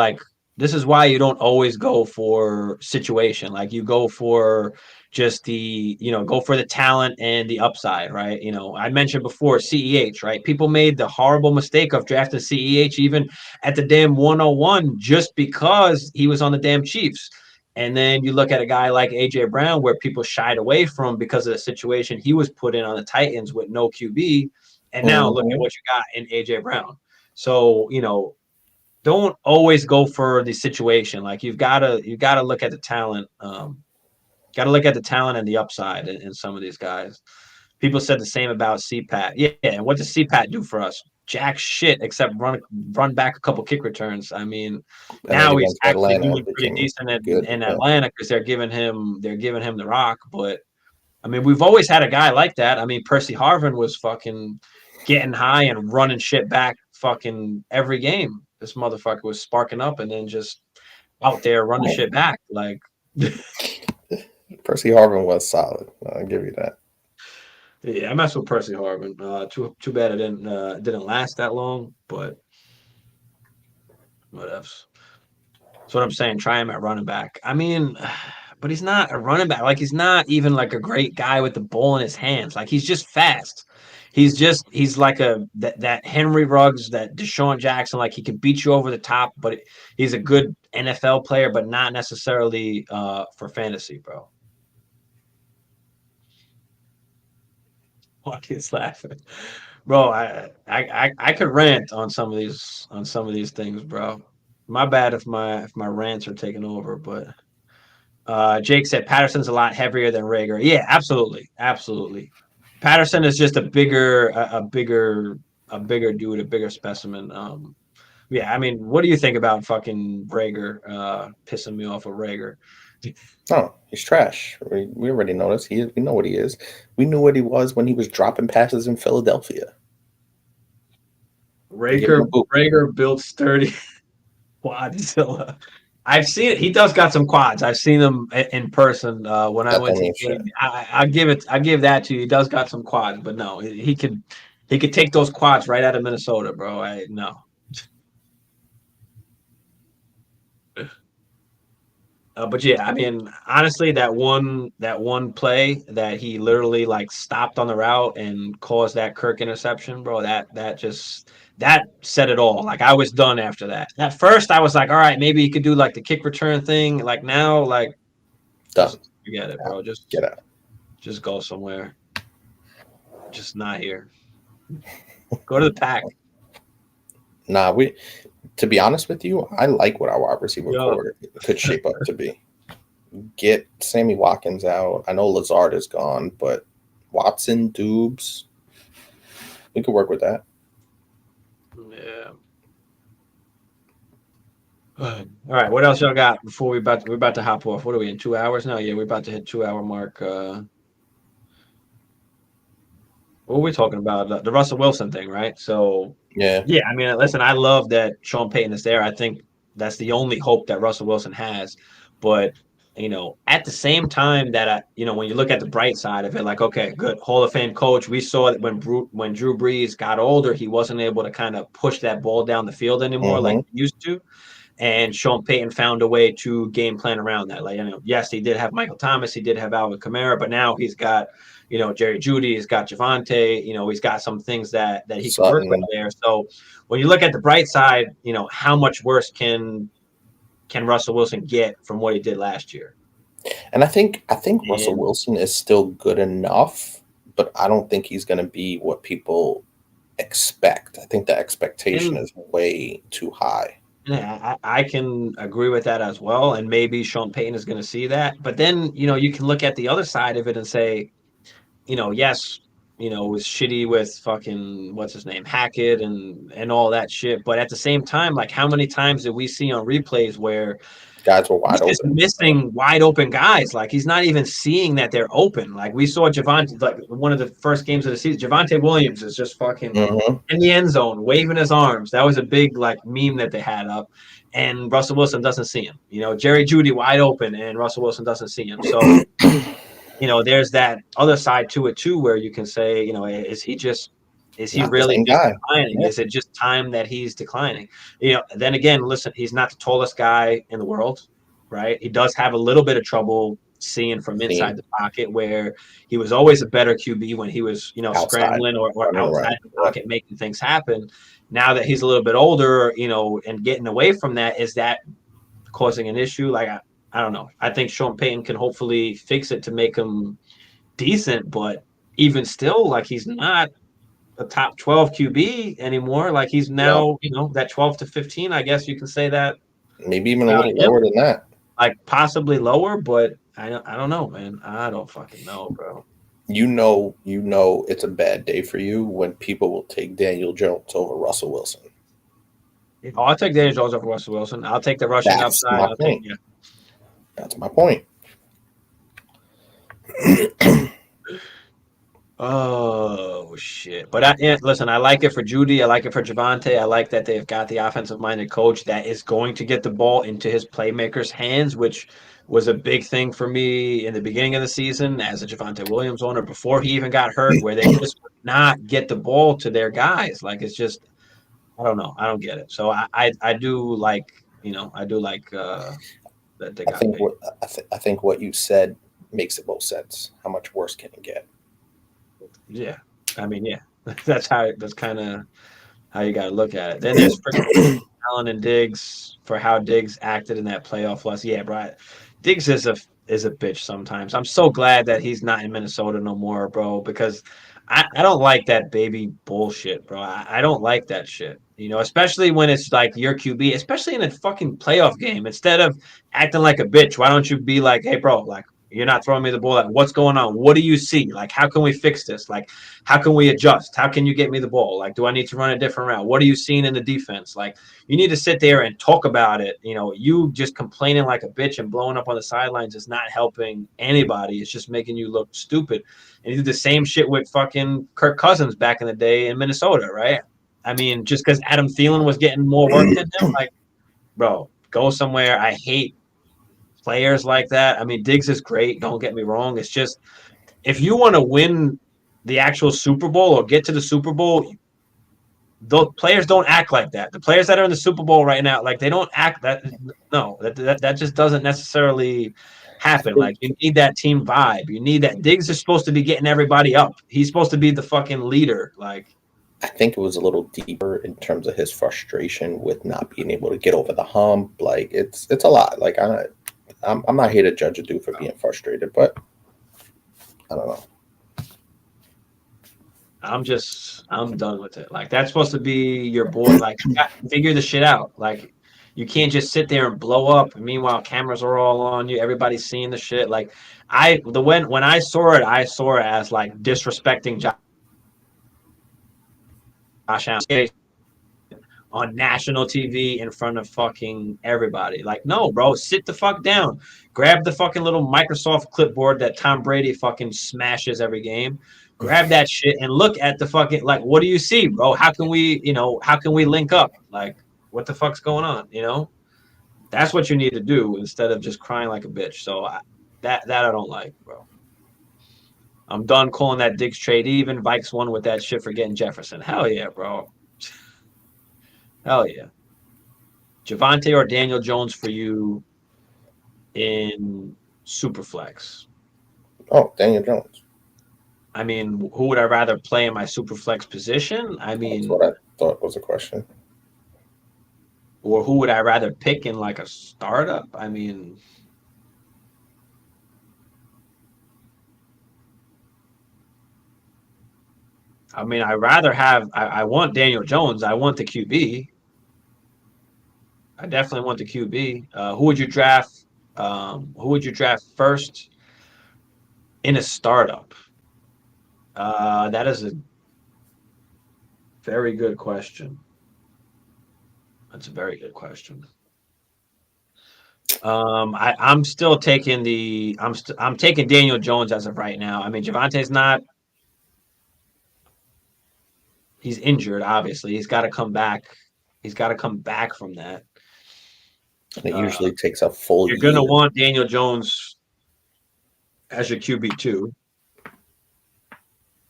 you don't always go for situation. Like you go for just go for the talent and the upside, right? I mentioned before CEH, right? People made the horrible mistake of drafting CEH even at the damn 101 just because he was on the damn Chiefs. And then you look at a guy like AJ Brown where people shied away from because of the situation he was put in on the Titans with no QB. And now look at what you got in AJ Brown. So, don't always go for the situation. Like you've got to look at the talent. Got to look at the talent and the upside in some of these guys. People said the same about CPAT. Yeah, and what does CPAT do for us? Jack shit, except run back a couple kick returns. I mean, now he's actually doing pretty decent in Atlanta because they're giving him the rock. But I mean, we've always had a guy like that. I mean, Percy Harvin was fucking getting high and running shit back fucking every game. This motherfucker was sparking up and then just out there running shit back. Like Percy Harvin was solid. I'll give you that. Yeah, I messed with Percy Harvin. Too bad it didn't last that long, but what else? That's what I'm saying. Try him at running back. I mean, but he's not a running back. Like he's not even like a great guy with the ball in his hands. Like he's just fast. He's like that Henry Ruggs, that Deshaun Jackson. Like he can beat you over the top, but he's a good NFL player, but not necessarily for fantasy, bro. He's laughing, bro. I could rant on some of these things, bro. My bad if my rants are taking over, but Jake said Patterson's a lot heavier than Rager. Yeah, absolutely. Patterson is just a bigger dude, a bigger specimen. Yeah, I mean, what do you think about fucking Rager pissing me off with Rager? No, he's trash. We already know this. We know what he is. We knew what he was when he was dropping passes in Philadelphia. Rager built sturdy. Quadzilla. I've seen it. He does got some quads. I've seen him in person when I went to Definitely the game. should. I give it. I give that to you. He does got some quads, but no, he could take those quads right out of Minnesota, bro. I no. But yeah, I mean, honestly, that one play that he literally like stopped on the route and caused that Kirk interception, bro. That said it all. Like I was done after that. At first, I was like, all right, maybe he could do like the kick return thing. Like now, like Done. just forget it, bro. Get out. Just go somewhere. Just not here. Go to the pack. Nah, to be honest with you, I like what our wide receiver Yeah. core could shape up to be. Get Sammy Watkins out. I know Lazard is gone, but Watson, Dubes, we could work with that. Yeah. All right, what else y'all got before we're about to hop off? What are we in 2 hours now? Yeah, we're about to hit 2 hour mark. What were we talking about? The Russell Wilson thing, right? So Yeah. yeah, I mean, listen, I love that Sean Payton is there. I think that's the only hope that Russell Wilson has. But at the same time that when you look at the bright side of it, like, okay, good Hall of Fame coach. We saw that when Drew Brees got older, he wasn't able to kind of push that ball down the field anymore like he used to. And Sean Payton found a way to game plan around that. Like, yes, he did have Michael Thomas, he did have Alvin Kamara, but now he's got, Jerry Jeudy, he's got Javante, he's got some things that he can work with there. So when you look at the bright side, how much worse can Russell Wilson get from what he did last year? And I think Russell Wilson is still good enough, but I don't think he's going to be what people expect. I think the expectation is way too high. Yeah, I can agree with that as well. And maybe Sean Payton is going to see that. But then, you can look at the other side of it and say, yes, it was shitty with fucking, what's his name, Hackett and all that shit. But at the same time, like how many times did we see on replays where guys were wide he's open, missing wide open guys? Like he's not even seeing that they're open. Like we saw Javante, like one of the first games of the season, Javante Williams is just fucking in the end zone, waving his arms. That was a big like meme that they had up. And Russell Wilson doesn't see him. Jerry Jeudy wide open, and Russell Wilson doesn't see him. So, there's that other side to it too, where you can say, is he Not really the same guy. declining? Yeah. Is it just time that he's declining? Then again, listen, he's not the tallest guy in the world, right? He does have a little bit of trouble seeing from inside the pocket, where he was always a better QB when he was, scrambling or outside the pocket, making things happen. Now that he's a little bit older, and getting away from that, is that causing an issue? Like, I don't know. I think Sean Payton can hopefully fix it to make him decent, but even still, like he's not a top 12 QB anymore. Like he's now, that 12 to 15, I guess you can say that. Maybe even a little lower than that. Like possibly lower, but I don't know, man. I don't fucking know, bro. You know it's a bad day for you when people will take Daniel Jones over Russell Wilson. I'll take Daniel Jones over Russell Wilson. I'll take the rushing upside. That's my point. Oh shit! But listen, I like it for Jeudy. I like it for Javante. I like that they've got the offensive-minded coach that is going to get the ball into his playmakers' hands, which was a big thing for me in the beginning of the season as a Javante Williams owner before he even got hurt, where they just would not get the ball to their guys. Like it's just, I don't know. I don't get it. So I do like, that they got. I think what you said makes it most sense. How much worse can it get? Yeah, I mean, yeah, that's kind of how you got to look at it. Then there's Allen and Diggs for how Diggs acted in that playoff loss. Yeah, bro, Diggs is a bitch sometimes. I'm so glad that he's not in Minnesota no more, bro, because I don't like that baby bullshit, bro. I don't like that shit. Especially when it's like your QB, especially in a fucking playoff game. Instead of acting like a bitch, why don't you be like, hey, bro, like, you're not throwing me the ball. Like, what's going on? What do you see? Like, how can we fix this? Like, how can we adjust? How can you get me the ball? Like, do I need to run a different route? What are you seeing in the defense? Like, you need to sit there and talk about it. You just complaining like a bitch and blowing up on the sidelines is not helping anybody. It's just making you look stupid. And you do the same shit with fucking Kirk Cousins back in the day in Minnesota, right? I mean, just because Adam Thielen was getting more work than him, like, bro, go somewhere. I hate players like that. I mean, Diggs is great. Don't get me wrong. It's just if you want to win the actual Super Bowl or get to the Super Bowl, those players don't act like that. The players that are in the Super Bowl right now, like they don't act that. No, that just doesn't necessarily happen. Like you need that team vibe. You need that. Diggs is supposed to be getting everybody up. He's supposed to be the fucking leader. Like I think it was a little deeper in terms of his frustration with not being able to get over the hump. Like it's a lot. Like I'm not here to judge a dude for being frustrated, but I don't know. I'm done with it. Like that's supposed to be your boy. Like you got to figure the shit out. Like you can't just sit there and blow up. And meanwhile, cameras are all on you. Everybody's seeing the shit. Like when I saw it as like disrespecting Josh Allen on national TV in front of fucking everybody. Like, no, bro, sit the fuck down. Grab the fucking little Microsoft clipboard that Tom Brady fucking smashes every game. Grab that shit and look at the fucking like, what do you see, bro? How can we link up? Like, what the fuck's going on? That's what you need to do instead of just crying like a bitch. So that I don't like, bro. I'm done calling that Diggs trade. Even Vikes won with that shit for getting Jefferson. Hell yeah, bro. Hell yeah. Javonte or Daniel Jones for you in Superflex? Oh, Daniel Jones. I mean, who would I rather play in my Superflex position? I That's mean, what I thought was a question. or who would I rather pick in like a startup? I mean, I want Daniel Jones. I want the QB. I definitely want the QB. Who would you draft? Who would you draft first in a startup? That is a very good question. That's a very good question. I'm still taking I'm taking Daniel Jones as of right now. I mean, Javante's not. He's injured, obviously. He's got to come back. He's got to come back from that. And it usually takes a full You're year. gonna want Daniel Jones as your QB2.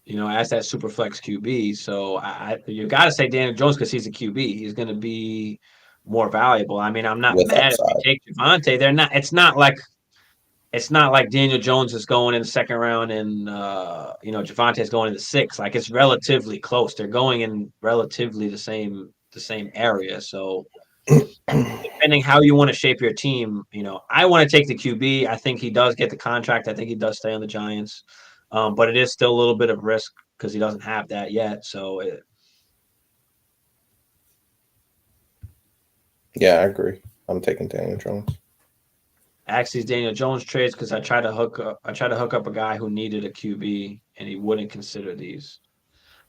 As that super flex QB. So you got to say Daniel Jones because he's a QB. He's going to be more valuable. I mean, I'm not With mad if upside. you take Javante. They're not. It's not like Daniel Jones is going in the second round and Javante is going in the sixth. Like it's relatively close. They're going in relatively the same area. So depending how you want to shape your team, I want to take the QB. I think he does get the contract. I think he does stay on the Giants. But it is still a little bit of risk because he doesn't have that yet. So yeah, I agree. I'm taking Daniel Jones. These Daniel Jones trades because I tried to hook up a guy who needed a QB and he wouldn't consider these.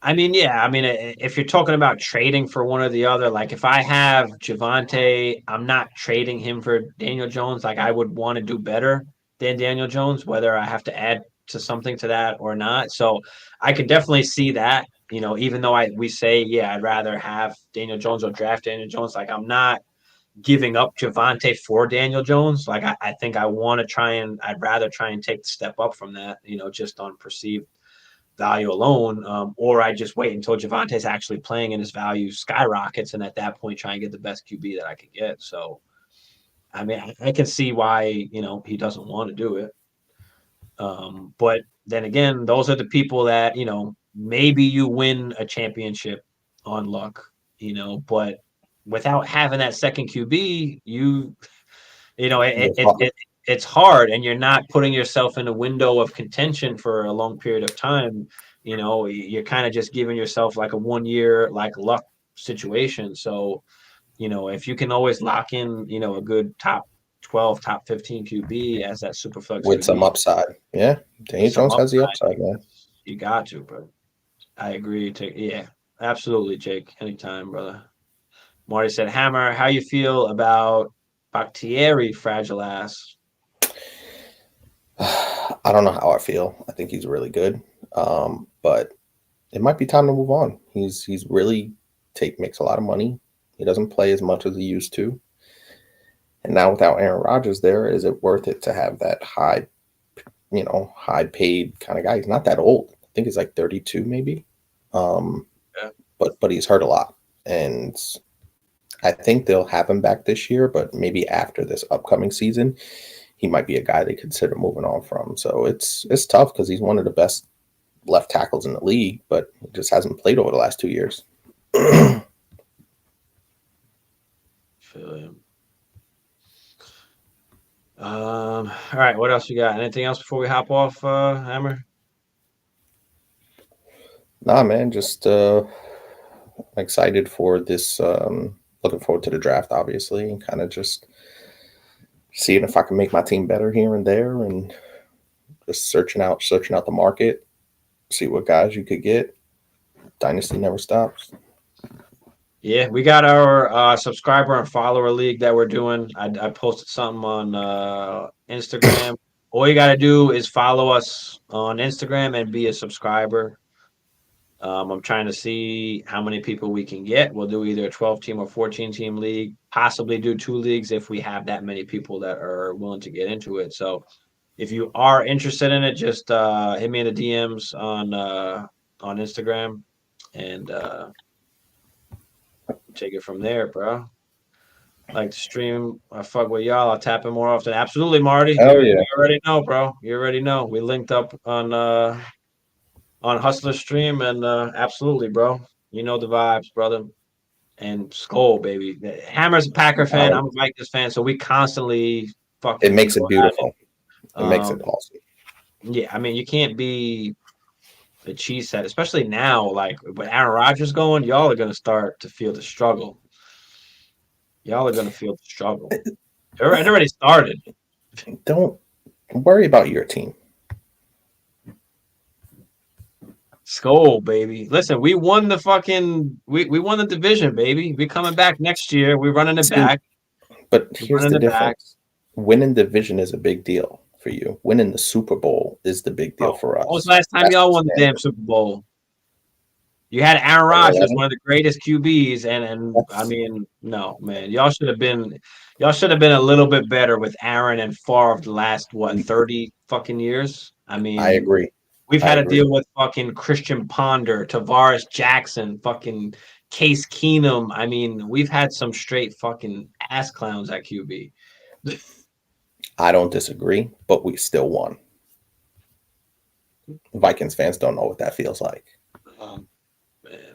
I mean, yeah. I mean, if you're talking about trading for one or the other, like if I have Javante, I'm not trading him for Daniel Jones. Like I would want to do better than Daniel Jones, whether I have to add to something to that or not. So I could definitely see that. Even though we say, yeah, I'd rather have Daniel Jones or draft Daniel Jones. Like I'm not giving up Javante for Daniel Jones. Like I think I'd rather try and take the step up from that. Just on perceived value alone, or I just wait until Javante's actually playing and his value skyrockets, and at that point try and get the best QB that I could get. So, I mean, I can see why he doesn't want to do it. But then again, those are the people that maybe you win a championship on luck, but without having that second QB, it's hard, and you're not putting yourself in a window of contention for a long period of time. You're kind of just giving yourself like a 1 year like luck situation. So, if you can always lock in, a good top 12, top 15 QB as that super flex With QB, some upside. Yeah. Daniel Jones has the upside, man. You got to, but I agree. Yeah, absolutely, Jake. Anytime, brother. Marty said, Hammer, how you feel about Bakhtiari fragile ass? I don't know how I feel. I think he's really good. But it might be time to move on. He's really makes a lot of money. He doesn't play as much as he used to. And now without Aaron Rodgers there, is it worth it to have that high paid kind of guy? He's not that old. I think he's like 32 maybe. Yeah. But he's hurt a lot. And I think they'll have him back this year, but maybe after this upcoming season, he might be a guy they consider moving on from. So it's tough because he's one of the best left tackles in the league, but he just hasn't played over the last 2 years. Feel him. All right, what else you got? Anything else before we hop off, Hammer? Nah, man, just excited for this. Looking forward to the draft, obviously, and kind of just seeing if I can make my team better here and there, and just searching out the market, see what guys you could get. Dynasty never stops. Yeah, we got our subscriber and follower league that we're doing. I posted something on Instagram. All you got to do is follow us on Instagram and be a subscriber. I'm trying to see how many people we can get. We'll do either a 12-team or 14-team league, possibly do 2 leagues if we have that many people that are willing to get into it. So if you are interested in it, just hit me in the DMs on Instagram and take it from there, bro. Like to stream, I fuck with y'all. I'll tap in more often. Absolutely, Marty. Hell You yeah. already know, bro. You already know. We linked up on Hustler Stream, and absolutely, bro. You know the vibes, brother. And Skull, baby. Hammer's a Packer fan. I'm a Vikings fan, so we constantly fucking. It makes it go at beautiful. It makes Um, it awesome. Yeah, I mean, you can't be a cheese set, especially now. Like with Aaron Rodgers going, y'all are gonna start to feel the struggle. Y'all are gonna feel the struggle. It already started. Don't worry about your team. Skull, baby. Listen, we won the fucking we won the division, baby. We coming back next year. We're running it back. But We're here's running the it back. difference. Winning division is a big deal for you. Winning the Super Bowl is the big deal for us. When was the last time That's y'all the won the damn standard. Super Bowl? You had Aaron Rodgers, one of the greatest QBs, and I mean, no, man, y'all should have been a little bit better with Aaron and Favre the last 30 fucking years. I mean, I agree. we've I had to agree. deal with fucking Christian Ponder, Tavares Jackson, fucking Case Keenum. I mean, we've had some straight fucking ass clowns at QB. I don't disagree, but we still won. Vikings fans don't know what that feels like.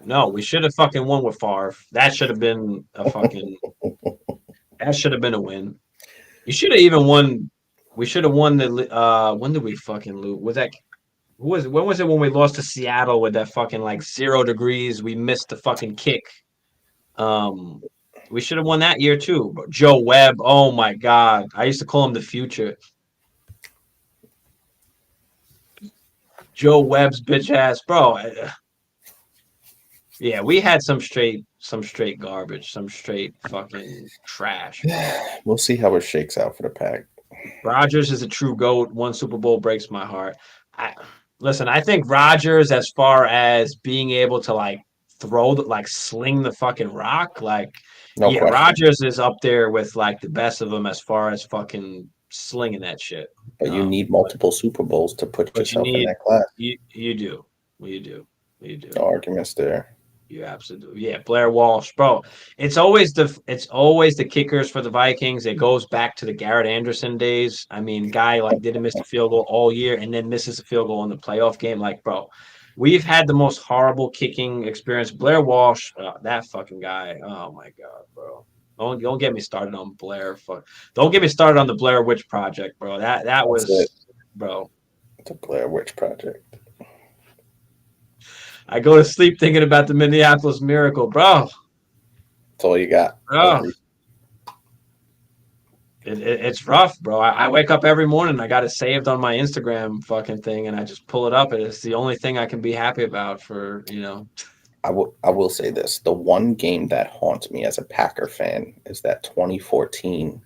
No, we should have fucking won with Favre. That should have been a fucking. That should have been a win. You should have even won. We should have won the. When did we fucking lose? Was that? When was it when we lost to Seattle with that fucking like 0 degrees? We missed the fucking kick. We should have won that year too. Joe Webb. Oh my god, I used to call him the future. Joe Webb's bitch ass, bro. Yeah, we had some straight garbage, some straight fucking trash. We'll see how it shakes out for the Pack. Rodgers is a true GOAT. 1 Super Bowl breaks my heart. Listen, I think Rodgers, as far as being able to like sling the fucking rock, like No question. Rodgers is up there with like the best of them as far as fucking slinging that shit. But you need multiple Super Bowls to put yourself in that class. You do. You do. No arguments there. You absolutely, yeah. Blair Walsh, bro. It's always the kickers for the Vikings. It goes back to the Garrett Anderson days. I mean, guy like didn't miss a field goal all year and then misses a field goal in the playoff game. Like, bro, we've had the most horrible kicking experience. Blair Walsh, that fucking guy. Oh my god, bro. Don't get me started on Blair. Don't get me started on the Blair Witch Project, bro. That was it, bro. It's a Blair Witch Project. I go to sleep thinking about the Minneapolis Miracle, bro. That's all you got. Bro. It's rough, bro. I wake up every morning. I got it saved on my Instagram fucking thing, and I just pull it up, and it's the only thing I can be happy about for, you know. I will say this. The one game that haunts me as a Packer fan is that 2014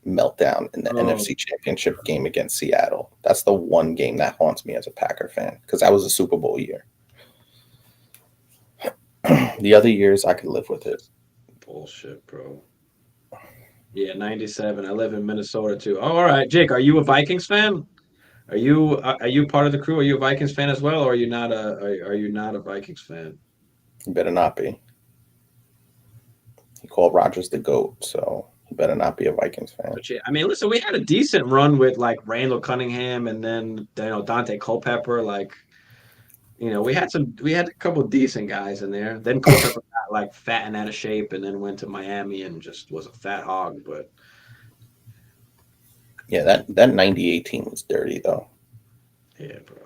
meltdown in the NFC Championship game against Seattle. That's the one game that haunts me as a Packer fan because that was a Super Bowl year. The other years, I could live with it. Bullshit, bro. Yeah, 97. I live in Minnesota too. Oh, all right, Jake, are you a Vikings fan? Are you part of the crew? Are you a Vikings fan as well, or are you not a Vikings fan? He better not be. He called Rodgers the GOAT, so he better not be a Vikings fan. But yeah, I mean, listen, we had a decent run with like Randall Cunningham and then Dante Culpepper. Like, we had a couple of decent guys in there. Then Culpepper got like fat and out of shape, and then went to Miami and just was a fat hog. But Yeah, that 98 team was dirty though. yeah, bro.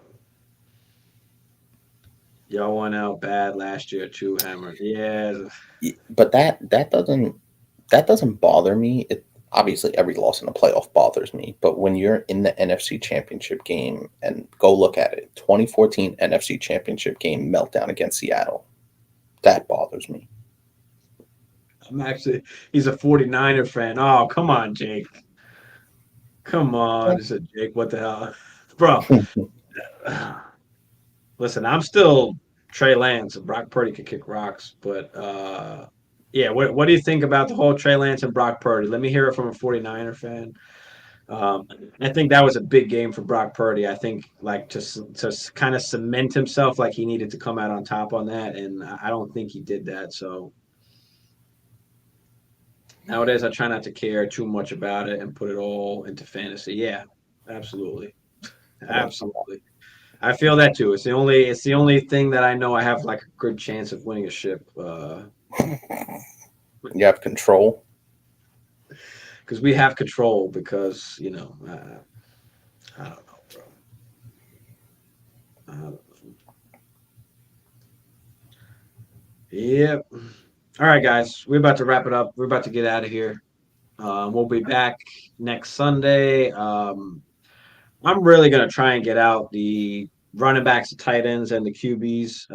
Y'all went out bad last year too, Hammer. Yeah. But that doesn't bother me. It obviously every loss in the playoff bothers me. But when you're in the NFC Championship game and go look at it, 2014 NFC Championship game meltdown against Seattle, that bothers me. He's a 49er fan. Oh, come on, Jake. Come on. I said, Jake, what the hell? Bro, listen, I'm still Trey Lance and Brock Purdy could kick rocks, but yeah, what do you think about the whole Trey Lance and Brock Purdy? Let me hear it from a 49er fan. I think that was a big game for Brock Purdy. I think like to kind of cement himself, like he needed to come out on top on that, and I don't think he did that. So nowadays, I try not to care too much about it and put it all into fantasy. Yeah, absolutely, absolutely. I feel that too. It's the only thing that I know I have like a good chance of winning a ship. You have control. Because we have control. Because I don't know, bro. I don't know. Yep. All right, guys. We're about to wrap it up. We're about to get out of here. We'll be back next Sunday. I'm really gonna try and get out the running backs, the tight ends, and the QBs,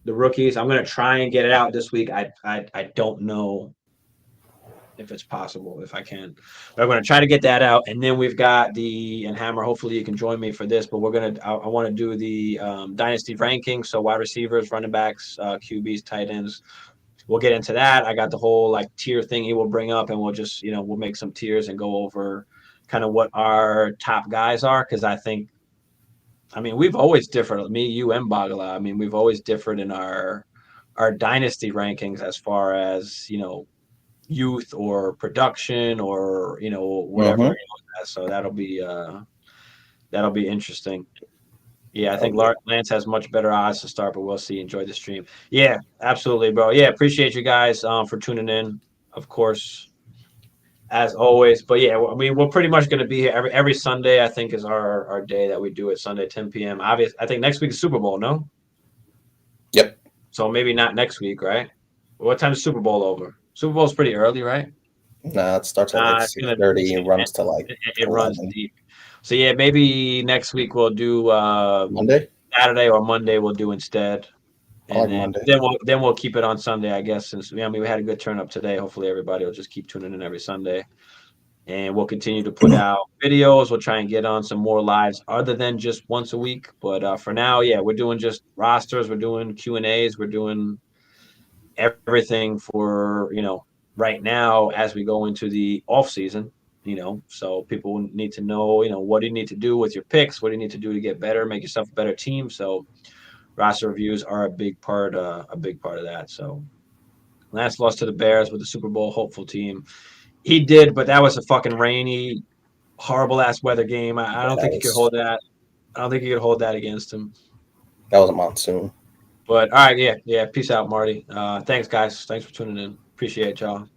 the rookies. I'm gonna try and get it out this week. I don't know if it's possible, if I can. But I'm gonna try to get that out, and then we've got and Hammer. Hopefully, you can join me for this. But I want to do the dynasty rankings. So wide receivers, running backs, QBs, tight ends. We'll get into that. I got the whole like tier thing he will bring up, and we'll just we'll make some tiers and go over kind of what our top guys are, because I mean, we've always differed. Me, you, and Bagala. I mean, we've always differed in our dynasty rankings as far as youth or production or whatever. Mm-hmm. So that'll be interesting. Yeah, I think Lance has much better odds to start, but we'll see. Enjoy the stream. Yeah, absolutely, bro. Yeah, appreciate you guys for tuning in, of course, as always. But yeah, I mean, we're pretty much going to be here every Sunday. I think is our day that we do it, Sunday 10 p.m. Obviously, I think next week is Super Bowl. No. Yep. So maybe not next week, right? What time is Super Bowl over? Super Bowl's pretty early, right? No, it starts at like 6:30 and runs to like it runs deep. So yeah, maybe next week we'll do Monday, Saturday or Monday we'll do instead. And like then, Monday. then we'll keep it on Sunday, I guess. Since we had a good turn up today. Hopefully everybody will just keep tuning in every Sunday. And we'll continue to put out videos. We'll try and get on some more lives other than just once a week. But for now, yeah, we're doing just rosters. We're doing Q&As. We're doing everything for, right now as we go into the off season, so people need to know, what do you need to do with your picks? What do you need to do to get better, make yourself a better team? So roster reviews are a big part of that. So Lance lost to the Bears with the Super Bowl hopeful team. He did, but that was a fucking rainy, horrible ass weather game. I don't think he could hold that. I don't think he could hold that against him. That was a monsoon. But all right, yeah. Peace out, Marty. Thanks, guys. Thanks for tuning in. Appreciate y'all.